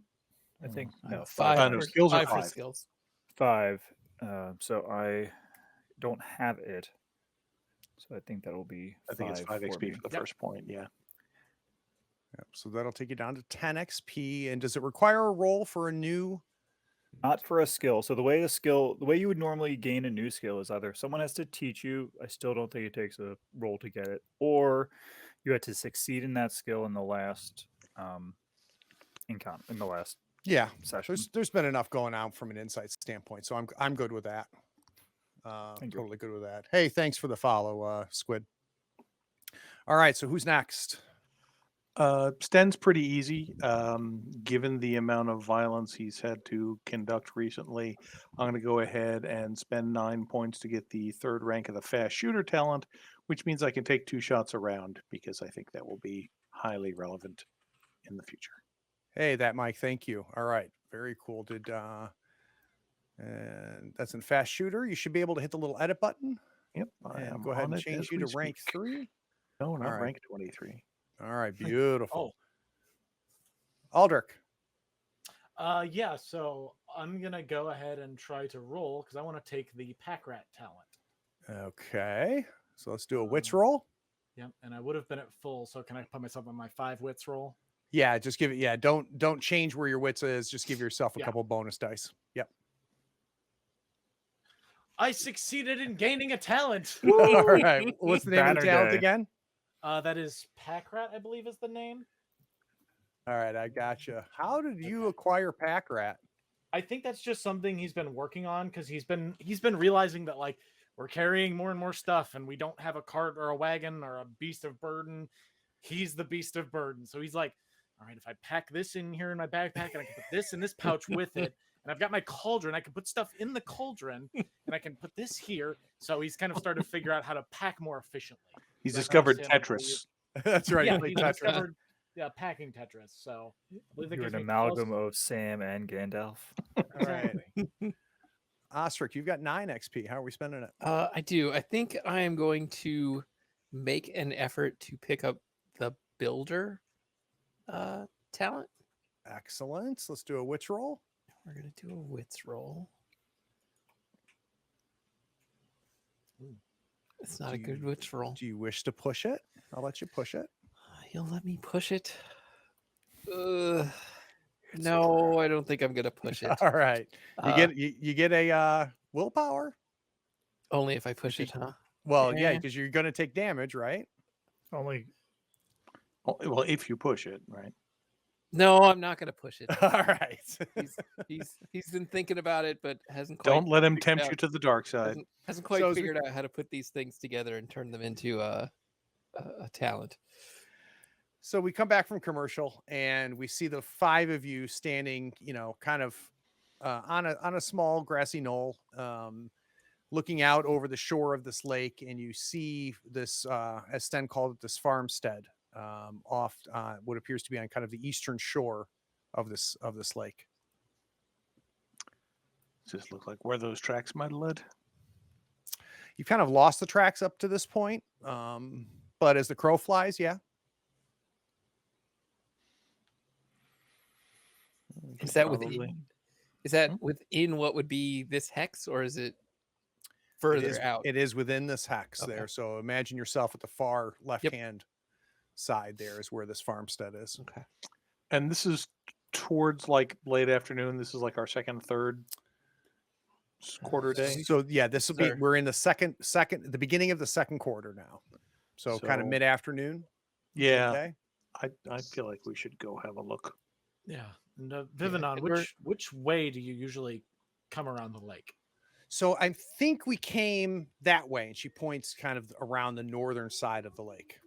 E: I think no, 5
F: Five
D: no,
F: for,
D: skills are
F: five for
D: 5.
F: skills.
E: 5. So I don't have it. So I think that'll be
D: I think it's 5
E: for
D: XP
E: me.
D: for the
C: Yep.
D: first point. Yeah.
B: Yep, so that'll take you down to 10 XP. And does it require a roll for a new?
E: Not for a skill. So the way you would normally gain a new skill is either someone has to teach you. I still don't think it takes a roll to get it, or you had to succeed in that skill in the last encounter, in the last
B: Yeah,
E: session.
B: there's been enough going on from an insight standpoint, so I'm good with that.
E: Thank you.
B: Totally good with that. Hey, thanks for the follow, Squid. All right, so who's next?
D: Sten's pretty easy, given the amount of violence he's had to conduct recently. I'm going to go ahead and spend 9 points to get the 3rd rank of the fast shooter talent, which means I can take 2 shots around, because I think that will be highly relevant in the future.
B: Hey, that Mike, thank you. All right, very cool. And that's in fast shooter. You should be able to hit the little edit button
D: Yep, I
B: and
D: am
B: go ahead
D: on
B: and
D: it
B: change
D: as
B: you
D: we
B: to rank
D: speak.
B: 3.
D: No, not
B: All right.
D: rank 23.
B: All right, beautiful.
C: Oh.
B: Aldrich.
C: Yeah, so I'm gonna go ahead and try to roll because I want to take the pack rat talent.
B: Okay, so let's do a wits roll.
C: Yep, and I would have been at full, so can I put myself on my 5 wits roll?
B: Yeah, just give it. Yeah, don't change where your wits is. Just give yourself a
C: Yeah.
B: couple bonus dice. Yep.
C: I succeeded in gaining a talent.
B: All right. What's the name of the
E: Banner
B: talent
E: day.
B: again?
C: That is pack rat, I believe is the name.
B: All right, I gotcha. How did you acquire pack rat?
C: I think that's just something he's been working on because he's been realizing that like we're carrying more and more stuff and we don't have a cart or a wagon or a beast of burden. He's the beast of burden. So he's like, all right, if I pack this in here in my backpack and I can put this in this pouch with it, and I've got my cauldron, I can put stuff in the cauldron and I can put this here. So he's kind of started to figure out how to pack more efficiently.
D: He's
C: So I
D: discovered
C: understand, like,
D: Tetris.
B: That's right.
C: Yeah,
B: play
C: he
B: Tetris.
C: discovered packing Tetris. So I believe that
E: You're
C: gives
E: an
C: me
E: amalgam of Sam and Gandalf.
B: All right.
C: Exactly.
B: Ostrich, you've got 9 XP. How are we spending it?
F: I do. I think I am going to make an effort to pick up the builder talent.
B: Excellent. Let's do a wits roll.
F: We're gonna do a wits roll. It's not a good wits roll.
B: Do you wish to push it? I'll let you push it.
F: You'll let me push it. No, I don't think I'm gonna push it.
B: All right. You get a willpower.
F: Only if I push it, huh?
B: Well, yeah,
F: Eh.
B: because you're going to take damage, right?
E: Only
D: Well, if you push it, right?
F: No, I'm not gonna push it.
B: All right.
F: He's been thinking about it, but hasn't quite.
D: Don't let him
F: figured
D: tempt
F: out-
D: you to the dark side.
F: Hasn't quite
B: So as we-
F: figured out how to put these things together and turn them into a talent.
B: So we come back from commercial and we see the 5 of you standing, kind of on a small grassy knoll, looking out over the shore of this lake, and you see this, as Sten called it, this farmstead off what appears to be on kind of the eastern shore of this lake.
D: Does this look like where those tracks might have led?
B: You've kind of lost the tracks up to this point, but as the crow flies, yeah.
F: Is that
D: Probably.
F: within? Is that within what would be this hex, or is it? further out.
B: It is within this hex
F: Okay.
B: there. So imagine yourself at the far left-hand side there is where this farmstead is.
F: Okay.
D: And this is towards like late afternoon. This is like our third quarter day.
B: So yeah, this will be,
F: Sir.
B: we're in the the beginning of the second quarter now. So kind of
D: So-
B: mid-afternoon.
D: Yeah,
B: Okay.
D: I feel like we should go have a look.
C: Yeah. And Vivinon,
F: and we're-
C: which way do you usually come around the lake?
B: So I think we came that way, and she points kind of around the northern side of the lake.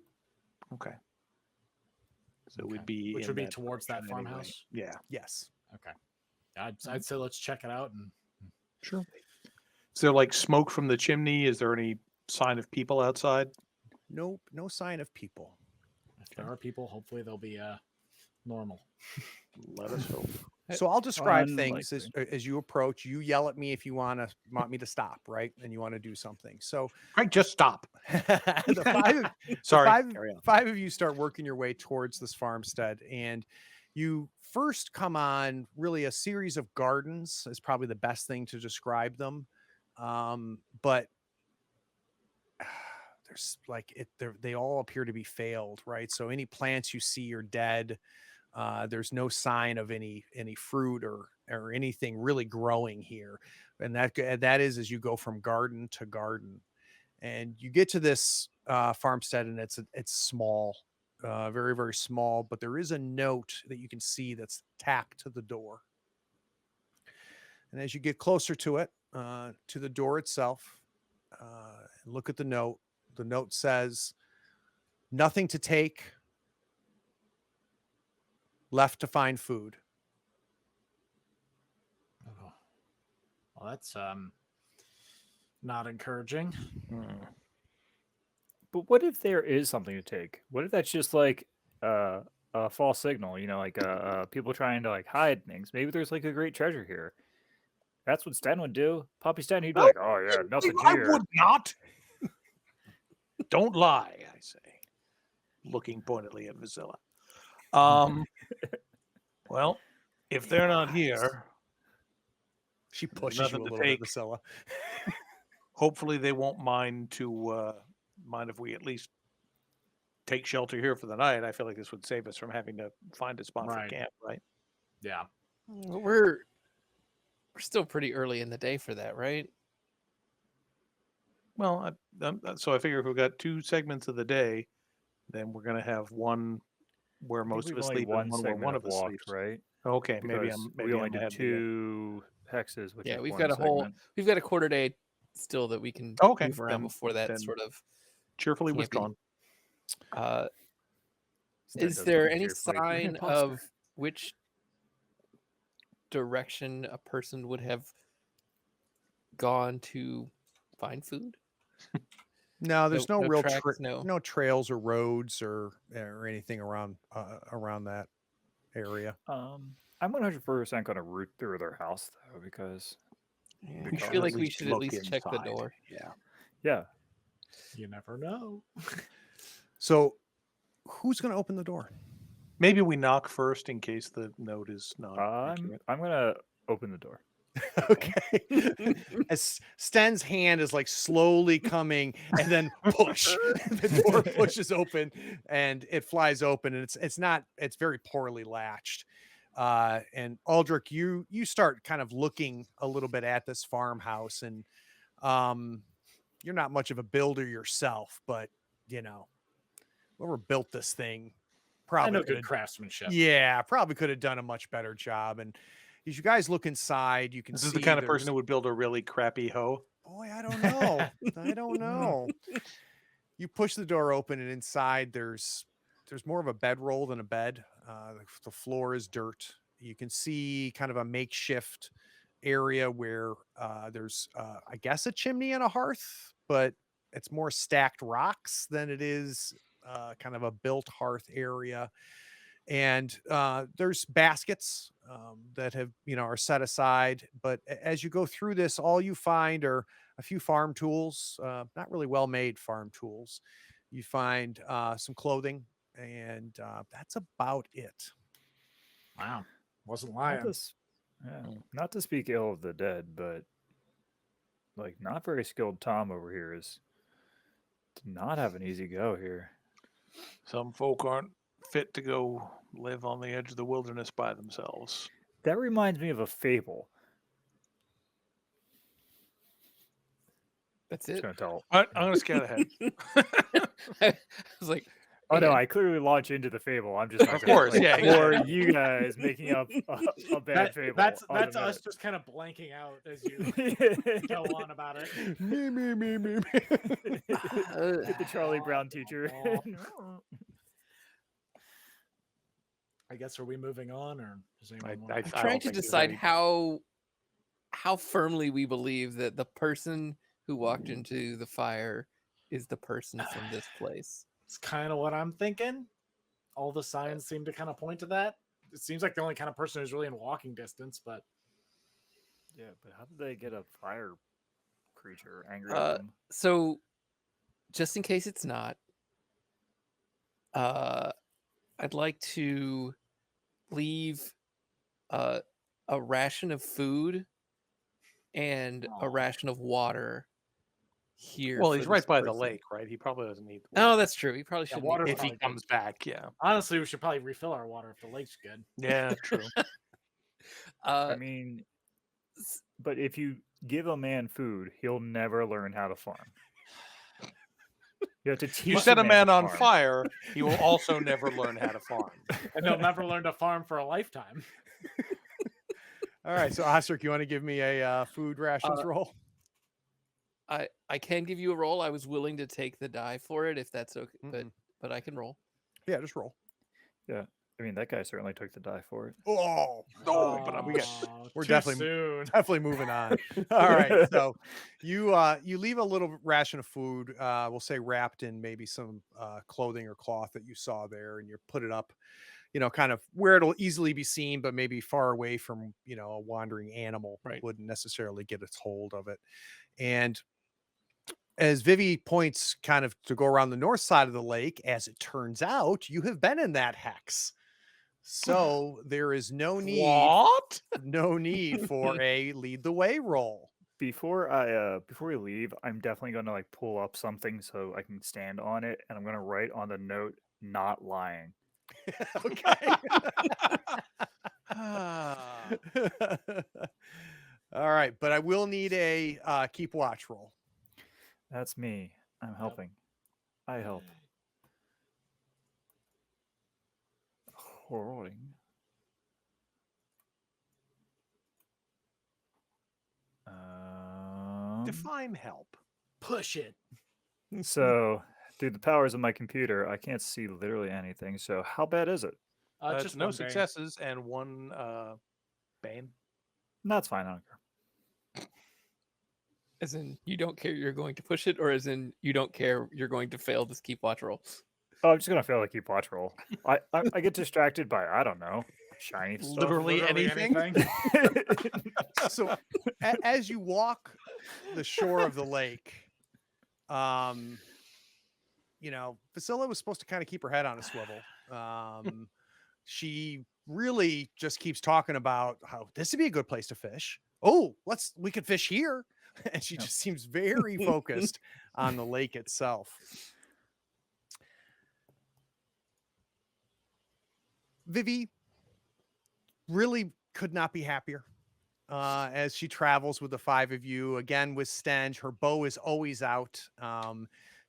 D: Okay. So
C: Okay.
D: we'd be
C: Which
D: in
C: would be
D: that
C: towards that
D: direction anyway.
C: farmhouse?
D: Yeah,
B: Yes.
C: Okay. I'd say let's check it out. And
D: sure. Is there like smoke from the chimney? Is there any sign of people outside?
B: No sign of people.
C: if there are people, hopefully they'll be normal.
D: Let us hope.
B: So I'll describe
E: Unlikely.
B: things as you approach. You yell at me if you want me to stop, right? And you want to do something. So
D: Right, just stop.
B: the
D: Sorry.
B: five,
D: Carry on.
B: five of you start working your way towards this farmstead, and you first come on really a series of gardens is probably the best thing to describe them. But there's like they all appear to be failed, right? So any plants you see are dead. There's no sign of any fruit or anything really growing here, and that is as you go from garden to garden, and you get to this farmstead, and it's small, very very small, but there is a note that you can see that's tacked to the door, and as you get closer to it, to the door itself, look at the note. The note says, "Nothing to take. Left to find food."
C: Oh. Well, that's not encouraging.
E: But what if there is something to take? What if that's just like a false signal? You know, like people trying to like hide things. Maybe there's like a great treasure here. That's what Sten would do. Poppy Sten, he'd be like, "Oh yeah, nothing's
D: I
E: here."
D: would not. Don't lie, I say, looking pointedly at Vizilla. Well, if they're not here,
B: She
D: There's
B: pushes you a
D: nothing to
B: little bit,
D: take.
B: Priscilla.
D: hopefully they won't mind if we at least take shelter here for the night. I feel like this would save us from having to find a spot
C: Right.
D: for camp, right?
C: Yeah.
F: We're still pretty early in the day for that, right?
D: Well, so I figure if we've got 2 segments of the day, then we're going to have one where
E: I think
D: most of
E: we've
D: us
E: only
D: sleep
E: one
D: and one where
E: segment
D: one
E: of
D: of us
E: walked,
D: sleeps.
E: right?
D: Okay,
E: Because
D: maybe
E: we only
D: I'm
E: did
D: ahead of
E: 2 hexes, which
F: Yeah,
E: is
F: we've
E: one
F: got
E: segment.
F: we've got a quarter day still that we can
D: Okay,
F: move around
D: then-
F: before that
D: then
F: sort of.
D: cheerfully
F: Campy.
D: withdrawn.
E: Sten
F: Is
E: doesn't
F: there
E: think
F: any
E: you're like, "You're an
F: sign
E: imposter."
F: of which direction a person would have gone to find food?
B: No, there's no
F: no
B: real
F: tracks, no.
B: no trails or roads or anything around that area.
E: I'm 100% going to root through their house though, because
F: Yeah,
D: We
F: I
D: should
F: feel
D: at
F: like we
D: least
F: should at
D: look
F: least check the
D: inside.
F: door.
D: Yeah.
E: yeah,
C: You never know.
B: So, who's going to open the door?
D: Maybe we knock first in case the note is not
E: I'm
D: accurate.
E: gonna open the door.
B: Okay. As Sten's hand is like slowly coming, and then push. The door pushes open, and it flies open, and it's very poorly latched. And Aldrich, you start kind of looking a little bit at this farmhouse, and you're not much of a builder yourself, but whoever built this thing
C: I
B: probably
C: know
B: could
C: good
B: have
C: craftsmanship.
B: yeah, probably could have done a much better job. And as you guys look inside, you can
D: This
B: see
D: is the kind of
B: there's-
D: person who would build a really crappy hoe.
B: Boy, I don't know. I don't know. You push the door open, and inside there's more of a bedroll than a bed. The floor is dirt. You can see kind of a makeshift area where there's, I guess, a chimney and a hearth, but it's more stacked rocks than it is kind of a built hearth area. And there's baskets that are set aside. But as you go through this, all you find are a few farm tools, not really well-made farm tools. You find some clothing, and that's about it.
C: Wow. Wasn't
E: Not
C: lying.
E: to, s- yeah, not to speak ill of the dead, but like not very skilled Tom over here is did not have an easy go here.
D: Some folk aren't fit to go live on the edge of the wilderness by themselves.
E: That reminds me of a fable.
F: That's
E: Just
F: it.
E: gonna tell.
D: I'm gonna scout ahead.
F: I was like,
E: Oh no,
F: "Man,
E: I clearly launch into the fable. I'm just not
D: Of
E: gonna,
D: course,
E: like,
D: yeah,
E: Or
D: exactly.
E: you guys making up a bad fable.
C: That's
E: on the
C: us
E: minute.
C: just kind of blanking out as you go on about it.
A: Me.
E: Get the Charlie Brown teacher.
C: I guess, are we moving on, or does anyone want
D: I
F: I'm
D: don't
F: trying to
D: think there's
F: decide
D: any-
F: how firmly we believe that the person who walked into the fire is the person from this place."
C: It's kind of what I'm thinking. All the signs seem to kind of point to that. It seems like the only kind of person who's really in walking distance, but
E: Yeah, but how did they get a fire creature angry at
F: Uh,
E: them?
F: So, just in case it's not, I'd like to leave a ration of food and a
C: Aw.
F: ration of water here.
D: Well,
F: for
D: he's right
F: this
D: by the
F: person.
D: lake, right? He probably doesn't need.
F: Oh, that's true. He probably
C: Yeah,
F: should.
C: water-
D: if he
C: probably
D: comes back, yeah,
C: honestly, we should probably refill our water if the lake's good.
D: yeah, true.
E: I mean, but if you give a man food, he'll never learn how to farm. You have to teach.
D: You set a man
E: to
D: on
E: farm.
D: fire, he will also never learn how to farm.
C: And they'll never learn to farm for a lifetime.
B: All right, so Ostrick, you want to give me a food rations
F: Uh,
B: roll?
F: I can give you a roll. I was willing to take the die for it if that's okay,
B: Mhm.
F: but I can roll.
B: Yeah, just roll.
E: Yeah, I mean that guy certainly took the die for it.
B: Oh,
D: No, but
B: we got
C: Aw,
B: we're
C: too
B: definitely-
C: soon.
B: definitely moving on. All right, so you leave a little ration of food, we'll say wrapped in maybe some clothing or cloth that you saw there, and you put it up, kind of where it'll easily be seen, but maybe far away from a wandering animal
F: Right.
B: wouldn't necessarily get its hold of it. And as Vivi points kind of to go around the north side of the lake, as it turns out, you have been in that hex. So there is no need
D: What?
B: for a lead the way roll.
E: Before we leave, I'm definitely going to like pull up something so I can stand on it, and I'm going to write on the note "not lying."
B: Okay. All right, but I will need a keep watch roll.
E: That's me. I'm helping. I help. Rolling.
B: Define help.
C: Push it.
E: So, through the powers of my computer, I can't see literally anything. So, how bad is it?
C: Just
D: Just no
C: one bang.
D: successes and one bane.
E: That's fine. I don't care.
F: As in, you don't care you're going to push it, or as in you don't care you're going to fail this keep watch roll.
E: Oh, I'm just gonna fail to keep watch roll. I get distracted by I don't know shiny stuff.
D: Literally anything?
B: So as you walk the shore of the lake, Priscilla was supposed to kind of keep her head on a swivel. She really just keeps talking about how this would be a good place to fish. Oh, we could fish here. And she just seems very focused on the lake itself. Vivi really could not be happier as she travels with the five of you. Again, with Stench, her bow is always out.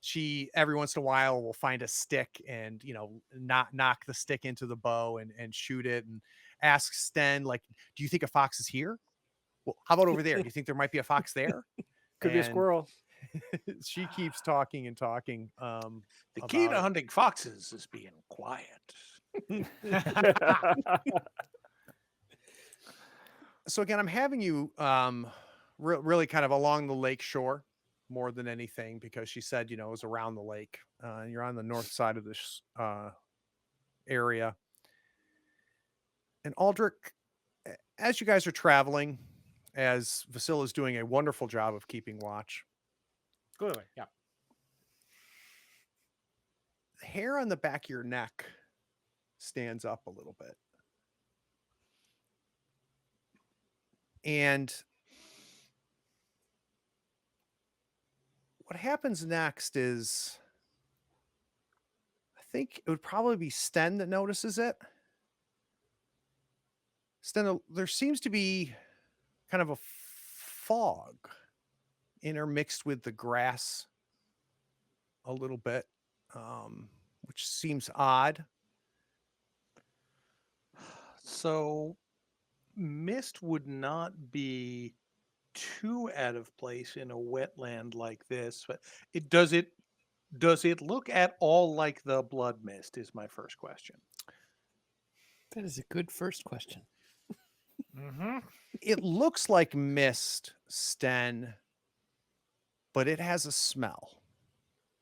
B: She every once in a while will find a stick and knock the stick into the bow and shoot it, and ask Sten, like, do you think a fox is here? Well, how about over there? Do you think there might be a fox there?
E: Could be a
B: And
E: squirrel.
B: She keeps talking and talking.
D: The key
B: about
D: to
B: it.
D: hunting foxes is being quiet.
B: So again, I'm having you really kind of along the lake shore more than anything, because she said, it was around the lake. And you're on the north side of this area. And Aldrich, as you guys are traveling, as Vasila's doing a wonderful job of keeping watch,
C: Clearly, yeah.
B: the hair on the back of your neck stands up a little bit. And what happens next is, I think it would probably be Sten that notices it. Sten, there seems to be kind of a fog intermixed with the grass a little bit, which seems odd.
D: So mist would not be too out of place in a wetland like this, but does it look at all like the blood mist is my first question.
F: That is a good first question.
C: Mm-hmm.
B: It looks like mist, Sten, but it has a smell.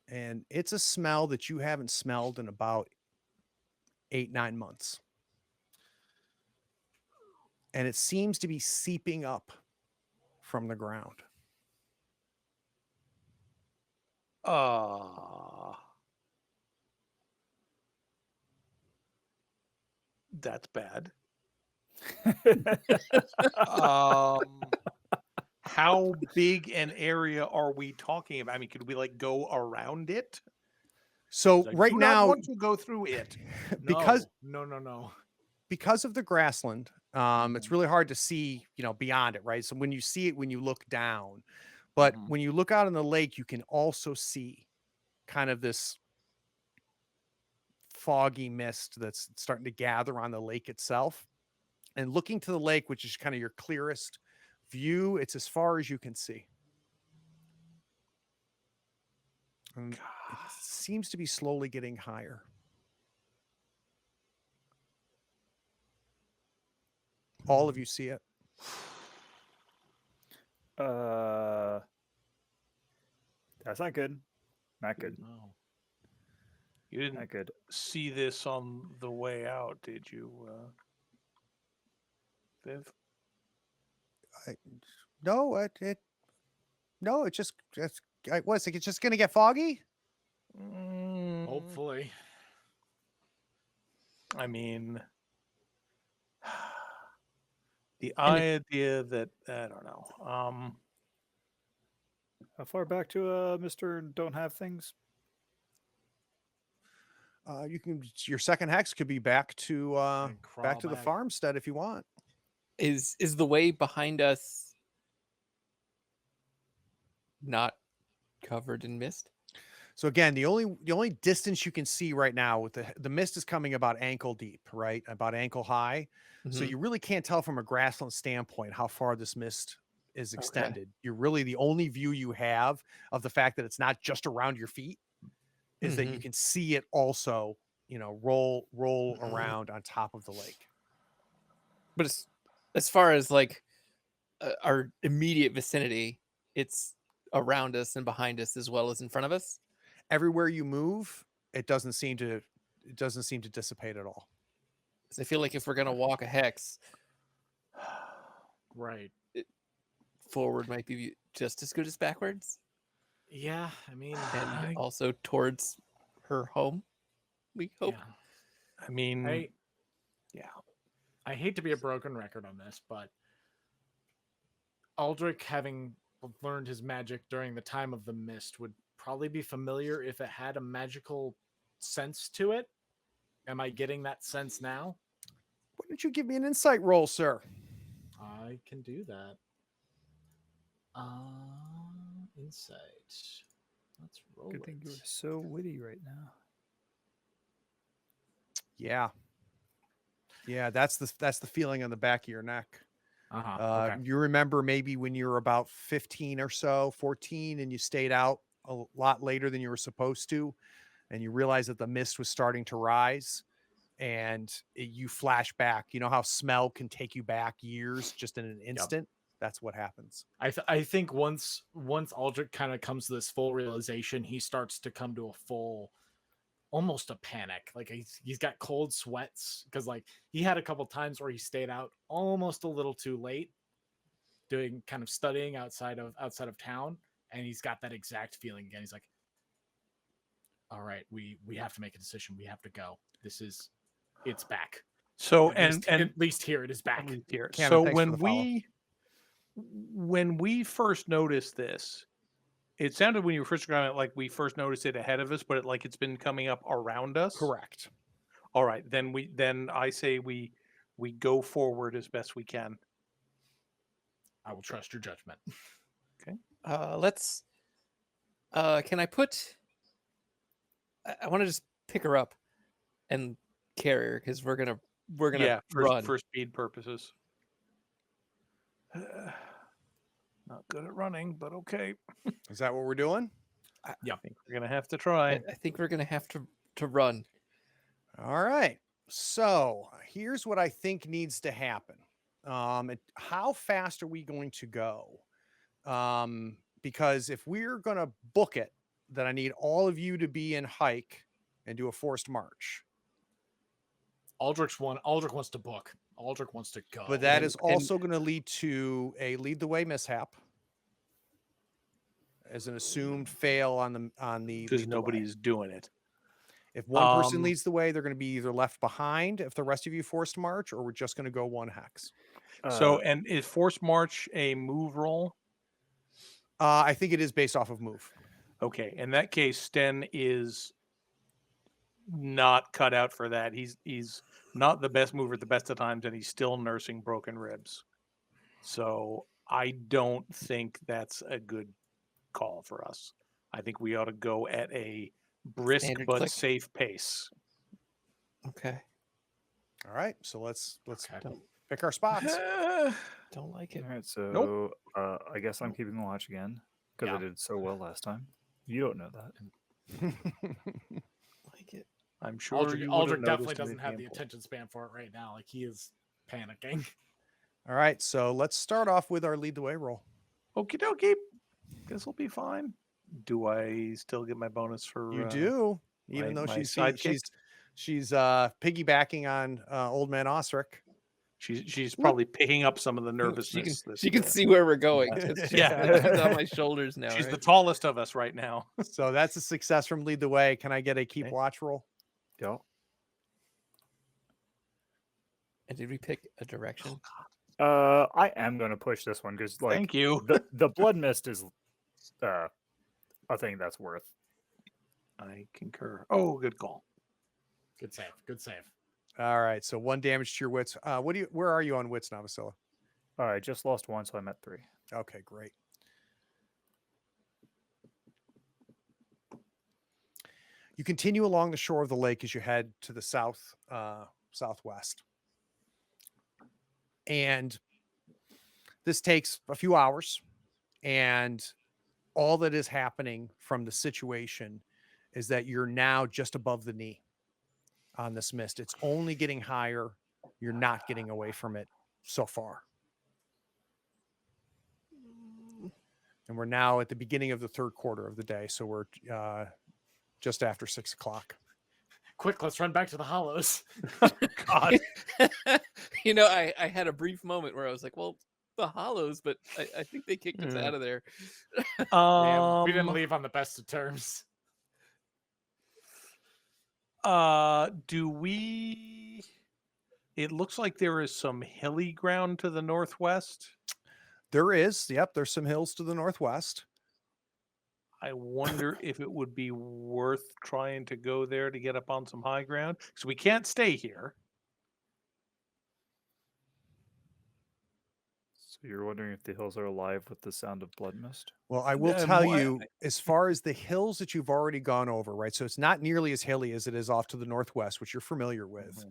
B: And it's a smell that you haven't smelled in about 8-9 months. And it seems to be seeping up from the ground.
D: That's bad. How big an area are we talking about? I mean, could we like go around it?
B: So
D: Like,
B: right
D: do not
B: now,
D: want to go through it.
B: because
C: No.
B: because of the grassland, it's really hard to see, beyond it, right? So when you see it, when you look down, but when you look out on the lake, you can also see kind of this foggy mist that's starting to gather on the lake itself. And looking to the lake, which is kind of your clearest view, it's as far as you can see. And it seems to be slowly getting higher. All of you see it.
E: That's not good. Not good.
C: No.
D: You didn't
E: Not good.
D: see this on the way out, did you, Viv?
B: No, it's just what's it? It's just gonna get foggy.
C: Hopefully.
D: I mean, the idea that I don't know.
E: How far back to Mr. Don't Have Things?
B: You can, your second hex could be back to
C: And crawl
B: the
C: back.
B: farmstead if you want.
F: Is the way behind us not covered in mist?
B: So again, the only distance you can see right now with the mist is coming about ankle deep, right? About ankle high. So
F: Mhm.
B: you really can't tell from a grassland standpoint how far this mist is extended. You're really, the only view you have of the fact that it's not just around your feet is that you can see it also, roll around on top of the lake.
F: But as far as like our immediate vicinity, it's around us and behind us as well as in front of us.
B: Everywhere you move, it doesn't seem to dissipate at all.
F: So I feel like if we're gonna walk a hex,
C: Right.
F: forward might be just as good as backwards,
C: Yeah, I mean,
F: and also towards her home. We hope.
C: yeah.
D: I mean,
C: I hate to be a broken record on this, but Aldrich, having learned his magic during the time of the mist, would probably be familiar if it had a magical sense to it. Am I getting that sense now?
B: Why don't you give me an insight roll, sir?
C: I can do that. Insight. Let's roll
E: Good
C: it.
E: thing you're so witty right now.
B: Yeah, that's the feeling on the back of your neck.
C: Okay.
B: You remember maybe when you were about 15 or so, 14, and you stayed out a lot later than you were supposed to, and you realized that the mist was starting to rise, and you flash back. You know how smell can take you back years just in an instant? That's what happens.
C: I think once Aldrich kind of comes to this full realization, he starts to come to a full, almost a panic. Like he's got cold sweats because like he had a couple times where he stayed out almost a little too late, doing kind of studying outside of town, and he's got that exact feeling again. He's like, all right, we have to make a decision. We have to go. It's back.
D: so
C: At least here it is back.
D: here.
B: Cameron,
D: So
B: thanks for the follow.
D: when we first noticed this, It sounded when you were first describing it like we first noticed it ahead of us, but it's been coming up around us.
B: Correct.
D: All right, then I say we go forward as best we can.
C: I will trust your judgment.
F: Let's. Can I put? I want to just pick her up and carry her because we're gonna run.
D: For speed purposes. Not good at running, but okay.
B: Is that what we're doing?
D: I think we're gonna have to try.
F: I think we're gonna have to run.
B: All right. So here's what I think needs to happen. How fast are we going to go? Because if we're going to book it, then I need all of you to be in hike and do a forced march.
C: Aldrich wants to book. Aldrich wants to go.
B: But that is also going to lead to a lead the way mishap as an assumed fail on the
D: Because
B: lead the way.
D: nobody's doing it.
B: If one person leads the way, they're going to be either left behind if the rest of you forced march, or we're just going to go one hex.
D: So, and is forced march a move roll?
B: I think it is based off of move.
D: Okay, in that case, Sten is not cut out for that. He's not the best mover at the best of times, and he's still nursing broken ribs. So I don't think that's a good call for us. I think we ought to go at a brisk
F: Standard
D: but
F: click.
D: safe pace.
F: Okay.
B: All right, so let's
C: Okay.
B: pick our spots.
F: Don't like it.
E: All right, so I guess I'm keeping the watch again because
C: Yeah.
E: I did so well last time. You don't know that.
F: Like it.
D: I'm sure
C: Aldrich definitely doesn't have the attention span for it right now. Like, he is panicking.
B: All right, so let's start off with our lead the way roll.
D: Okie dokie. This will be fine. Do I still get my bonus for?
B: You do, even though
D: my
B: she's
D: sidekick?
B: she's piggybacking on old man Osric.
D: She's probably picking up some of the nervousness.
F: She can see where we're going.
D: Yeah.
F: She's on my shoulders now.
D: She's
F: right?
D: the tallest of us right now.
B: So that's a success from lead the way. Can I get a keep
D: Okay.
B: watch roll?
E: Yeah.
F: And did we pick a direction?
E: I am going to push this one because, like,
D: Thank you.
E: the blood mist is a thing that's worth.
D: I concur. Oh, good call.
C: Good save. Good save.
B: All right, so 1 damage to your wits. Where are you on wits now, Vasilla?
E: I just lost 1, so I'm at 3.
B: Okay, great. You continue along the shore of the lake as you head to the southwest. And this takes a few hours, and all that is happening from the situation is that you're now just above the knee on this mist. It's only getting higher. You're not getting away from it so far. And we're now at the beginning of the third quarter of the day. So we're just after 6 o'clock.
C: Quick, let's run back to the hollows.
D: God.
F: I had a brief moment where I was like, well, the hollows, but I think they kicked us
D: Yeah.
F: out of there.
C: Man, we didn't leave on the best of terms.
D: Do we? It looks like there is some hilly ground to the northwest.
B: There is. Yep. There's some hills to the northwest.
D: I wonder if it would be worth trying to go there to get up on some high ground. So we can't stay here.
E: So you're wondering if the hills are alive with the sound of blood mist?
B: Well, I will tell you, as far as the hills that you've already gone over, right? So it's not nearly as hilly as it is off to the northwest, which you're familiar with.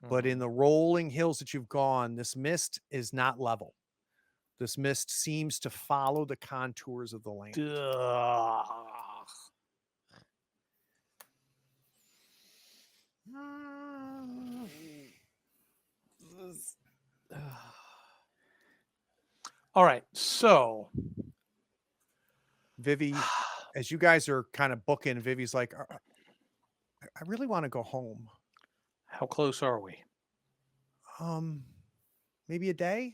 B: But in the rolling hills that you've gone, this mist is not level. This mist seems to follow the contours of the land.
D: All right. So,
B: Vivi, as you guys are kind of booking, Vivi's like, I really want to go home.
D: how close are we?
B: Maybe a day,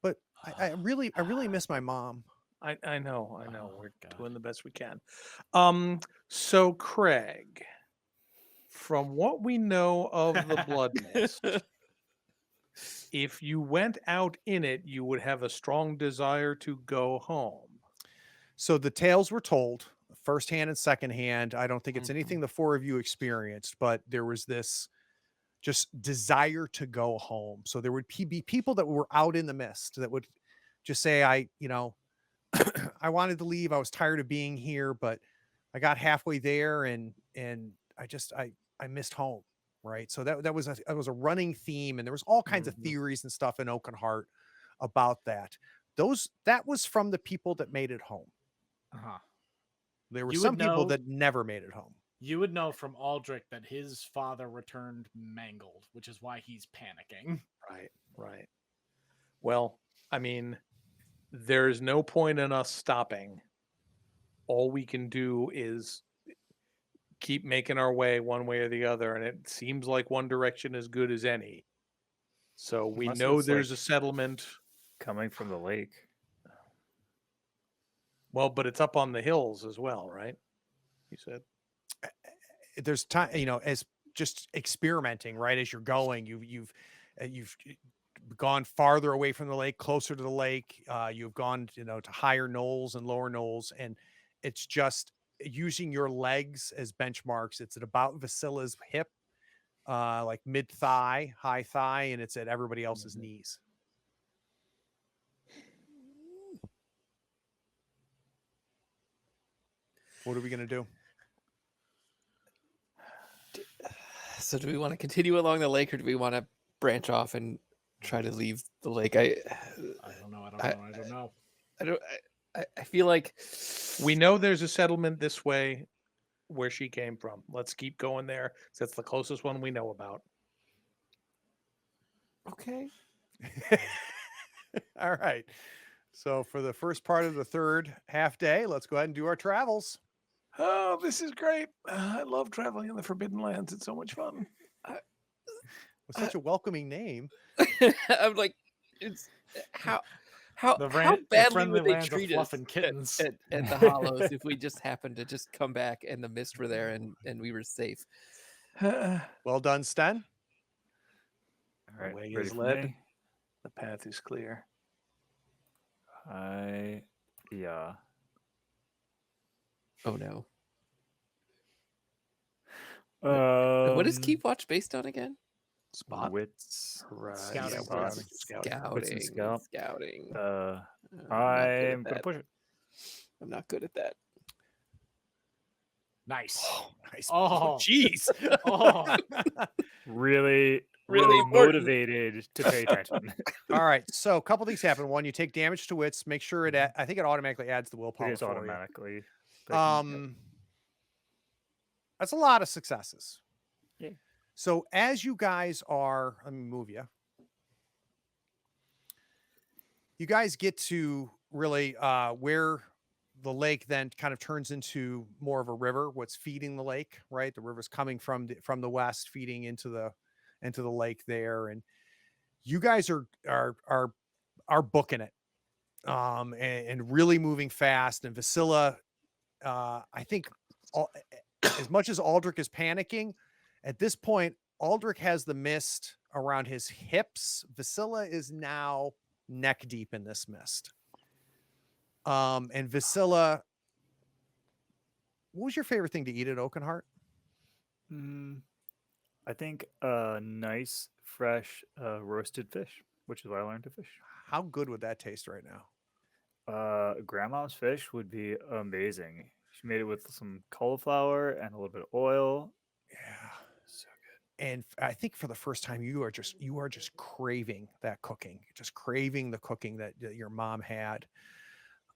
B: but I really miss my mom.
D: I know.
C: Oh,
D: We're
C: God.
D: doing the best we can. So Craig, from what we know of the blood mist, if you went out in it, you would have a strong desire to go home.
B: So the tales were told firsthand and secondhand. I don't think it's anything the four of you experienced, but there was this just desire to go home. So there would be people that were out in the mist that would just say, I wanted to leave. I was tired of being here, but I got halfway there and I missed home. Right. So that was a running theme, and there was all kinds of theories and stuff in Oakenheart about that. That was from the people that made it home. There were some people that never made it home.
C: You would know from Aldrich that his father returned mangled, which is why he's panicking.
D: Right. Well, I mean, there's no point in us stopping. All we can do is keep making our way one way or the other, and it seems like one direction is good as any. So we
E: Unless
D: know
E: it's,
D: there's
E: like,
D: a settlement.
E: coming from the lake.
D: Well, but it's up on the hills as well, right? You said.
B: There's time, as just experimenting, right? As you're going, you've gone farther away from the lake, closer to the lake. You've gone, to higher knolls and lower knolls, and it's just using your legs as benchmarks. It's at about Vasilla's hip, like mid thigh, high thigh, and it's at everybody else's knees. What are we gonna do?
F: So do we want to continue along the lake, or do we want to branch off and try to leave the lake? I
C: don't know.
F: I feel like
D: we know there's a settlement this way where she came from. Let's keep going there. That's the closest one we know about.
F: Okay.
B: All right. So for the first part of the third half day, let's go ahead and do our travels.
D: Oh, this is great. I love traveling in the Forbidden Lands. It's so much fun.
B: With such a welcoming name.
F: I'm like, it's how
C: The
F: badly
C: friendly
F: would they
C: lands of
F: treat
C: fluff
F: us
C: and kittens.
F: at the Hollows if we just happened to just come back and the mist were there and we were safe?
B: Well done, Sten.
E: All right,
D: The way
E: ready
D: is
E: for
D: led.
E: me?
D: The path is clear.
E: Yeah.
F: Oh no. What is
E: Um,
F: Keep Watch based on again?
D: Spot.
E: Wits.
D: Right.
C: Scouting.
D: Yeah,
E: Scouting. Wits and
F: Scouting.
E: scout.
F: Scouting.
E: I'm gonna push it.
F: I'm not good at that.
C: Nice.
B: Nice.
C: Oh,
B: Jeez.
C: oh.
E: Really
F: important.
E: motivated to pay attention.
B: All right. So a couple things happen. One, you take damage to wits. Make sure I think it automatically adds the willpower.
E: It is
B: for you.
E: automatically.
B: That's a lot of successes.
E: Yeah.
B: So as you guys are, let me move you. You guys get to really where the lake then kind of turns into more of a river. What's feeding the lake, right? The river's coming from the west, feeding into the lake there, and you guys are booking it, and really moving fast. And Vasilla, I think, as much as Aldrich is panicking, at this point, Aldrich has the mist around his hips. Vasilla is now neck deep in this mist. And Vasilla, what was your favorite thing to eat at Oakenheart?
E: I think nice, fresh roasted fish, which is why I learned to fish.
B: How good would that taste right now?
E: Grandma's fish would be amazing. She made it with some cauliflower and a little bit of oil.
B: Yeah.
E: So good.
B: And I think for the first time, you are just craving that cooking, just craving the cooking that your mom had.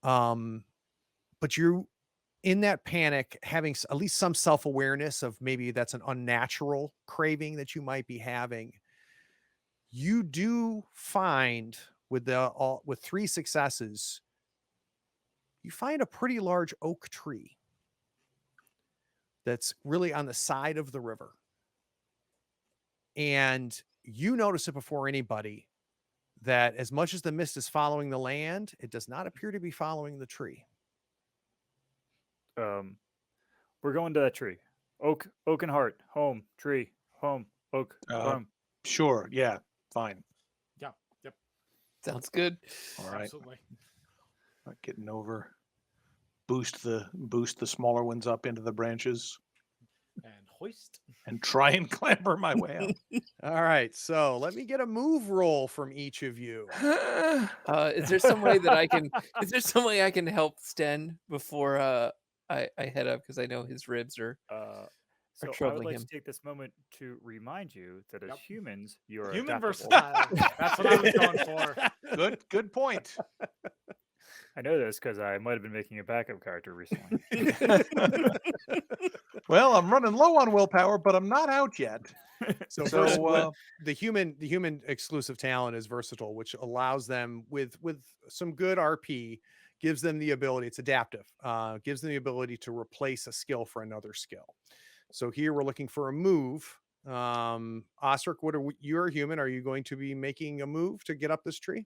B: But you, in that panic, having at least some self-awareness of maybe that's an unnatural craving that you might be having. You do find with 3 successes, you find a pretty large oak tree that's really on the side of the river. And you notice it before anybody that as much as the mist is following the land, it does not appear to be following the tree.
E: We're going to that tree. Oakenheart, home, tree, home, oak, home.
D: Sure. Yeah. Fine.
C: Yeah. Yep.
F: Sounds good.
D: All right.
C: Absolutely.
D: Not getting over boost the smaller ones up into the branches
C: And hoist.
D: and try and clamber my way up.
B: All right, so let me get a move roll from each of you.
F: Is there some way that I can? Is there some way I can help Sten before I head up, because I know his ribs are.
E: So I would
F: troubling
E: like
F: him.
E: to take this moment to remind you that as
C: Yep.
E: humans, you are
C: Human
E: adaptable.
C: versatile. That's what I was going for.
D: Good point.
E: I know this because I might have been making a backup character recently.
D: Well, I'm running low on willpower, but I'm not out yet.
B: So,
D: So,
B: the human exclusive talent is versatile, which allows them with some good RP, gives them the ability. It's adaptive. Gives them the ability to replace a skill for another skill. So here we're looking for a move. Osric, you're a human. Are you going to be making a move to get up this tree?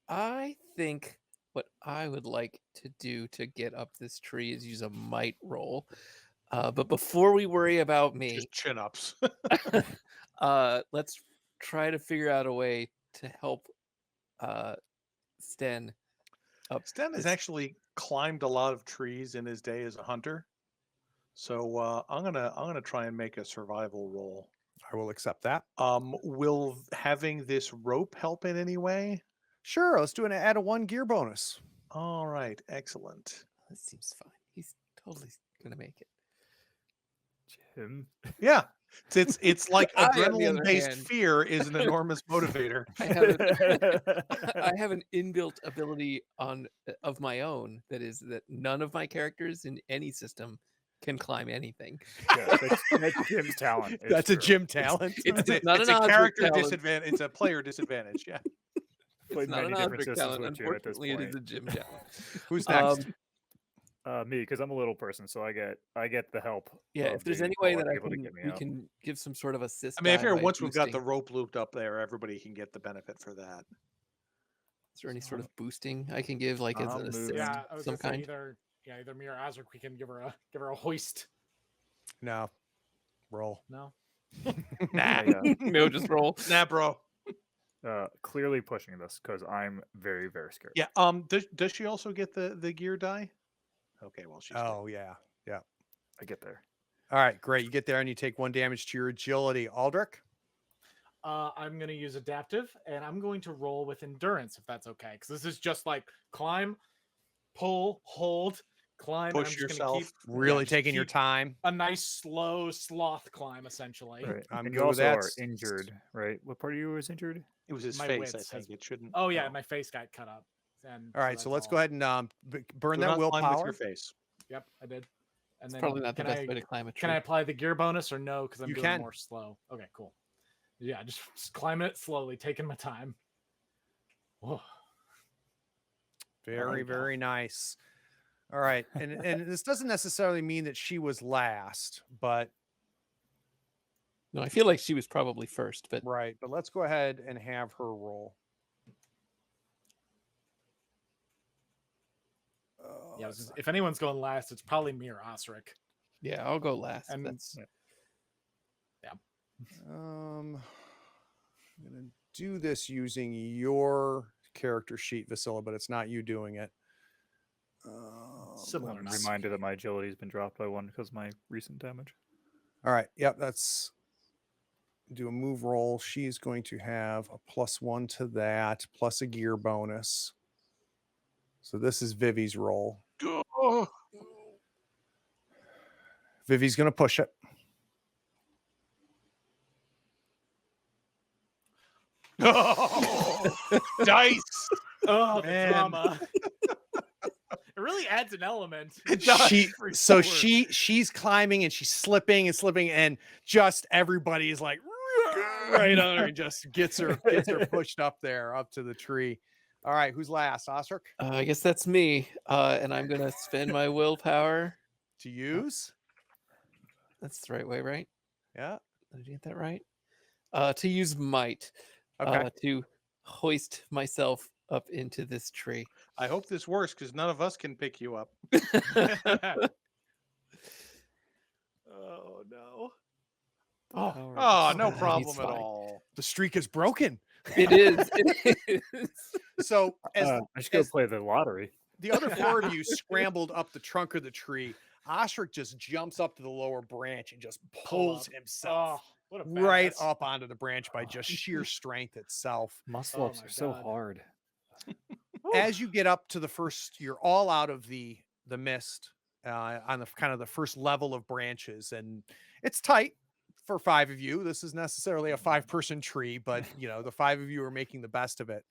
F: I think what I would like to do to get up this tree is use a might roll. But before we worry about me,
D: just chin ups.
F: let's try to figure out a way to help Sten up.
D: Sten has
F: this-
D: actually climbed a lot of trees in his day as a hunter. So I'm gonna try and make a survival roll.
B: I will accept that.
D: Will having this rope help in any way?
B: Sure, let's do an add a 1 gear bonus.
D: All right, excellent.
F: This seems fine. He's totally gonna make it.
E: Jim.
D: Yeah, it's like
F: I, on the
D: adrenaline
F: other
D: based
F: hand-
D: fear is an enormous motivator.
F: I have an inbuilt ability of my own that none of my characters in any system can climb anything.
E: Yeah, that's Jim's talent. It's
B: That's a
E: true.
B: Jim talent.
F: It's
D: It's
F: not
D: a
F: an Osric
D: character
F: talent.
D: disadvantage. It's a player disadvantage. Yeah.
E: Played
F: It's not
E: many
F: an
E: different
F: Osric
E: systems
F: talent.
E: with you at this
F: Unfortunately, it is
E: point.
F: a Jim talent.
B: Who's next?
E: Me, because I'm a little person, so I get the help.
F: Yeah,
E: of
F: if there's
E: being
F: any way
E: taller
F: that
E: people to get me
F: we
E: up.
F: can give some sort of assist.
D: I mean, I figure
F: by
D: once we've got the
F: boosting.
D: rope looped up there, everybody can get the benefit for that.
F: Is there any sort of boosting I can give, like as
E: I'll
F: an
E: move.
F: assist,
C: Yeah, I was
F: some
C: gonna say
F: kind?
C: either me or Osric, we can give her a hoist.
B: No. Roll.
C: No.
D: Nah,
F: No, just roll.
D: nah, bro.
E: Clearly pushing this because I'm very, very scared.
D: Yeah. Does she also get the gear die? Okay. Well, she's.
B: Oh, yeah.
E: I get there.
B: All right, great. You get there and you take 1 damage to your agility. Aldrich?
C: I'm going to use adaptive, and I'm going to roll with endurance, if that's okay. Because this is just like climb, pull, hold, climb. and I'm
D: Push
C: just gonna
D: yourself.
C: keep,
B: Really
C: just
B: taking your
C: keep
B: time.
C: a nice, slow sloth climb, essentially.
E: Right.
B: I'm
E: and
B: good
E: you
B: with
E: also
B: that.
E: are injured, right? What part of you was injured?
D: It was his
C: My
D: face. I
C: wits
D: think
C: has-
D: it shouldn't.
C: Oh, yeah, my face got cut up. And
B: All right, so let's go ahead and burn that
D: Climb with
B: willpower.
D: your face.
C: Yep, I did. And
F: It's
C: then
F: probably not the
C: can
F: best
C: I,
F: way to climb a tree.
C: Can I apply the gear bonus or no? Because I'm
B: You
C: doing
B: can.
C: more slow. Okay, cool. Yeah, just climb it slowly, taking my time. Whoa.
B: Very,
C: you go.
B: very nice. All right. And this doesn't necessarily mean that she was last, but
F: No, I feel like she was probably first, but
B: right. But let's go ahead and have her roll.
C: Yeah, if anyone's going last, it's probably me or Osric.
F: yeah, I'll go last.
C: And-
F: That's
B: I'm gonna do this using your character sheet, Vasilla, but it's not you doing it.
C: Similar
B: let me
C: enough.
B: see.
E: Reminder that my agility has been dropped by 1 because of my recent damage.
B: All right. Yep. That's do a move roll. She's going to have a +1 to that, plus a gear bonus. So this is Vivi's roll.
D: Oh,
B: Vivi's going to push it.
D: dice.
C: Oh, the
D: Man.
C: drama. It really adds an element.
D: It does,
B: She
D: for
B: so
D: sure.
B: she's climbing and she's slipping and just everybody is like right on her and just gets her pushed up to the tree. All right, who's last? Osric
F: I guess that's me. And I'm gonna spend my willpower.
B: to use.
F: That's the right way, right?
B: Yeah.
F: Did I get that right? To use might.
B: Okay.
F: To hoist myself up into this tree.
D: I hope this works because none of us can pick you up.
B: Oh no.
F: Oh,
D: Oh, no
F: he's
D: problem at
F: fine.
D: all.
B: The streak is broken.
F: It is. It is.
B: So as
E: I should go
B: as-
E: play the lottery.
B: the other four of you scrambled up the trunk of the tree, Ostrich just jumps up to the lower branch and just pulls
C: up.
B: himself
C: Oh, what a
B: right
C: badass.
B: up onto the branch by just sheer strength itself.
E: Muscle
C: Oh
E: ups
C: my
E: are so
C: God.
E: hard.
B: As you get up to the first, you're all out of the mist on the kind of the first level of branches, and it's tight for five of you. This is necessarily a 5-person tree, but the five of you are making the best of it.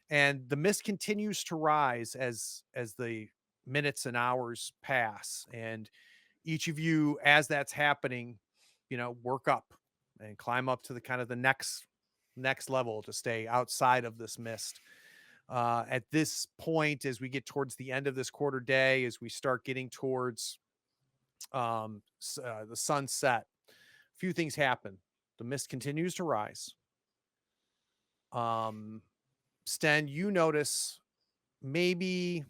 B: And the mist continues to rise as the minutes and hours pass, and each of you, as that's happening, work up and climb up to the kind of the next level to stay outside of this mist. At this point, as we get towards the end of this quarter day, as we start getting towards the sunset, a few things happen. The mist continues to rise. Sten, you notice maybe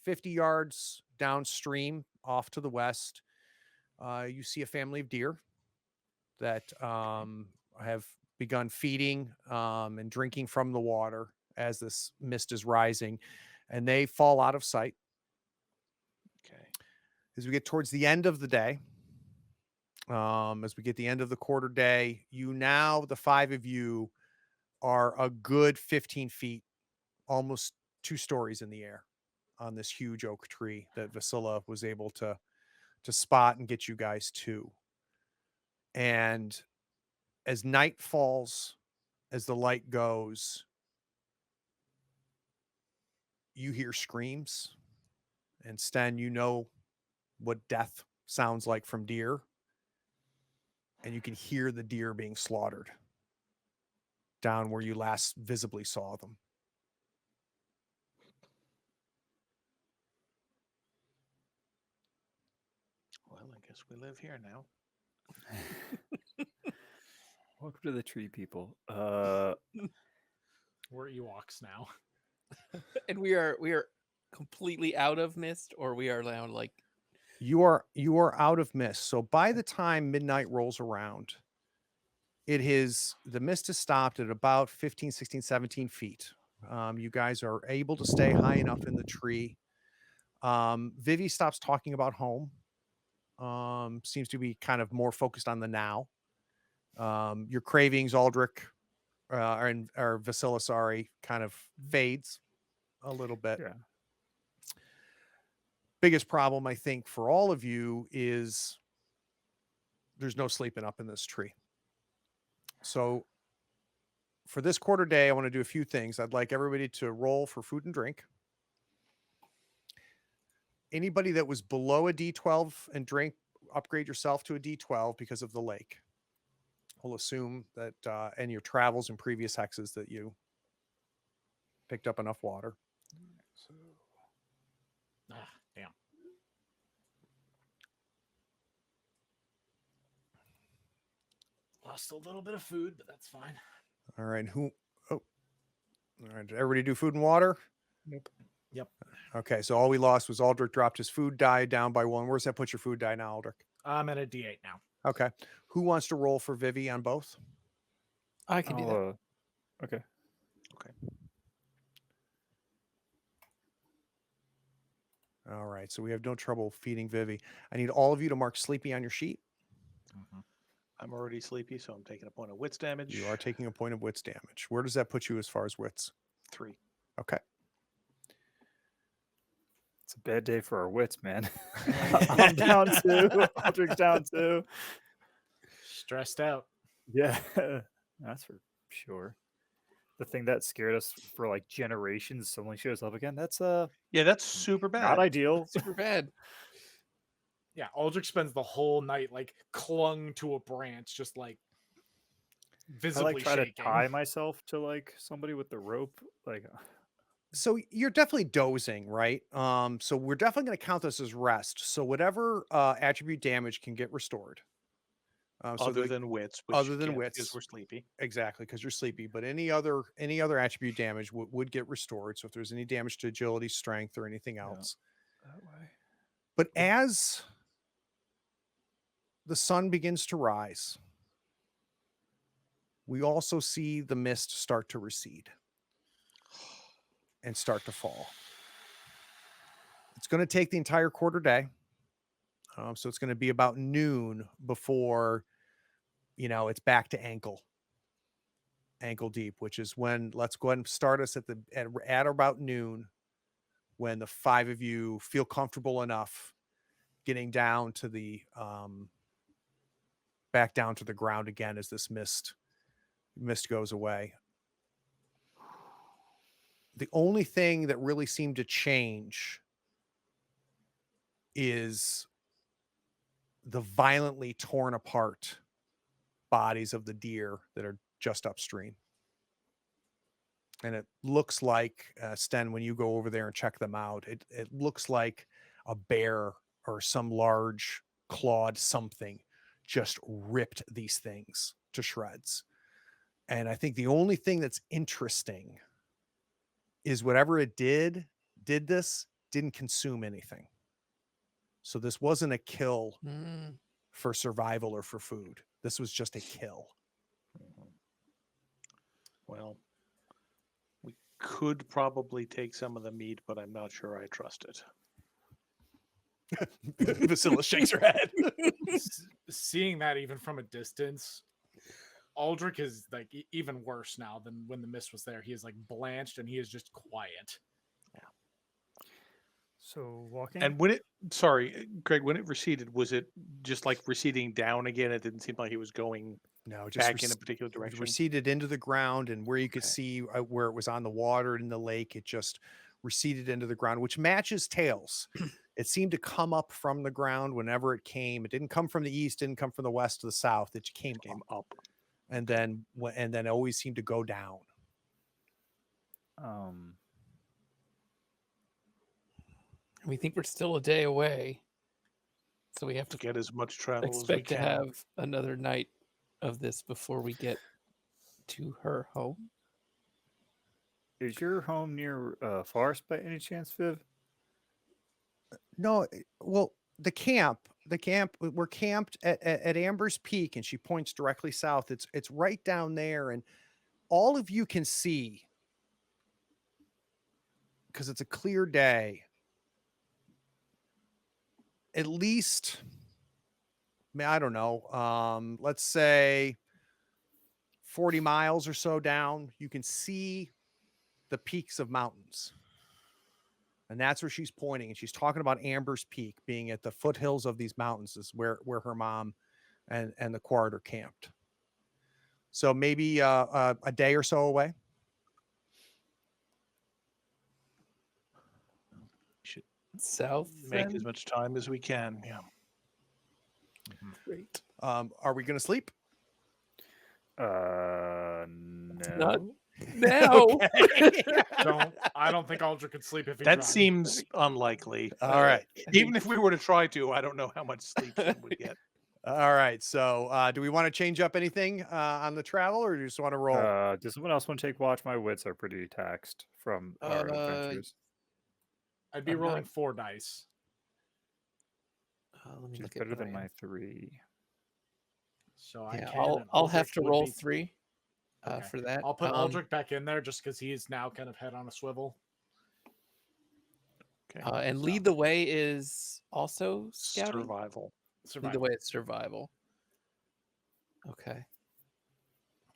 B: 50 yards downstream off to the west, you see a family of deer that have begun feeding and drinking from the water as this mist is rising, and they fall out of sight.
D: Okay.
B: As we get towards the end of the day, as we get the end of the quarter day, the five of you are a good 15 feet, almost 2 stories in the air on this huge oak tree that Vasila was able to spot and get you guys to. And as night falls, as the light goes, you hear screams. And Sten, you know what death sounds like from deer. And you can hear the deer being slaughtered down where you last visibly saw them.
D: Well, I guess we live here now.
E: Welcome to the tree people.
C: We're Ewoks now.
F: And we are completely out of mist, or we are now like
B: You are out of mist. So by the time midnight rolls around, the mist has stopped at about 15, 16, 17 feet. You guys are able to stay high enough in the tree. Vivi stops talking about home. Seems to be kind of more focused on the now. Your cravings, Aldrich, or Vasila, sorry, kind of fades a little bit.
E: Yeah.
B: Biggest problem, I think, for all of you is there's no sleeping up in this tree. So for this quarter day, I want to do a few things. I'd like everybody to roll for food and drink. Anybody that was below a D12 and drink, upgrade yourself to a D12 because of the lake. We'll assume that in your travels and previous hexes that you picked up enough water. So,
C: Damn. Lost a little bit of food, but that's fine.
B: all right. All right. Did everybody do food and water?
E: Nope.
C: Yep.
B: Okay. So all we lost was Aldrich dropped his food die down by 1. Where's that put your food die now, Aldrich?
C: I'm at a D8 now.
B: Okay. Who wants to roll for Vivi on both?
F: I can do that.
E: Okay.
B: All right. So we have no trouble feeding Vivi. I need all of you to mark sleepy on your sheet.
C: Mm-hmm.
D: I'm already sleepy, so I'm taking a point of wits damage.
B: You are taking a point of wits damage. Where does that put you as far as wits?
D: 3.
B: Okay.
E: It's a bad day for our wits, man. I'm down 2. Aldrich's down 2.
C: Stressed out.
E: Yeah, that's for sure. The thing that scared us for like generations suddenly shows up again. That's
D: Yeah, that's super bad.
E: not ideal.
F: Super bad.
C: Yeah, Aldrich spends the whole night like clung to a branch, just like
E: I
C: visibly
E: like try
C: shaking.
E: to tie myself to like somebody with the rope. Like,
B: So you're definitely dozing, right? So we're definitely going to count this as rest. So whatever attribute damage can get restored.
D: Other than wits. Which
B: other than
D: can't
B: wits.
D: because we're sleepy.
B: Exactly, because you're sleepy. But any other attribute damage would get restored. So if there's any damage to agility, strength, or anything else.
E: that way.
B: But as the sun begins to rise, we also see the mist start to recede and start to fall. It's going to take the entire quarter day. So it's going to be about noon before, it's back to ankle deep, which is when, let's go ahead and start us at about noon, when the 5 of you feel comfortable enough getting down to the, back down to the ground again as this mist goes away. The only thing that really seemed to change is the violently torn apart bodies of the deer that are just upstream. And it looks like, Sten, when you go over there and check them out, it looks like a bear or some large clawed something just ripped these things to shreds. And I think the only thing that's interesting is whatever it didn't consume anything. So this wasn't a kill for survival or for food. This was just a kill.
D: Well, we could probably take some of the meat, but I'm not sure I trust it.
B: Vasila shakes her head.
C: Seeing that even from a distance, Aldrich is like even worse now than when the mist was there. He is like blanched and he is just quiet.
E: So walking.
D: And Greg, when it receded, was it just like receding down again? It didn't seem like he was going
B: Just
D: back in a particular direction.
B: receded into the ground, and where you could see where it was on the water in the lake, it just receded into the ground, which matches Tails. It seemed to come up from the ground whenever it came. It didn't come from the east, didn't come from the west to the south. It came up. And then it always seemed to go down.
F: We think we're still a day away, so we have to
D: get as much travel as we
F: expect
D: can.
F: to have another night of this before we get to her home.
E: Is your home near forest by any chance, Viv?
B: No, well, the camp, we're camped at Amber's Peak, and she points directly south. It's right down there, and all of you can see, because it's a clear day, at least, I don't know, let's say 40 miles or so down, you can see the peaks of mountains. And that's where she's pointing. And she's talking about Amber's Peak being at the foothills of these mountains, is where her mom and the Quart are camped. So maybe a day or so away.
D: Should
F: South.
D: make as much time as we can. Yeah.
F: Great.
B: Are we going to sleep?
E: No.
F: Not now.
C: I don't think Aldrich could sleep if he
D: That
C: tried.
D: seems unlikely.
B: All right.
D: Even if we were to try to, I don't know how much sleep we would get.
B: All right. So do we want to change up anything on the travel, or do you just want to roll?
E: Does someone else want to take watch? My wits are pretty taxed from our adventures.
C: I'd be rolling 4 dice.
F: Let me
E: Which is
F: look at
E: better than
F: mine.
E: my 3.
C: So
F: Yeah,
C: I can.
F: I'll have
C: Aldrich
F: to
C: would
F: roll
C: be-
F: 3
C: Okay.
F: for that.
C: I'll put Aldrich back in there just because he is now kind of head on a swivel.
D: Okay.
F: And lead the way is also scouting.
D: Survival.
F: Lead the way is survival. Okay.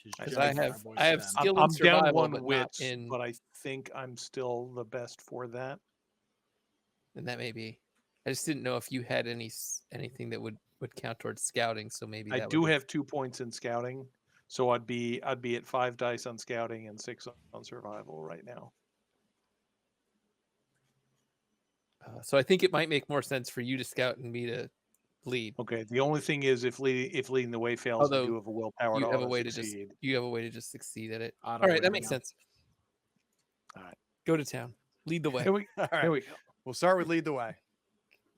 F: Because
C: Just
F: I
C: my
F: have
C: boy
F: I have
C: Sten.
F: skill in
D: I'm
F: survival,
D: down one
F: but
D: wits,
F: not in.
D: but I think I'm still the best for that.
F: And that may be. I just didn't know if you had anything that would count towards scouting. So maybe
D: I
F: that
D: do
F: would
D: have 2 points in scouting, so I'd be at 5 dice on scouting and 6 on survival right now.
F: So I think it might make more sense for you to scout and me to lead.
D: Okay. The only thing is, if leading the way fails,
F: Although
D: I do have a willpower
F: You
D: to
F: have a way to
D: succeed.
F: just succeed at it.
C: Auto
F: All right, that
C: win,
F: makes
C: yeah.
F: sense.
D: All right.
F: Go to town. Lead the way.
D: Here we
B: All right.
D: Here we go.
B: We'll start with lead the way.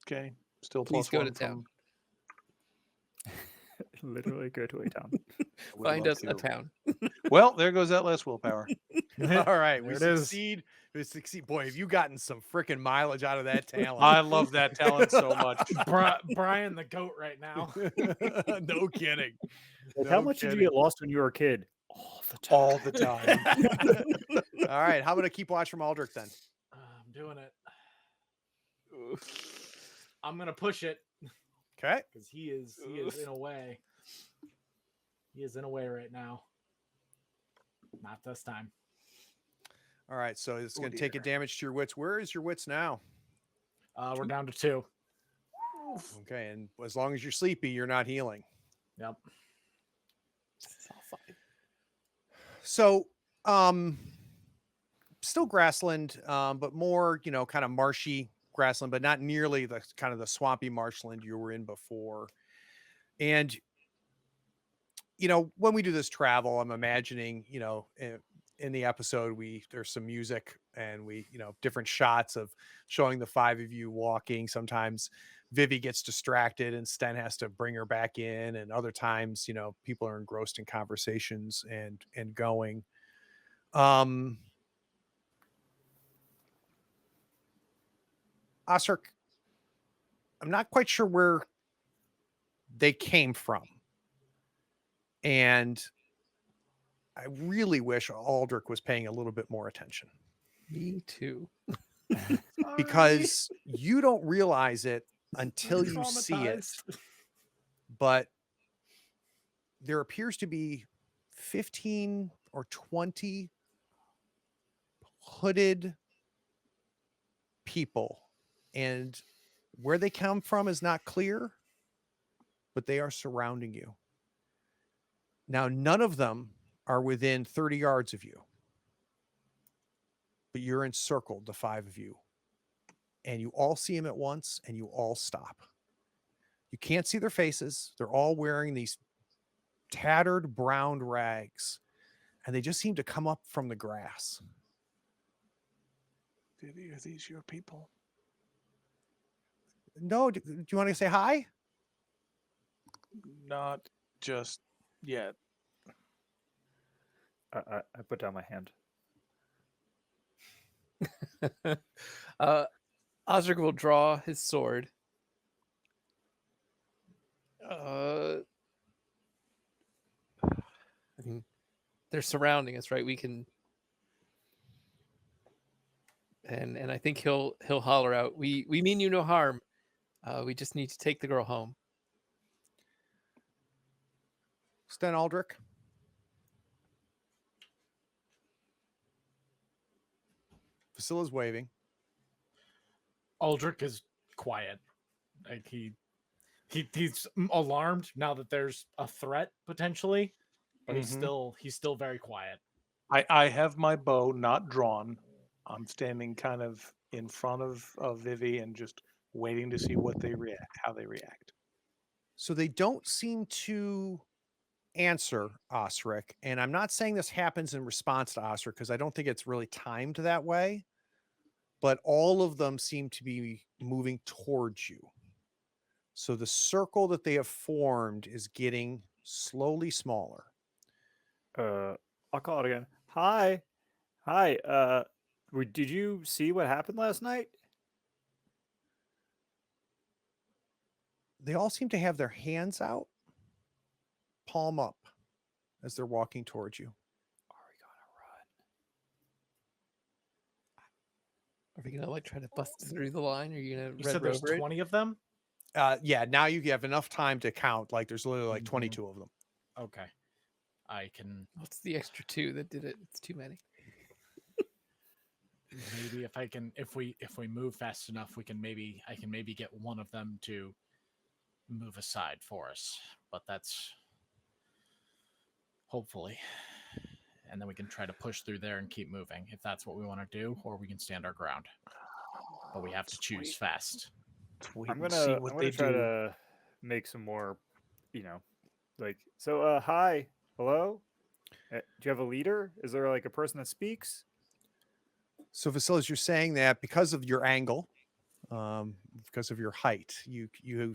D: Okay. Still
F: Please
D: plus
F: go
D: 1
F: to town.
E: Literally go to a town.
D: would
F: Find
D: love
F: us a
D: to.
F: town.
D: Well, there goes that last willpower.
B: All right. We
E: There it is.
B: succeed. We succeed. Boy, have you gotten some freaking mileage out of that talent.
D: I love that talent so much.
C: Brian the goat right now.
B: No kidding.
E: How
B: No
E: much did you
B: kidding.
E: get lost when you were a kid? all the time.
D: all the time.
B: All right. How about a keep watch from Aldrich then?
C: I'm doing it. I'm gonna push it
B: Okay.
C: because he is in a way. He is in a way right now. Not this time.
B: All right. So it's
D: Oh,
B: going to take a
D: dear.
B: damage to your wits. Where is your wits now?
C: We're down to 2.
B: Okay. And as long as you're sleepy, you're not healing.
C: Yep.
F: It's all fine.
B: So, still grassland, but more, kind of marshy grassland, but not nearly the kind of the swampy marshland you were in before. And, when we do this travel, I'm imagining, in the episode, there's some music and we, different shots of showing the 5 of you walking. Sometimes Vivi gets distracted and Sten has to bring her back in. And other times, people are engrossed in conversations and going. Osric, I'm not quite sure where they came from. And I really wish Aldrich was paying a little bit more attention
F: Me too.
B: because you don't realize it until you see it. But there appears to be 15 or 20 hooded people, and where they come from is not clear, but they are surrounding you. Now, none of them are within 30 yards of you, but you're encircled, the 5 of you, and you all see them at once and you all stop. You can't see their faces. They're all wearing these tattered brown rags, and they just seem to come up from the grass.
D: Vivi, are these your people?
B: No, do you want to say hi?
D: Not just yet.
E: I put down my hand.
F: Osric will draw his sword. I mean, they're surrounding us, right? We can, and I think he'll holler out, "We mean you no harm. We just need to take the girl home."
B: Sten Aldrich. Priscilla's waving.
C: Aldrich is quiet. Like he's alarmed now that there's a threat potentially, but he's still very quiet.
D: I have my bow not drawn. I'm standing kind of in front of Vivi and just waiting to see how they react.
B: So they don't seem to answer Osric. And I'm not saying this happens in response to Osric because I don't think it's really timed that way. But all of them seem to be moving towards you. So the circle that they have formed is getting slowly smaller.
E: I'll call it again. Hi. Did you see what happened last night?
B: They all seem to have their hands out, palm up, as they're walking towards you.
F: Are we gonna try to bust through the line? Or are you gonna
C: You
F: red
C: said there's
F: rover it?
C: 20 of them?
B: Yeah, now you have enough time to count. There's literally 22 of them.
C: Okay. I can
F: What's the extra 2 that did it? It's too many.
C: maybe if we move fast enough, I can maybe get one of them to move aside for us. But that's hopefully. And then we can try to push through there and keep moving if that's what we want to do, or we can stand our ground. But we have to choose fast.
E: I'm gonna try to make some more, hi, hello. Do you have a leader? Is there a person that speaks?
B: So, Vasilis, you're saying that because of your angle, because of your height, you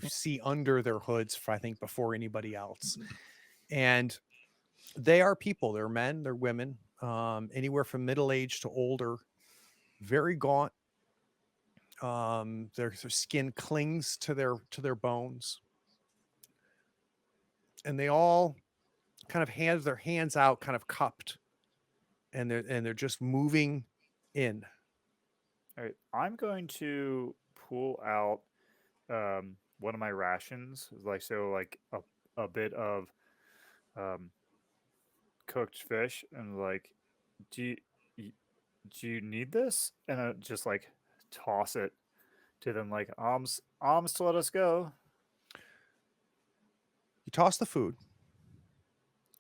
B: see under their hoods, I think, before anybody else. And they are people. They're men, they're women, anywhere from middle age to older, very gaunt. Their skin clings to their bones. And they all kind of have their hands out, kind of cupped, and they're just moving in.
E: All right, I'm going to pull out one of my rations, like a bit of um, cooked fish, and like, do you, y- do you need this? And I just like toss it to them, like, alms to let us go.
B: You toss the food,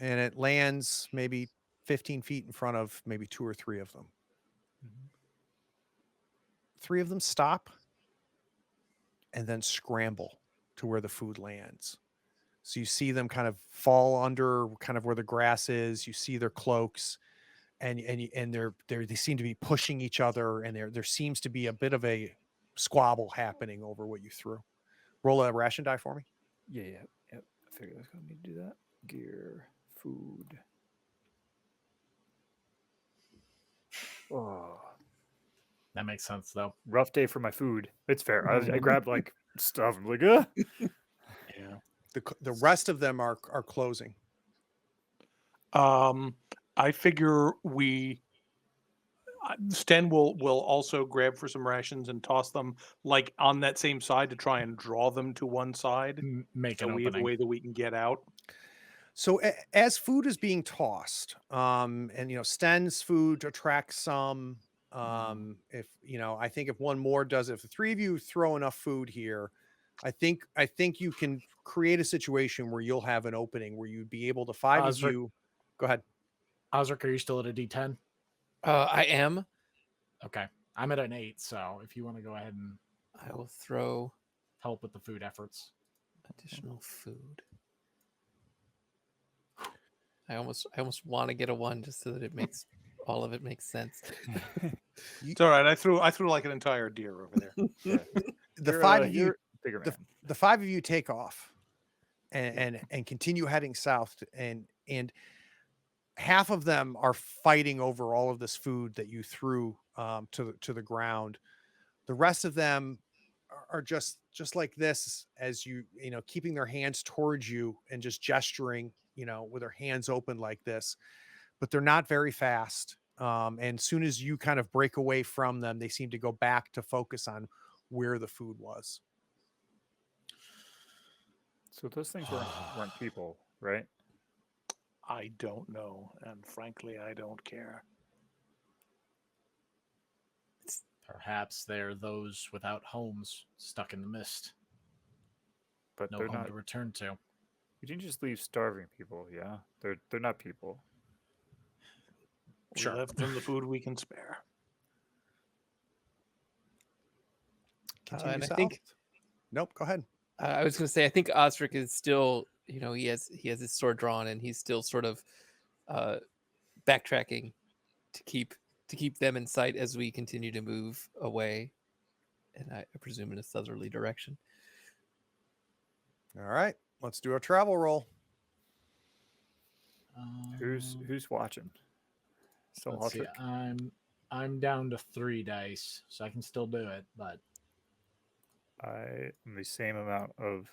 B: and it lands maybe 15 feet in front of maybe 2 or 3 of them. 3 of them stop and then scramble to where the food lands. So you see them kind of fall under kind of where the grass is. You see their cloaks, and they seem to be pushing each other, and there seems to be a bit of a squabble happening over what you threw. Roll a ration die for me.
E: Yeah. I figured I was going to need to do that. Gear, food. Oh,
C: That makes sense, though.
E: rough day for my food. It's fair. I grabbed like stuff. I'm like, yeah.
B: The rest of them are closing.
D: I figure Sten will also grab for some rations and toss them like on that same side to try and draw them to one side,
C: Make
D: so
C: an
D: we have a
C: opening.
D: way that we can get out.
B: So as food is being tossed, and Sten's food attracts some. If I think if one more does it, if the 3 of you throw enough food here, I think you can create a situation where you'll have an opening where you'd be able to 5 of you. Go ahead.
C: Osric, are you still at a D10?
F: I am.
C: Okay. I'm at an 8, so if you want to go ahead and
F: I will throw
C: help with the food efforts.
F: additional food. I almost want to get a 1 just so that it makes all of it makes sense.
D: It's all right. I threw like an entire deer over there.
B: The
E: You're,
B: 5 of you,
E: you're a bigger man.
B: the 5 of you take off and continue heading south, and half of them are fighting over all of this food that you threw to the ground. The rest of them are just like this, as keeping their hands towards you and just gesturing, with their hands open like this, but they're not very fast. And soon as you kind of break away from them, they seem to go back to focus on where the food was.
E: So those things weren't people, right?
D: I don't know, and frankly, I don't care.
C: Perhaps they're those without homes, stuck in the mist.
E: But
C: No
E: they're
C: home
E: not.
C: to return to.
E: You didn't just leave starving people, yeah? They're not people.
D: We
C: Sure.
D: left them the food we can spare.
B: Continue
F: And
B: south.
F: I think
B: Nope. Go ahead.
F: I was going to say I think Osric is still, he has his sword drawn and he's still sort of backtracking to keep them in sight as we continue to move away, and I presume in a southerly direction.
B: All right. Let's do a travel roll.
E: Who's watching? Still
C: Let's see.
E: Altric?
C: I'm down to 3 dice, so I can still do it, but
E: I am the same amount of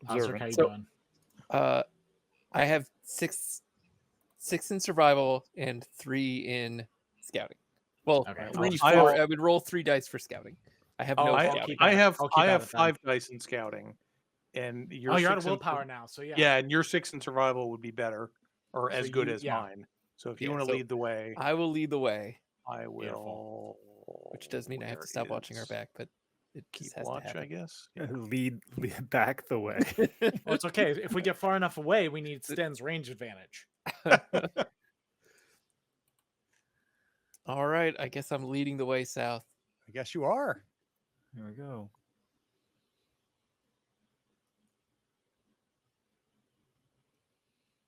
C: Osric,
E: observant.
C: how you
F: So-
C: doing?
F: I have six in survival and 3 in scouting. Well,
C: Okay.
F: 3,
D: I
F: 4.
D: have-
F: I would roll 3 dice for scouting. I have
C: Oh,
F: no
C: I'll
F: scouting.
C: keep
D: I
C: at it.
D: have
C: I'll keep at it then.
D: 5 dice in scouting, and you're
C: You're out of
D: 6 in-
C: willpower now, so yeah.
D: Yeah, and your 6 in survival would be better, or
C: So
D: as good
C: you-
D: as
C: yeah.
D: mine. So if you
F: Yeah,
D: want to
F: so
D: lead the way,
F: I will lead the way,
D: I will.
C: Beautiful.
F: which does mean I have
D: Where
F: to stop watching our
D: is-
F: back, but it
D: Keep
F: just has
D: watch,
F: to
D: I
F: happen.
D: guess. Yeah.
E: Lead back the way.
C: Well, it's okay. If we get far enough away, we need Sten's range advantage.
F: All right, I guess I'm leading the way south.
B: I guess you are.
E: Here we go.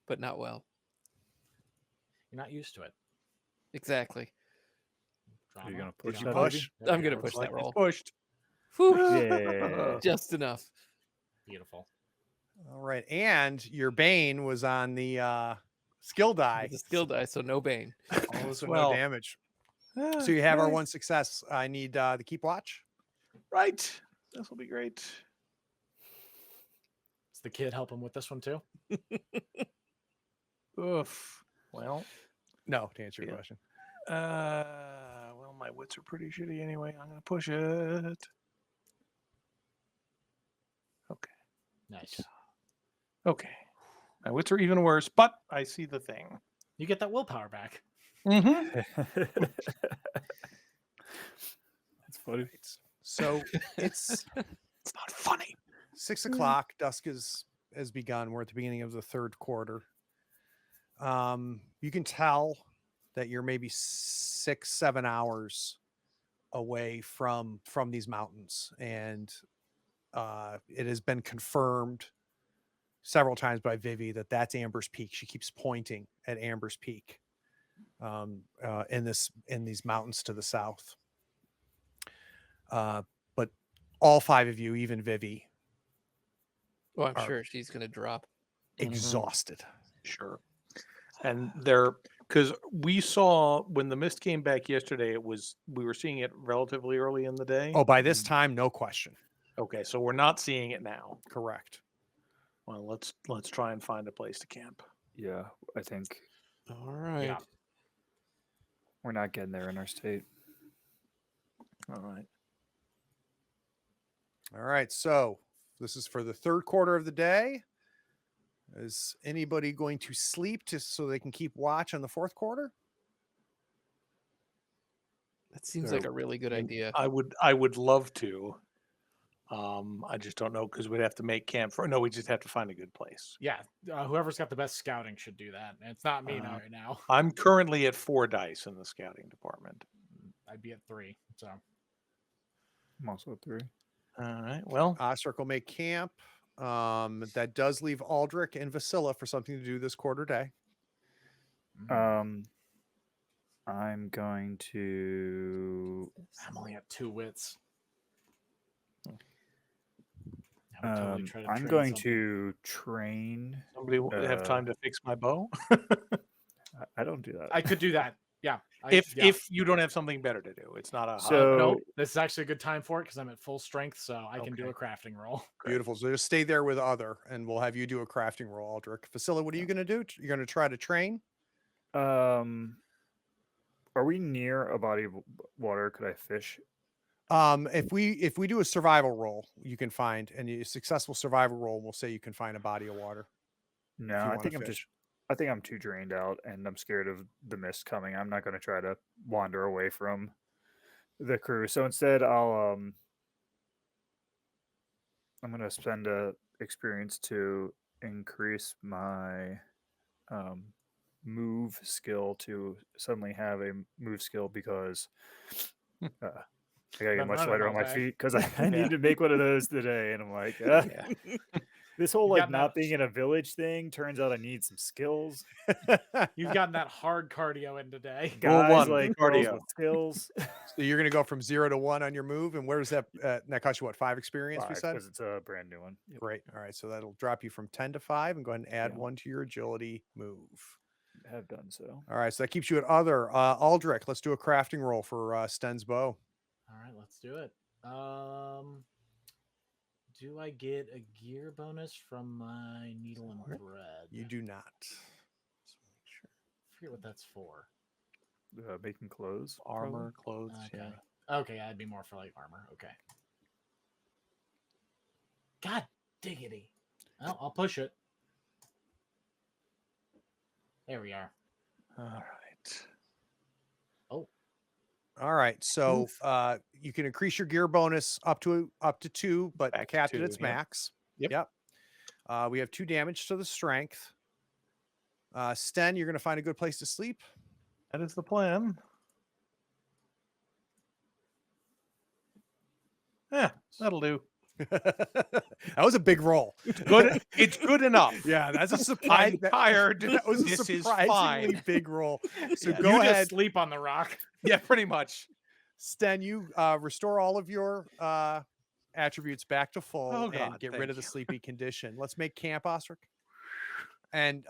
F: But not well.
C: You're not used to it.
F: Exactly.
E: Are you
C: Drama,
E: gonna push
B: you
E: that?
C: drama.
B: push?
C: There
F: I'm
C: we
F: gonna
C: go.
F: push
D: Like
F: that
D: it's
F: roll.
D: pushed.
F: Whew,
E: Yeah.
F: just enough.
C: Beautiful.
B: All right. And your Bane was on the skill die.
F: It's a skill die, so no bane.
B: Also
D: Well,
B: no damage. So you have our 1 success. I need the keep watch.
D: Right. This will be great.
C: the kid help him with this one too?
D: Oof. Well,
B: No, to answer your
D: Yeah.
B: question.
D: well, my wits are pretty shitty anyway. I'm gonna push it. Okay.
C: Nice.
D: Okay. My wits are even worse, but I see the thing.
C: You get that willpower back.
D: Mm-hmm.
E: It's funny.
B: So it's
D: It's not funny.
B: 6 o'clock. Dusk has begun. We're at the beginning of the third quarter. You can tell that you're maybe 6-7 hours away from these mountains, and it has been confirmed several times by Vivi that that's Amber's Peak. She keeps pointing at Amber's Peak in these mountains to the south. But all 5 of you, even Vivi,
F: Well, I'm
B: Are-
F: sure she's gonna drop.
B: exhausted.
D: Sure. And they're because we saw when the mist came back yesterday, we were seeing it relatively early in the day.
B: Oh, by this time, no question.
D: Okay, so we're not seeing it now.
B: Correct.
D: Well, let's try and find a place to camp.
E: Yeah, I think
F: All right.
C: Yeah.
E: we're not getting there in our state.
D: All right.
B: All right. So this is for the third quarter of the day. Is anybody going to sleep so they can keep watch on the fourth quarter?
F: That seems like a really good
D: mean,
F: idea.
D: I would love to. I just don't know because we'd have to make camp for. No, we just have to find a good place.
C: Yeah. Whoever's got the best scouting should do that. And it's not me right now.
D: I'm currently at 4 dice in the scouting department.
C: I'd be at 3. So
E: I'm also at 3.
D: All right. Well,
B: Osric will make camp. That does leave Aldrich and Vasilla for something to do this quarter day.
E: I'm going to.
C: I'm only at 2 wits. I would totally try to
E: I'm
C: train
E: going
C: something.
E: to train.
D: somebody will have time to fix my bow.
E: I don't do that.
C: I could do that. Yeah.
D: If you don't have something better to do, it's not a.
E: So-
C: no, this is actually a good time for it because I'm at full strength, so I can do a
D: Okay.
C: crafting roll.
B: Beautiful. So just stay there with Other, and we'll have you do a crafting roll, Aldrich. Vasilla, what are you going to do? You're going to try to train?
E: Are we near a body of water? Could I fish?
B: If we do a survival roll, you can find, and a successful survival roll will say you can find a body of water.
E: No,
B: if you
E: I
B: wanna
E: think I'm
B: fish.
E: just. I think I'm too drained out, and I'm scared of the mist coming. I'm not going to try to wander away from the crew. So instead, I'm going to spend a experience to increase my move skill to suddenly have a move skill because I gotta
C: Been
E: get much
C: running
E: lighter
C: all
E: on my
C: day.
E: feet because I need to make one of those today. And I'm like, this whole
C: You
E: like
C: got
E: not
C: that-
E: being in a village thing turns out I need some skills.
C: You've gotten that hard cardio in today.
D: Rule
E: Guys
D: one,
E: like girls
D: cardio.
E: with skills.
B: So you're going to go from 0 to 1 on your move, and where's that? That cost you what? 5 experience? We said.
E: Because it's a brand new one. Yep.
B: Great. All right. So that'll drop you from 10 to 5, and go ahead and add
E: Yeah.
B: 1 to your agility move.
E: Have done so.
B: All right. So that keeps you at Other. Aldrich, let's do a crafting roll for Sten's bow.
C: All right, let's do it. Do I get a gear bonus from my needle and thread?
B: You do not.
C: I forget what that's for.
E: Making clothes.
D: Armor, clothes.
C: Okay.
D: Yeah.
C: Okay, that'd be more for like armor. Okay. God diggity. Well, I'll push it. There we are.
D: All right.
B: All right. So you can increase your gear bonus up to 2, but
D: Back to
B: capped at
D: 2,
B: its
D: yeah.
B: max.
D: Yep.
B: We have 2 damage to the strength. Sten, you're going to find a good place to sleep.
D: That is the plan. Yeah, that'll do.
B: That was a big roll.
D: Good. It's good enough.
B: Yeah, that's a surprise.
D: I'm tired.
B: That was a
D: This is
B: surprisingly
D: fine.
B: big roll. So
D: Yeah.
B: go
C: You
B: ahead,
C: just sleep on the rock.
D: Yeah, pretty much.
B: Sten. You restore all of your attributes back to full
D: Oh,
B: and
D: God,
B: get rid
D: thank
B: of the
D: you.
B: sleepy condition. Let's make camp, Osric. And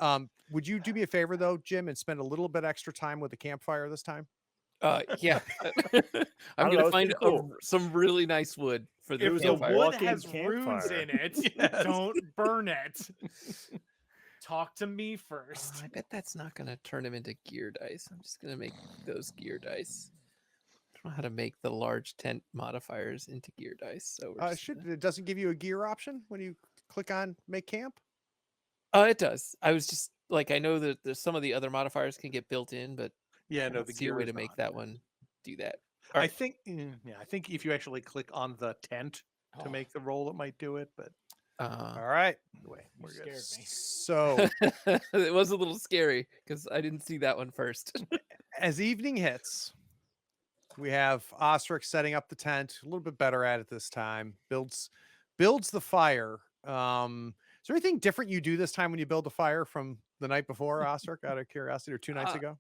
B: would you do me a favor though, Jim, and spend a little bit extra time with the campfire this time?
F: Yeah. I'm
E: know,
F: gonna
E: it's
F: find
E: pretty cool.
F: some really nice wood for the
C: If
E: was a
C: the
F: campfire.
C: wood
E: walking
C: has runes
E: campfire.
C: in it,
D: Yes.
C: don't burn it. Talk to me first.
F: I bet that's not going to turn him into gear dice. I'm just going to make those gear dice. I don't know how to make the large tent modifiers into gear dice. So we're just
B: It doesn't give you a gear option when you click on make camp?
F: it does. I was just like, I know that there's some of the other modifiers can get built in, but
D: Yeah,
F: I
D: no,
F: don't
D: the
F: see a
D: gear
F: way
D: is
F: to make
D: not,
F: that
D: yeah.
F: one do that.
D: I think, I think if you actually click on the tent to
C: Oh,
D: make the roll, it might do it. But
B: All right.
D: anyway,
C: you
D: we're good.
C: scared me.
B: So
F: it was a little scary because I didn't see that one first.
B: as evening hits, we have Osric setting up the tent, a little bit better at it this time. Builds the fire. Is there anything different you do this time when you build the fire from the night before, Osric, out of curiosity, or 2 nights ago?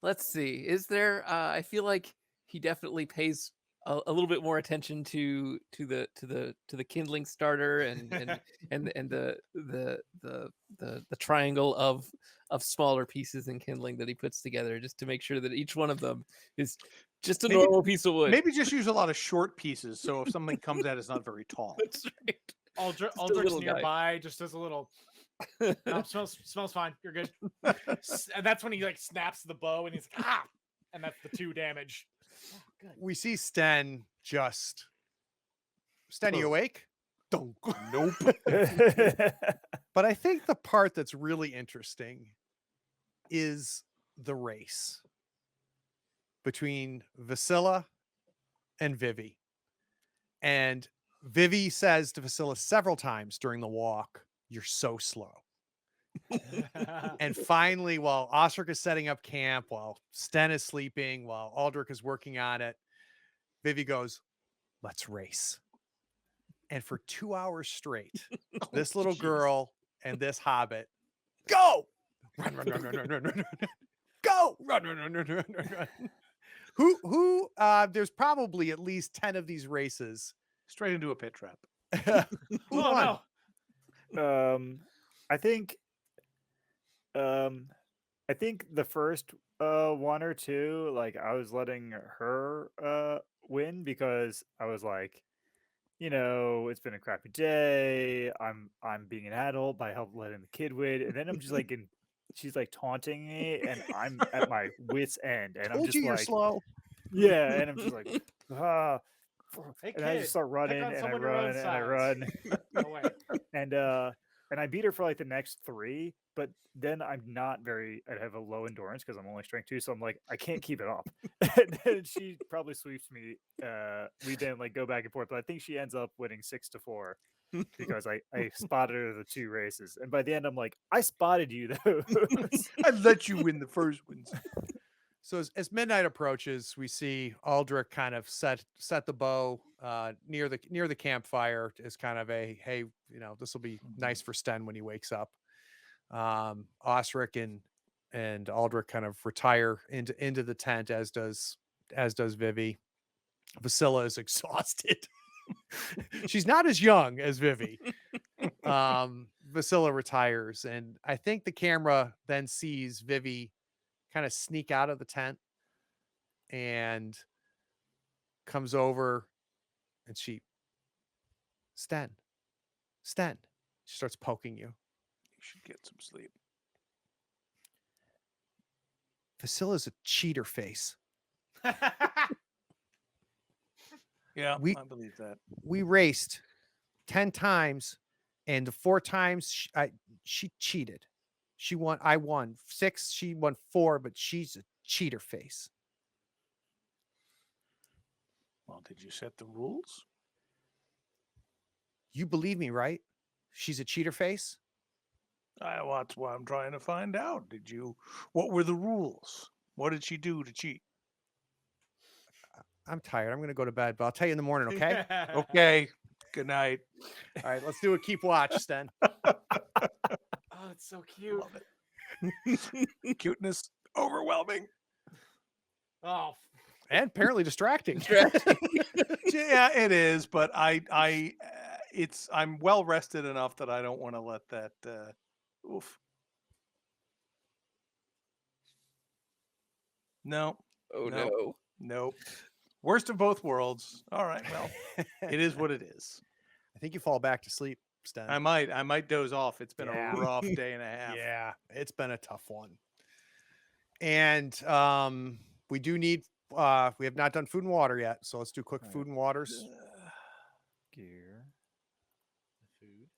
F: Let's see. Is there? I feel like he definitely pays a little bit more attention to the kindling starter and the triangle of smaller pieces and kindling that he puts together, just to make sure that each one of them is just a
D: Maybe-
F: normal piece of wood.
D: Maybe just use a lot of short pieces, so if something comes out, it's not very tall.
F: That's right.
C: Aldrich's
F: little guy.
C: nearby, just does a little. No, smells fine. You're good. And that's when he like snaps the bow and he's like, ah, and that's the 2 damage. Oh, good.
B: We see Sten, you awake? Don't. Nope. But I think the part that's really interesting is the race between Vasilla and Vivi. And Vivi says to Vasilla several times during the walk, "You're so slow." And finally, while Osric is setting up camp, while Sten is sleeping, while Aldrich is working on it, Vivi goes, "Let's race." And for 2 hours straight, this little girl and this hobbit go run, run, run, run, run, run, run, run. Go run, run, run, run, run, run, run. Who there's probably at least 10 of these races.
D: Straight into a pit trap.
B: Who
C: Oh
B: won?
C: no.
E: I think the first 1 or 2, like I was letting her win because I was like, it's been a crappy day. I'm being an adult by letting the kid win, and then I'm just like she's like taunting me, and I'm at my wit's end, and I'm
B: Told
E: just
B: you you're
E: like,
B: slow.
E: yeah, and I'm just like, ah.
C: Hey,
E: And I
C: kid,
E: just start
C: pick
E: running,
C: on
E: and I
C: someone your own
E: run, and I
C: size.
E: run,
C: No way.
E: and I beat her for like the next 3, but then I have a low endurance because I'm only strength 2, so I'm like, I can't keep it up. And then she probably sweeps me. We then like go back and forth, but I think she ends up winning 6-4 because I spotted her the 2 races, and by the end I'm like, I spotted you though.
D: I let you win the first ones.
B: So as midnight approaches, we see Aldrich kind of set the bow near the campfire as kind of a, hey, this will be nice for Sten when he wakes up. Osric and Aldrich kind of retire into the tent, as does Vivi. Vasilla is exhausted. She's not as young as Vivi. Vasilla retires, and I think the camera then sees Vivi kind of sneak out of the tent and comes over, and Sten, she starts poking you.
D: You should get some sleep.
B: Vasilla's a cheater face.
D: Yeah,
B: We-
D: I believe that.
B: We raced 10 times, and the 4 times she cheated. She won. I won 6. She won 4, but she's a cheater face.
D: Well, did you set the rules?
B: You believe me, right? She's a cheater face.
D: That's what I'm trying to find out. What were the rules? What did she do to cheat?
B: I'm tired. I'm going to go to bed, but I'll tell you in the morning, okay?
D: Okay. Good night.
B: All right, let's do a keep watch, Sten.
C: Oh, it's so cute.
D: Love it. Cuteness overwhelming.
C: Oh,
B: And apparently distracting.
D: Yeah, it is, but I'm well rested enough that I don't want to let that oof. No.
F: Oh
D: No.
F: no.
D: Nope. Worst of both worlds. All right, well, it is what it is.
B: I think you fall back to sleep, Sten.
D: I might doze off. It's been
B: Yeah.
D: a rough day and a half.
B: Yeah, it's been a tough one. And we do need we have not done food and water yet, so let's do quick
E: All
B: food and waters.
E: Gear.
C: The food.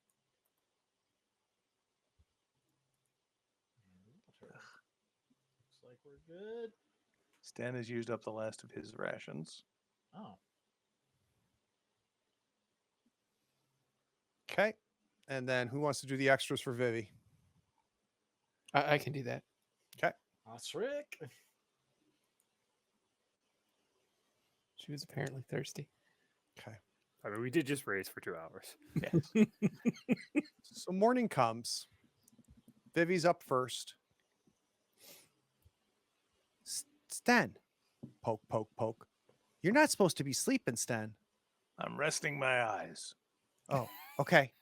C: Looks like we're good.
D: Stan has used up the last of his rations.
C: Oh.
B: Okay. And then who wants to do the extras for Vivi?
F: I can do that.
C: Osric.
F: She was apparently thirsty.
B: Okay.
E: I mean, we did just race for 2 hours.
D: Yes.
B: So morning comes. Vivi's up first. Sten. Poke, poke, poke. You're not supposed to be sleeping, Sten.
D: I'm resting my eyes.
B: Oh, okay.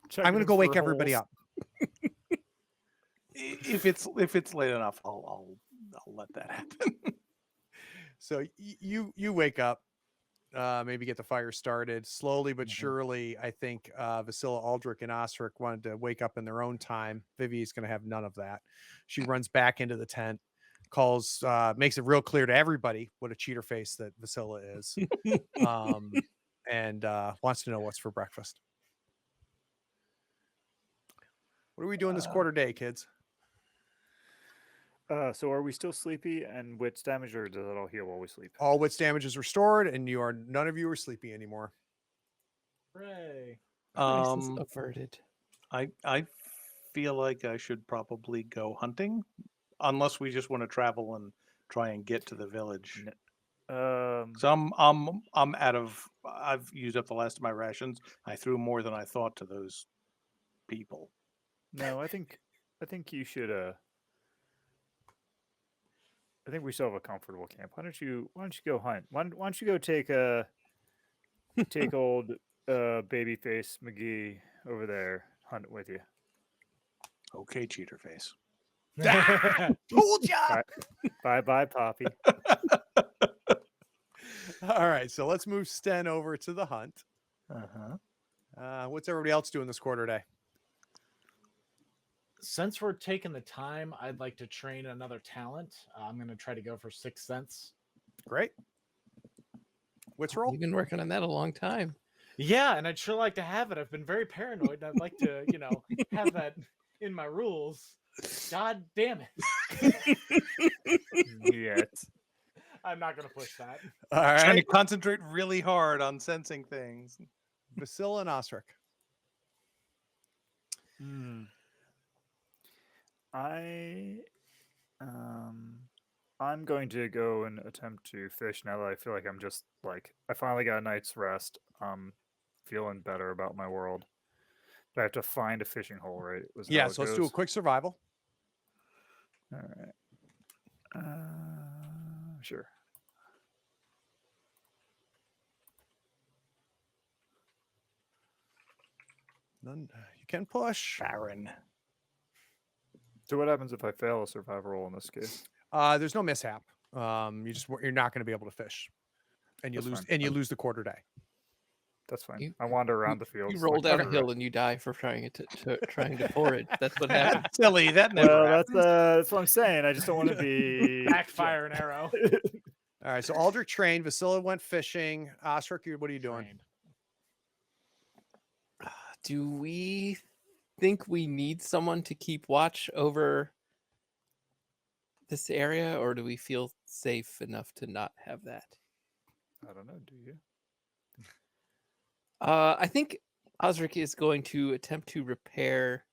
E: Checking
B: I'm going to
E: him
B: go wake
E: for
B: everybody
E: holes.
B: up.
D: If it's late enough, I'll let that happen.
B: So you wake up, maybe get the fire started slowly but surely. I think Vasila, Aldrich, and Osric wanted to wake up in their own time. Vivi's going to have none of that. She runs back into the tent, calls, makes it real clear to everybody what a cheater face that Vasila is, and wants to know what's for breakfast. What are we doing this quarter day, kids?
E: So are we still sleepy and wits damage, or does it all heal while we sleep?
B: All wits damage is restored, and none of you are sleepy anymore.
C: Hooray.
F: Crisis averted.
D: I feel like I should probably go hunting, unless we just want to travel and try and get to the village. So I'm out of. I've used up the last of my rations. I threw more than I thought to those people.
E: No, I think you should. I think we still have a comfortable camp. Why don't you go hunt? Why don't you go take old babyface McGee over there, hunt with you?
D: Okay, cheater face.
B: Told ya!
E: Bye, Poppy.
B: All right, so let's move Sten over to the hunt. What's everybody else doing this quarter day?
C: Since we're taking the time, I'd like to train another talent. I'm going to try to go for 6th Sense.
B: Great. What's roll?
F: You've been working on that a long time.
C: Yeah, and I'd sure like to have it. I've been very paranoid, and I'd like to, have that in my rules. God damn it.
E: Yes.
C: I'm not going to push that.
B: All
D: Trying to
B: right.
D: concentrate really hard on sensing things.
B: Vasila and Osric.
E: I'm going to go and attempt to fish now that I feel like I'm just like I finally got a night's rest. I'm feeling better about my world. But I have to find a fishing hole, right?
B: Yeah, so let's do a quick survival.
E: All right. Sure.
B: None. You can push.
D: Baron.
E: So what happens if I fail a survival roll in this case?
B: There's no mishap. You're not going to be able to fish, and you
E: That's
B: lose
E: fine.
B: lose the quarter day.
E: That's fine.
F: You-
E: I wander around the field.
F: You roll down a hill and you die for trying to forage. That's what happened.
D: Silly. That never
E: Well,
D: happened.
E: that's what I'm saying. I just don't want to be
C: Backfire an arrow.
B: All right, so Aldrich trained. Vasila went fishing. Osric, what are you doing?
C: Trained.
F: Do we think we need someone to keep watch over this area, or do we feel safe enough to not have that?
E: I don't know. Do you?
F: I think Osric is going to attempt to repair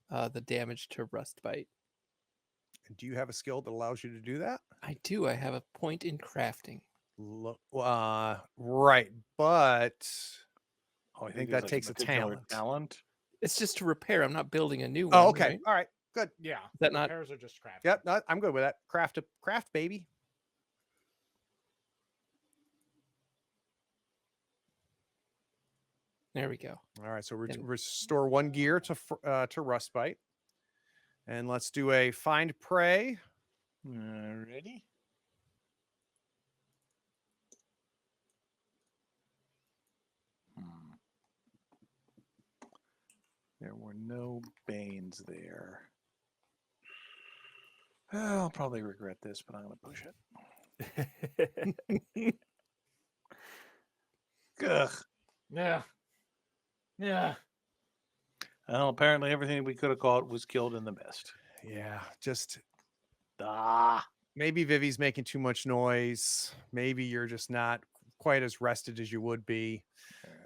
F: the damage to Rustbite.
B: Do you have a skill that allows you to do that?
F: I do. I have a point in crafting.
B: Right, but I think
D: there's
B: that takes a
D: particular
B: talent.
F: It's just to repair. I'm not building a new one.
B: Oh, okay.
F: right?
B: All right. Good.
C: Yeah.
F: that not-
C: Repairs are just crafting.
B: Yep. No, I'm good with that. Craft, baby.
F: There we go.
B: All right. So
F: And-
B: restore 1 gear to Rustbite, and let's do a find prey.
D: Ready? no Banes there. I'll probably regret this, but I'm going to push it. Ugh.
C: Yeah. Yeah.
D: Well, apparently everything we could have caught was killed in the mist.
B: Yeah, just
D: Ah.
B: maybe Vivi's making too much noise. Maybe you're just not quite as rested as you would be.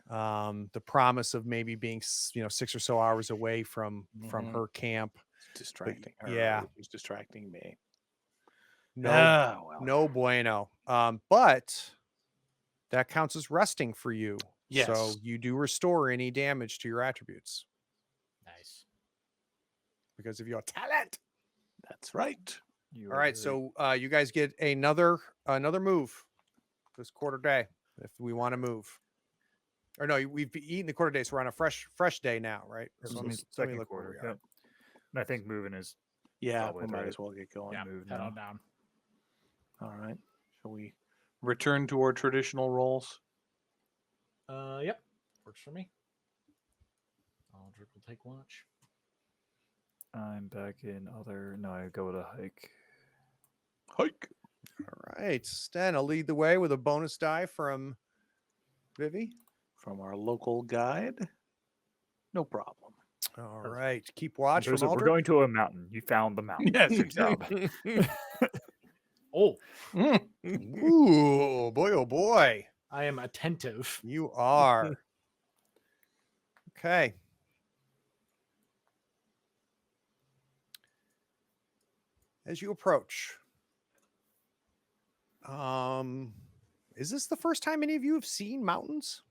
B: The promise of maybe being 6 or so hours away from
D: Mhm.
B: her camp.
D: Distracting her.
B: yeah.
D: It was distracting me.
B: No,
D: Well.
B: no bueno. But that counts as resting for you.
D: Yes.
B: So you do restore any damage to your attributes
C: Nice.
B: because of your talent.
D: That's right.
B: All right, so you guys get another move this quarter day if we want to move. Or no, we've eaten the quarter day, so we're on a fresh day now, right?
E: This
B: So
E: is
B: let me
E: second
B: look where
E: quarter.
B: we are.
E: Yep. And I think moving is
D: Yeah,
E: probably
D: we
E: the
D: might
E: right
D: as well get going.
C: Yeah.
E: move
C: Head
E: now.
C: on down.
D: All right. Shall we return to our traditional roles?
C: Yep. Works for me. Aldrich will take watch.
E: I'm back in other. No, I go to hike.
D: Hike.
B: All right, Sten, I'll lead the way with a bonus die from Vivi.
D: From our local guide. No problem.
B: All
E: Perfect.
B: right, keep watch
E: There's
B: from
E: we're
B: Aldrich.
E: going to a mountain. You found the mountain.
D: Yes,
E: Good job.
C: Oh,
B: Ooh, boy, oh boy.
C: I am attentive.
B: You are. Okay. As you approach, is this the first time any of you have seen mountains?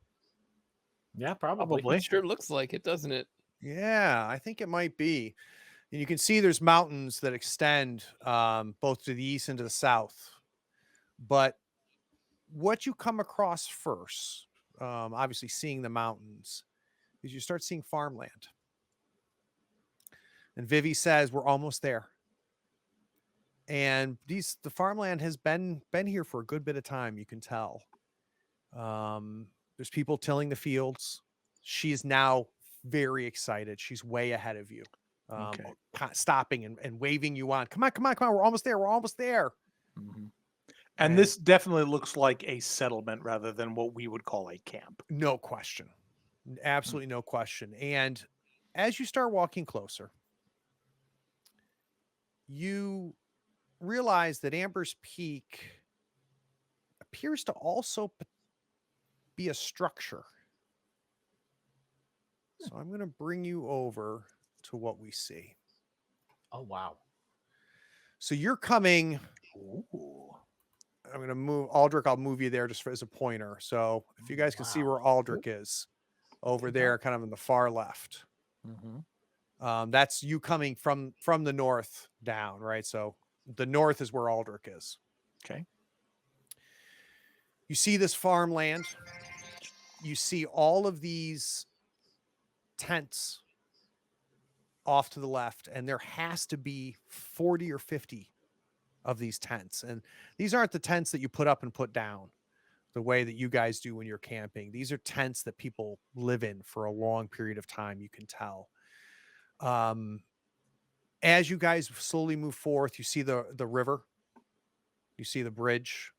C: Yeah, probably.
D: Probably.
F: It sure looks like it, doesn't it?
B: Yeah, I think it might be. And you can see there's mountains that extend both to the east and to the south. But what you come across first, obviously seeing the mountains, is you start seeing farmland. And Vivi says, we're almost there. And the farmland has been here for a good bit of time, you can tell. There's people tilling the fields. She is now very excited. She's way ahead of you.
D: Okay.
B: Stopping and waving you on. Come on. We're almost there.
D: Mm-hmm. And
B: And-
D: this definitely looks like a settlement rather than what we would call a camp.
B: No question. Absolutely no question. And as you start walking closer, you realize that Amber's Peak appears to also be a structure. So I'm going to bring you over to what we see.
C: Oh, wow.
B: So you're coming.
D: Ooh.
B: I'm going to move Aldrich. I'll move you there just as a pointer. So if you guys can see where Aldrich is over there, kind of in the far left.
D: Mm-hmm.
B: That's you coming from the north down, right? So the north is where Aldrich is.
D: Okay.
B: You see this farmland. You see all of these tents off to the left, and there has to be 40 or 50 of these tents. And these aren't the tents that you put up and put down the way that you guys do when you're camping. These are tents that people live in for a long period of time, you can tell. As you guys slowly move forth, you see the river, you see the bridge,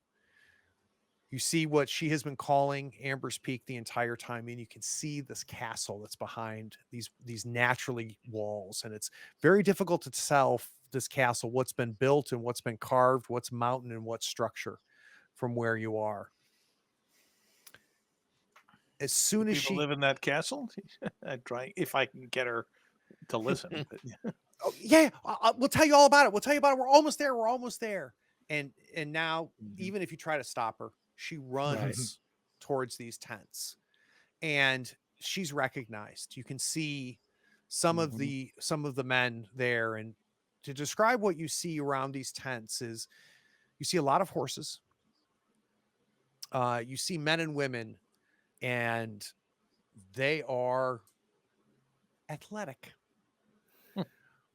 B: you see what she has been calling Amber's Peak the entire time, and you can see this castle that's behind these naturally walls, and it's very difficult to tell this castle what's been built and what's been carved, what's mountain and what's structure from where you are. As soon as
D: People
B: she
D: live in that castle. I'd try if I can get her to listen. But
B: oh, yeah, we'll tell you all about it. We're almost there. And now, even if you try to stop her, she runs towards these tents, and she's recognized. You can see some of the men there. And to describe what you see around these tents is you see a lot of horses. You see men and women, and they are athletic.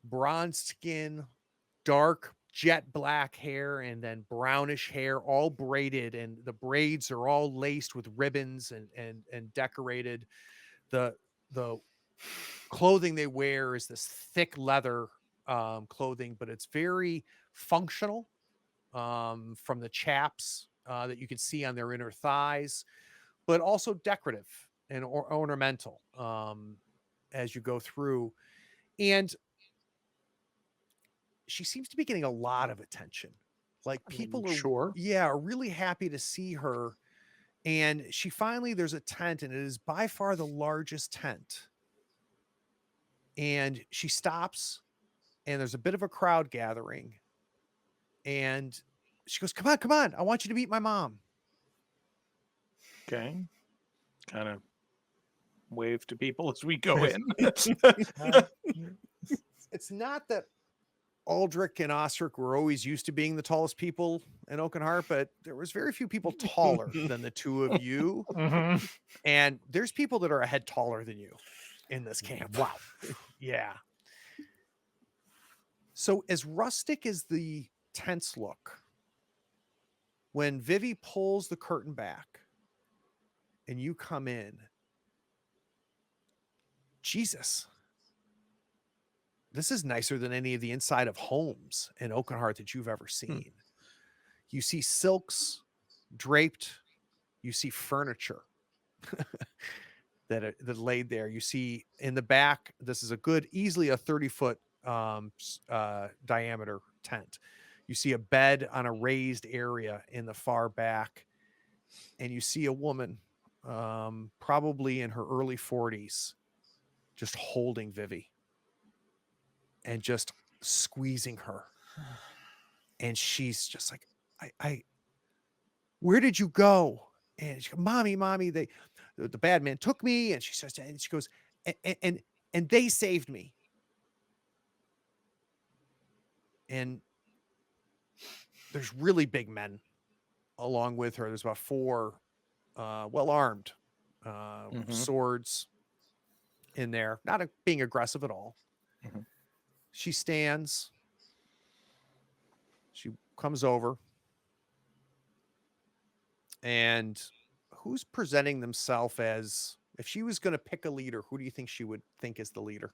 B: Bronze skin, dark jet black hair, and then brownish hair, all braided, and the braids are all laced with ribbons and decorated. The clothing they wear is this thick leather clothing, but it's very functional, from the chaps that you can see on their inner thighs, but also decorative and ornamental as you go through. And she seems to be getting a lot of attention. Like, people are,
D: sure.
B: are really happy to see her. And she finally, there's a tent, and it is by far the largest tent. And she stops, and there's a bit of a crowd gathering. And she goes, come on, come on. I want you to meet my mom.
D: Okay. Kind of wave to people as we go in.
B: It's not that Aldrich and Ostric were always used to being the tallest people in Oakenheart, but there was very few people taller than the two of you. And there's people that are a head taller than you in this camp. Wow. Yeah. So as rustic as the tents look, when Vivi pulls the curtain back and you come in, Jesus, this is nicer than any of the inside of homes in Oakenheart that you've ever seen. You see silks draped. You see furniture that laid there. You see in the back, this is a good, easily a 30-foot diameter tent. You see a bed on a raised area in the far back, and you see a woman, probably in her early 40s, just holding Vivi and just squeezing her. And she's just like, I where did you go? And she goes, mommy, the bad man took me. And she says, and she goes, and they saved me. And there's really big men along with her. There's about 4 well-armed swords in there, not being aggressive at all. She stands. She comes over. And who's presenting themselves as, if she was going to pick a leader, who do you think she would think is the leader?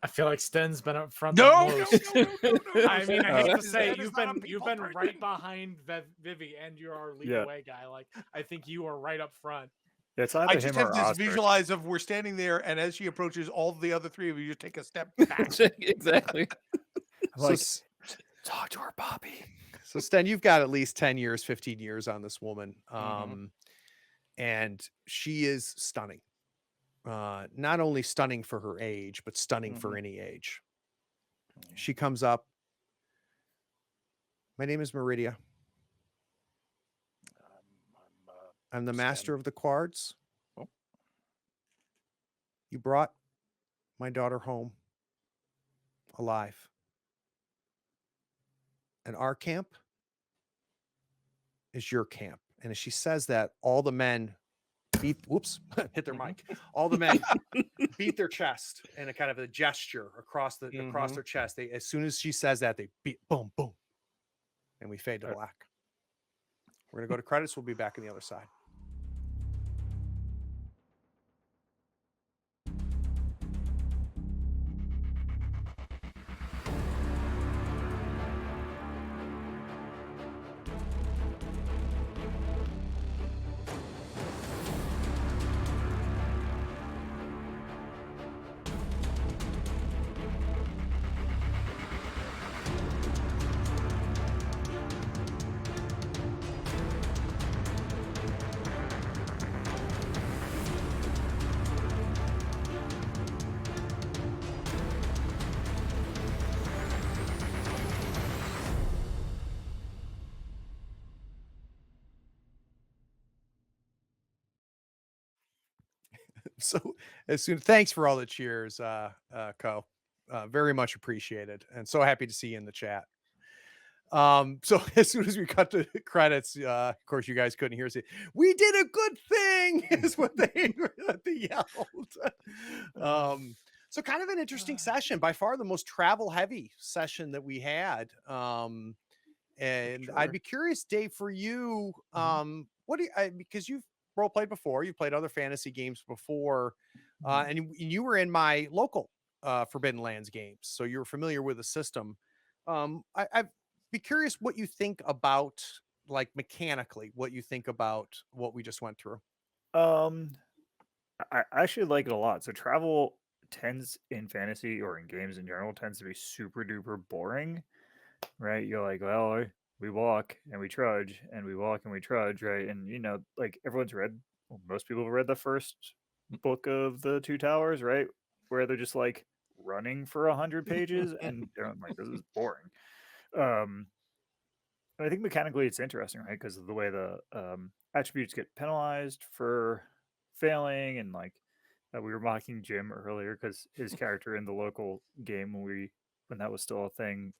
C: I feel like Sten's been up front.
D: No.
C: I mean, I hate to say,
B: Sten is
C: you've been right behind Vivi, and you're our lead away guy. Like, I think you are right up front.
E: It's
D: I
E: either
D: just
E: him
D: have
E: or
D: this
E: Ostrich.
D: visualize of we're standing there, and as she approaches, all the other 3 of you just take a step back.
F: Exactly.
E: Like,
B: So,
E: talk to her, Poppy.
B: so Sten, you've got at least 10 years, 15 years on this woman. And she is stunning. Not only stunning for her age, but stunning for any age. She comes up. My name is Meridia. I'm the master of the Quards.
D: Oh.
B: You brought my daughter home alive. And our camp is your camp. And as she says that, all the men hit their mic. All the men beat their chest in a kind of a gesture across their chest. They, as soon as she says that, they beat, boom, boom. And we fade to black. We're going to go to credits. We'll be back on the other side. So thanks for all the cheers, Co. Very much appreciated, and so happy to see you in the chat. So as soon as we cut to credits, of course you guys couldn't hear us say, "We did a good thing," is what they yelled. So kind of an interesting session, by far the most travel heavy session that we had. And I'd be curious, Dave, for you, what do you, because you've role played before. You played other fantasy games before, and you were in my local Forbidden Lands games, so you're familiar with the system. I'd be curious what you think about, like, mechanically, what you think about what we just went through.
E: Um, I actually like it a lot. So travel tends in fantasy or in games in general tends to be super duper boring, right? You're like, well, we walk and we trudge and we walk and we trudge, right? And like everyone's read, well, most people have read the first book of the Two Towers, right? Where they're just like running for 100 pages, and I'm like, this is boring. Um, and I think mechanically it's interesting, right? Because of the way the attributes get penalized for failing, and like we were mocking Jim earlier because his character in the local game when that was still a thing,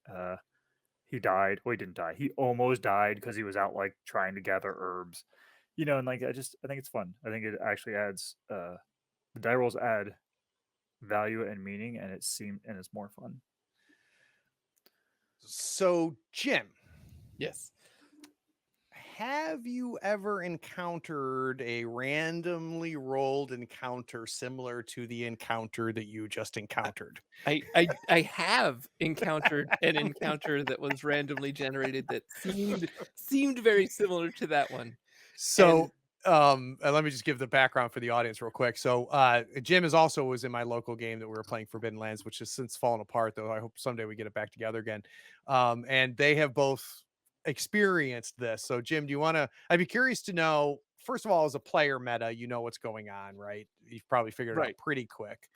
E: he died. Well, he didn't die. He almost died because he was out like trying to gather herbs, and like I think it's fun. I think it actually adds the die rolls add value and meaning, and it's more fun.
B: So, Jim,
F: Yes.
B: have you ever encountered a randomly rolled encounter similar to the encounter that you just encountered?
F: I have encountered an encounter that was randomly generated that seemed very similar to that one.
B: So, and let me just give the background for the audience real quick. So, Jim was in my local game that we were playing, Forbidden Lands, which has since fallen apart, though. I hope someday we get it back together again. And they have both experienced this. So, Jim, I'd be curious to know, first of all, as a player meta, you know what's going on, right? You've probably figured it out
F: Right.
B: pretty quick.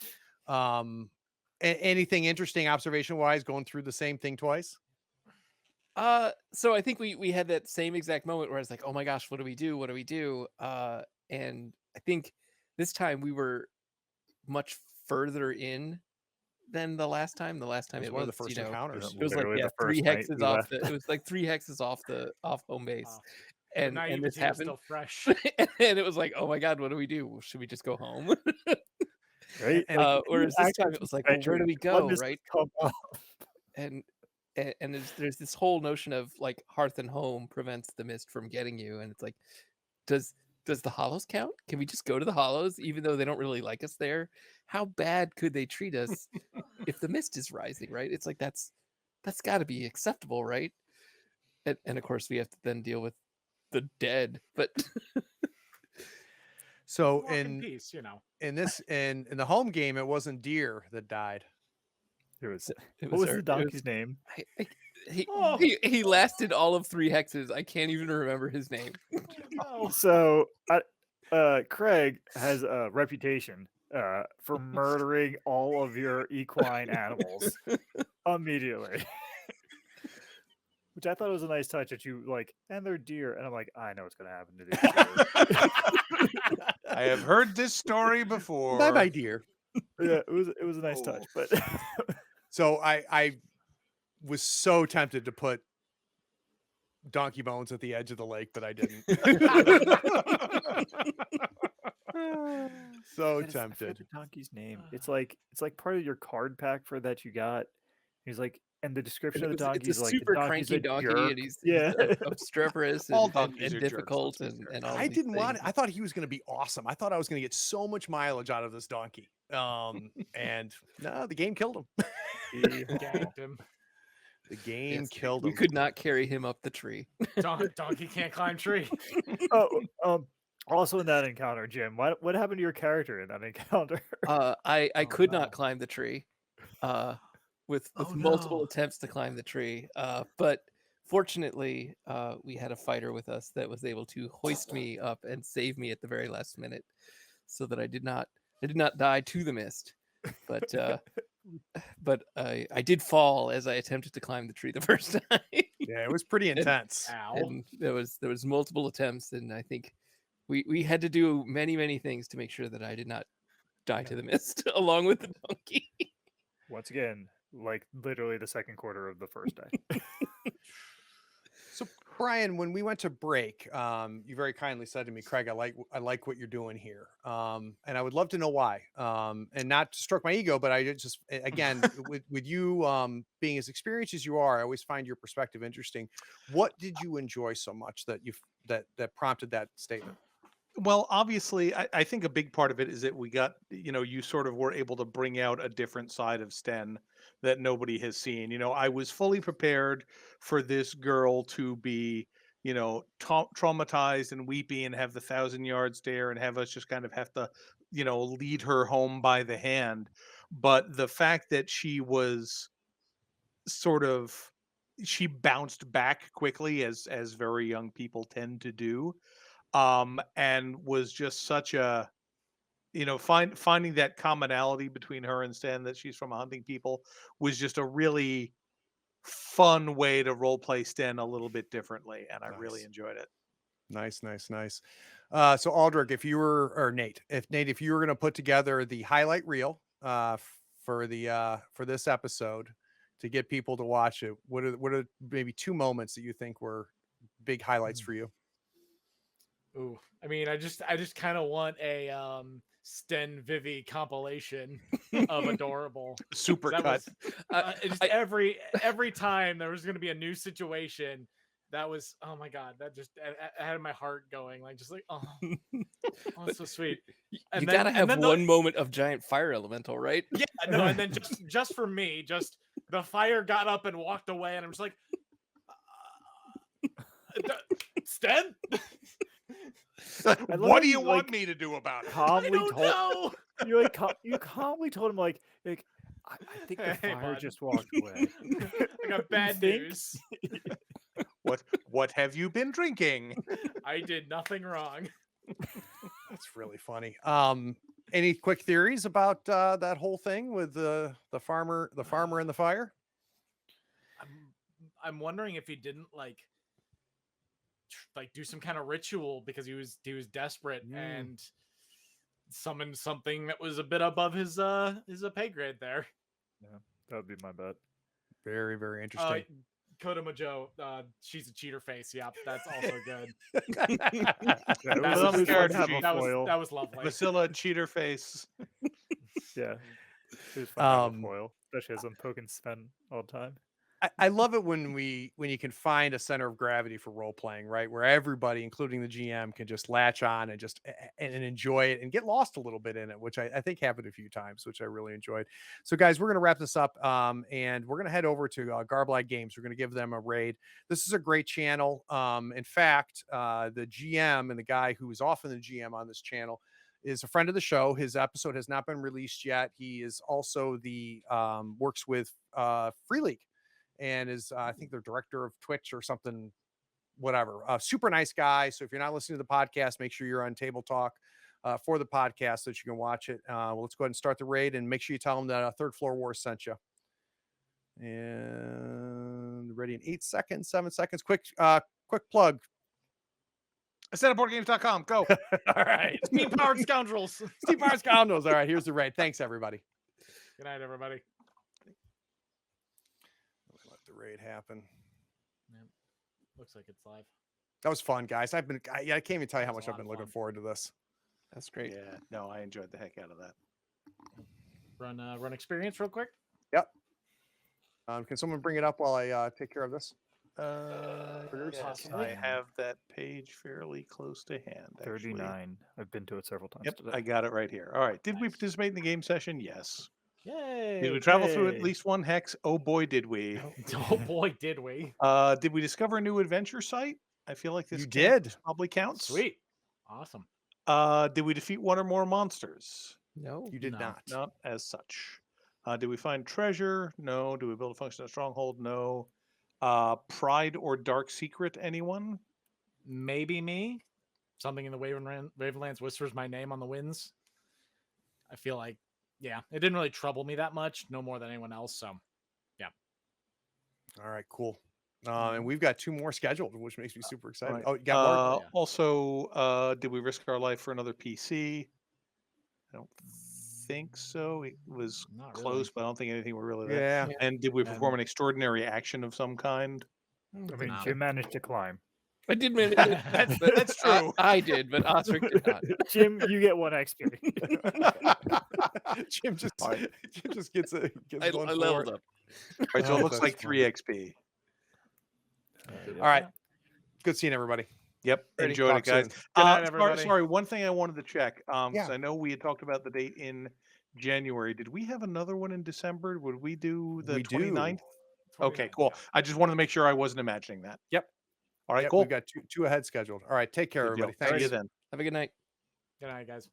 B: Anything interesting observation wise going through the same thing twice?
F: So I think we had that same exact moment where I was like, oh my gosh, what do we do? What do we do? And I think this time we were much further in than the last time. The last time
B: It was
F: it
B: one of
F: was,
B: the first encounters.
F: it was like,
E: Literally
F: yeah,
E: the
F: 3
E: first night
F: hexes
E: we
F: off
E: left.
F: it was like 3 hexes off home base.
C: Wow. The
F: And
C: naivety
F: this
C: was
F: happened.
C: still fresh.
F: And it was like, oh my god, what do we do? Should we just go home?
E: Right?
F: Whereas this time it was like, well, where do we go, right?
E: Come up.
F: And there's this whole notion of like hearth and home prevents the mist from getting you, and it's like, does the hollows count? Can we just go to the hollows even though they don't really like us there? How bad could they treat us if the mist is rising, right? It's like that's got to be acceptable, right? And of course we have to then deal with the dead, but
B: So
C: Walk in
B: in
C: peace,
B: in the home game, it wasn't deer that died.
E: It was.
F: it
E: What was
F: our-
E: the
F: it
E: donkey's name?
C: Oh.
F: he lasted all of 3 hexes. I can't even remember his name.
C: No.
E: So, Craig has a reputation for murdering all of your equine animals immediately. Which I thought was a nice touch that you like, and they're deer. And I'm like, I know what's going to happen to these deer.
G: I have heard this story before.
B: Bye bye, deer.
E: Yeah, it was a nice touch. But
B: So I was so tempted to put donkey bones at the edge of the lake, but I didn't. So
E: I forget
B: tempted.
E: the donkey's name. It's like part of your card pack for that you got. He's like, and the description of the donkey
F: it's
E: is
F: a
E: like,
F: super
E: the donkey's
F: cranky
E: a
F: donkey,
E: jerk.
F: and he's
E: Yeah.
F: obstreperous
G: All
F: and
G: donkeys are jerks,
F: difficult
G: let's be
F: and all.
B: I
F: these
B: didn't want it.
F: things.
B: I thought he was going to be awesome. I thought I was going to get so much mileage out of this donkey. And no, the game killed him.
C: Gagged him.
B: The game
F: Yes,
B: killed
F: we
B: him.
F: could not carry him up the tree.
C: Donkey can't climb tree.
E: Also in that encounter, Jim, what happened to your character in that encounter?
F: I
C: Oh,
F: could
C: no.
F: not climb the tree. With
C: Oh,
F: multiple
C: no.
F: attempts to climb the tree. But fortunately, we had a fighter with us that was able to hoist me up and save me at the very last minute, so that I did not die to the mist. But I did fall as I attempted to climb the tree the first time.
B: Yeah, it was pretty intense.
C: Ow.
F: And there was multiple attempts, and I think we had to do many things to make sure that I did not die to the mist along with the donkey.
E: Once again, like literally the second quarter of the first day.
B: So, Brian, when we went to break, you very kindly said to me, Craig, I like what you're doing here. And I would love to know why. And not to stroke my ego, but I just, again, with you being as experienced as you are, I always find your perspective interesting. What did you enjoy so much that that prompted that statement?
D: Well, obviously, I think a big part of it is that we got, you sort of were able to bring out a different side of Sten that nobody has seen. I was fully prepared for this girl to be, traumatized and weepy and have the 1,000-yard stare and have us just kind of have to, lead her home by the hand. But the fact that she was sort of, she bounced back quickly as very young people tend to do, and was just such a, finding that commonality between her and Stan, that she's from a hunting people, was just a really fun way to role play Stan a little bit differently, and I really
B: Nice.
D: enjoyed it.
B: Nice. So Aldrich, if you were, or Nate, if you were going to put together the highlight reel for this episode to get people to watch it, what are maybe 2 moments that you think were big highlights for you?
C: Ooh, I mean, I just kind of want a Sten Vivi compilation of adorable.
B: Super
C: That
B: cut.
C: was just every time there was going to be a new situation. That was, oh my god, that just I had my heart going, like, just like, oh, it's so sweet.
F: You gotta have one moment of giant fire elemental, right?
C: Yeah, no, and then just for me, just the fire got up and walked away, and I'm just like, Sten.
G: What do you want me to do about it?
E: Calmly
C: I don't know.
E: You calmly told him like I think the
C: Hey,
E: fire
C: bud.
E: just walked away.
C: I got bad
E: think?
C: news.
G: What have you been drinking?
C: I did nothing wrong.
B: That's really funny. Any quick theories about that whole thing with the farmer and the fire?
C: I'm wondering if he didn't like do some kind of ritual because he was desperate and summoned something that was a bit above his pay grade there.
E: Yeah, that would be my bet.
B: Very, very interesting.
C: Kodama Joe, she's a cheater face. Yeah, that's also good.
E: Yeah,
C: That
E: was
C: was
E: fun
C: good.
E: to have a foil.
C: That was lovely.
D: Priscilla cheater face.
E: Yeah, it was fun to have a foil, especially as I'm poking Sven all the time.
B: I love it when you can find a center of gravity for role playing, right? Where everybody, including the GM, can just latch on and just and enjoy it and get lost a little bit in it, which I think happened a few times, which I really enjoyed. So, guys, we're going to wrap this up, and we're going to head over to Garblight Games. We're going to give them a raid. This is a great channel. In fact, the GM and the guy who is often the GM on this channel is a friend of the show. His episode has not been released yet. He is also the works with Free League, and is I think they're director of Twitch or something, whatever. Super nice guy. So if you're not listening to the podcast, make sure you're on Table Talk for the podcast so that you can watch it. Well, let's go ahead and start the raid, and make sure you tell them that Third Floor Wars sent you. And ready in 8 seconds, 7 seconds. Quick plug.
G: SetUpBoardGames.com. Go.
B: All right.
C: Steam Powered Scoundrels.
B: Steam Powered Scoundrels. All right, here's the raid. Thanks, everybody.
C: Good night, everybody.
B: Let the raid happen.
C: Yep. Looks like it's live.
B: That was fun, guys. I can't even tell you how
C: That was
B: much
C: a
B: I've
C: lot
B: been
C: of
B: looking
C: fun.
B: forward to this.
F: That's great.
D: Yeah, no, I enjoyed the heck out of that.
C: Run experience real quick.
B: Yep. Can someone bring it up while I take care of this?
D: Yes,
C: Possibly.
D: I have that page fairly close to hand. Actually.
E: 39. I've been to it several times
D: Yep,
E: today.
D: I got it right here. All right. Did we
C: Nice.
D: participate in the game session? Yes.
C: Yay!
D: Did we travel through at
E: Yay.
D: least one hex? Oh boy, did we.
C: Oh boy, did we!
D: Did we discover a new adventure site? I feel like this
B: You
D: camp
B: did.
D: probably counts.
C: Sweet, awesome.
D: Did we defeat one or more monsters?
F: No.
B: You did
C: No.
B: not.
D: Not as such. Did we find treasure? No. Did we build a functional stronghold? No. Pride or dark secret? Anyone?
C: Maybe me. Something in the Ravenlands whispers my name on the winds. I feel like, yeah, it didn't really trouble me that much, no more than anyone else. So, yeah.
B: All right, cool. And we've got 2 more scheduled, which makes me super excited.
D: Right.
B: Oh, you got more?
C: Yeah.
D: Also, did we risk our life for another PC? I don't think so. It was
C: Not really.
D: close, but I don't think anything were really there.
B: Yeah.
D: And did we perform an extraordinary action of some kind?
E: I mean,
C: No.
E: Jim managed to climb.
F: I did manage.
B: That's true.
F: I did, but Osric did not.
E: Jim, you get 1 XP.
B: Jim just
D: Alright.
B: gets
F: I
B: one
F: leveled
B: for it.
F: up.
D: All right, so
B: Oh,
D: it looks
B: that's
D: like
B: fun.
D: 3 XP.
B: All right. Good seeing everybody.
D: Yep.
B: Ready.
D: Enjoyed
B: Talk
D: it, guys.
B: soon.
C: Good night,
D: Sorry,
C: everybody.
D: sorry. One thing I wanted to check, because
B: Yeah.
D: I know we had talked about the date in January. Did we have another one in December? Would we do the
B: We
D: 29th?
B: do.
D: Okay,
C: 29,
D: cool.
C: yeah.
D: I just wanted to make sure I wasn't imagining that. Yep. All right,
B: Yep,
D: cool.
B: we've got two ahead scheduled. All right, take care,
D: Good deal.
B: everybody.
D: See you
B: Thanks.
D: then.
F: Have a good night.
C: Good night, guys.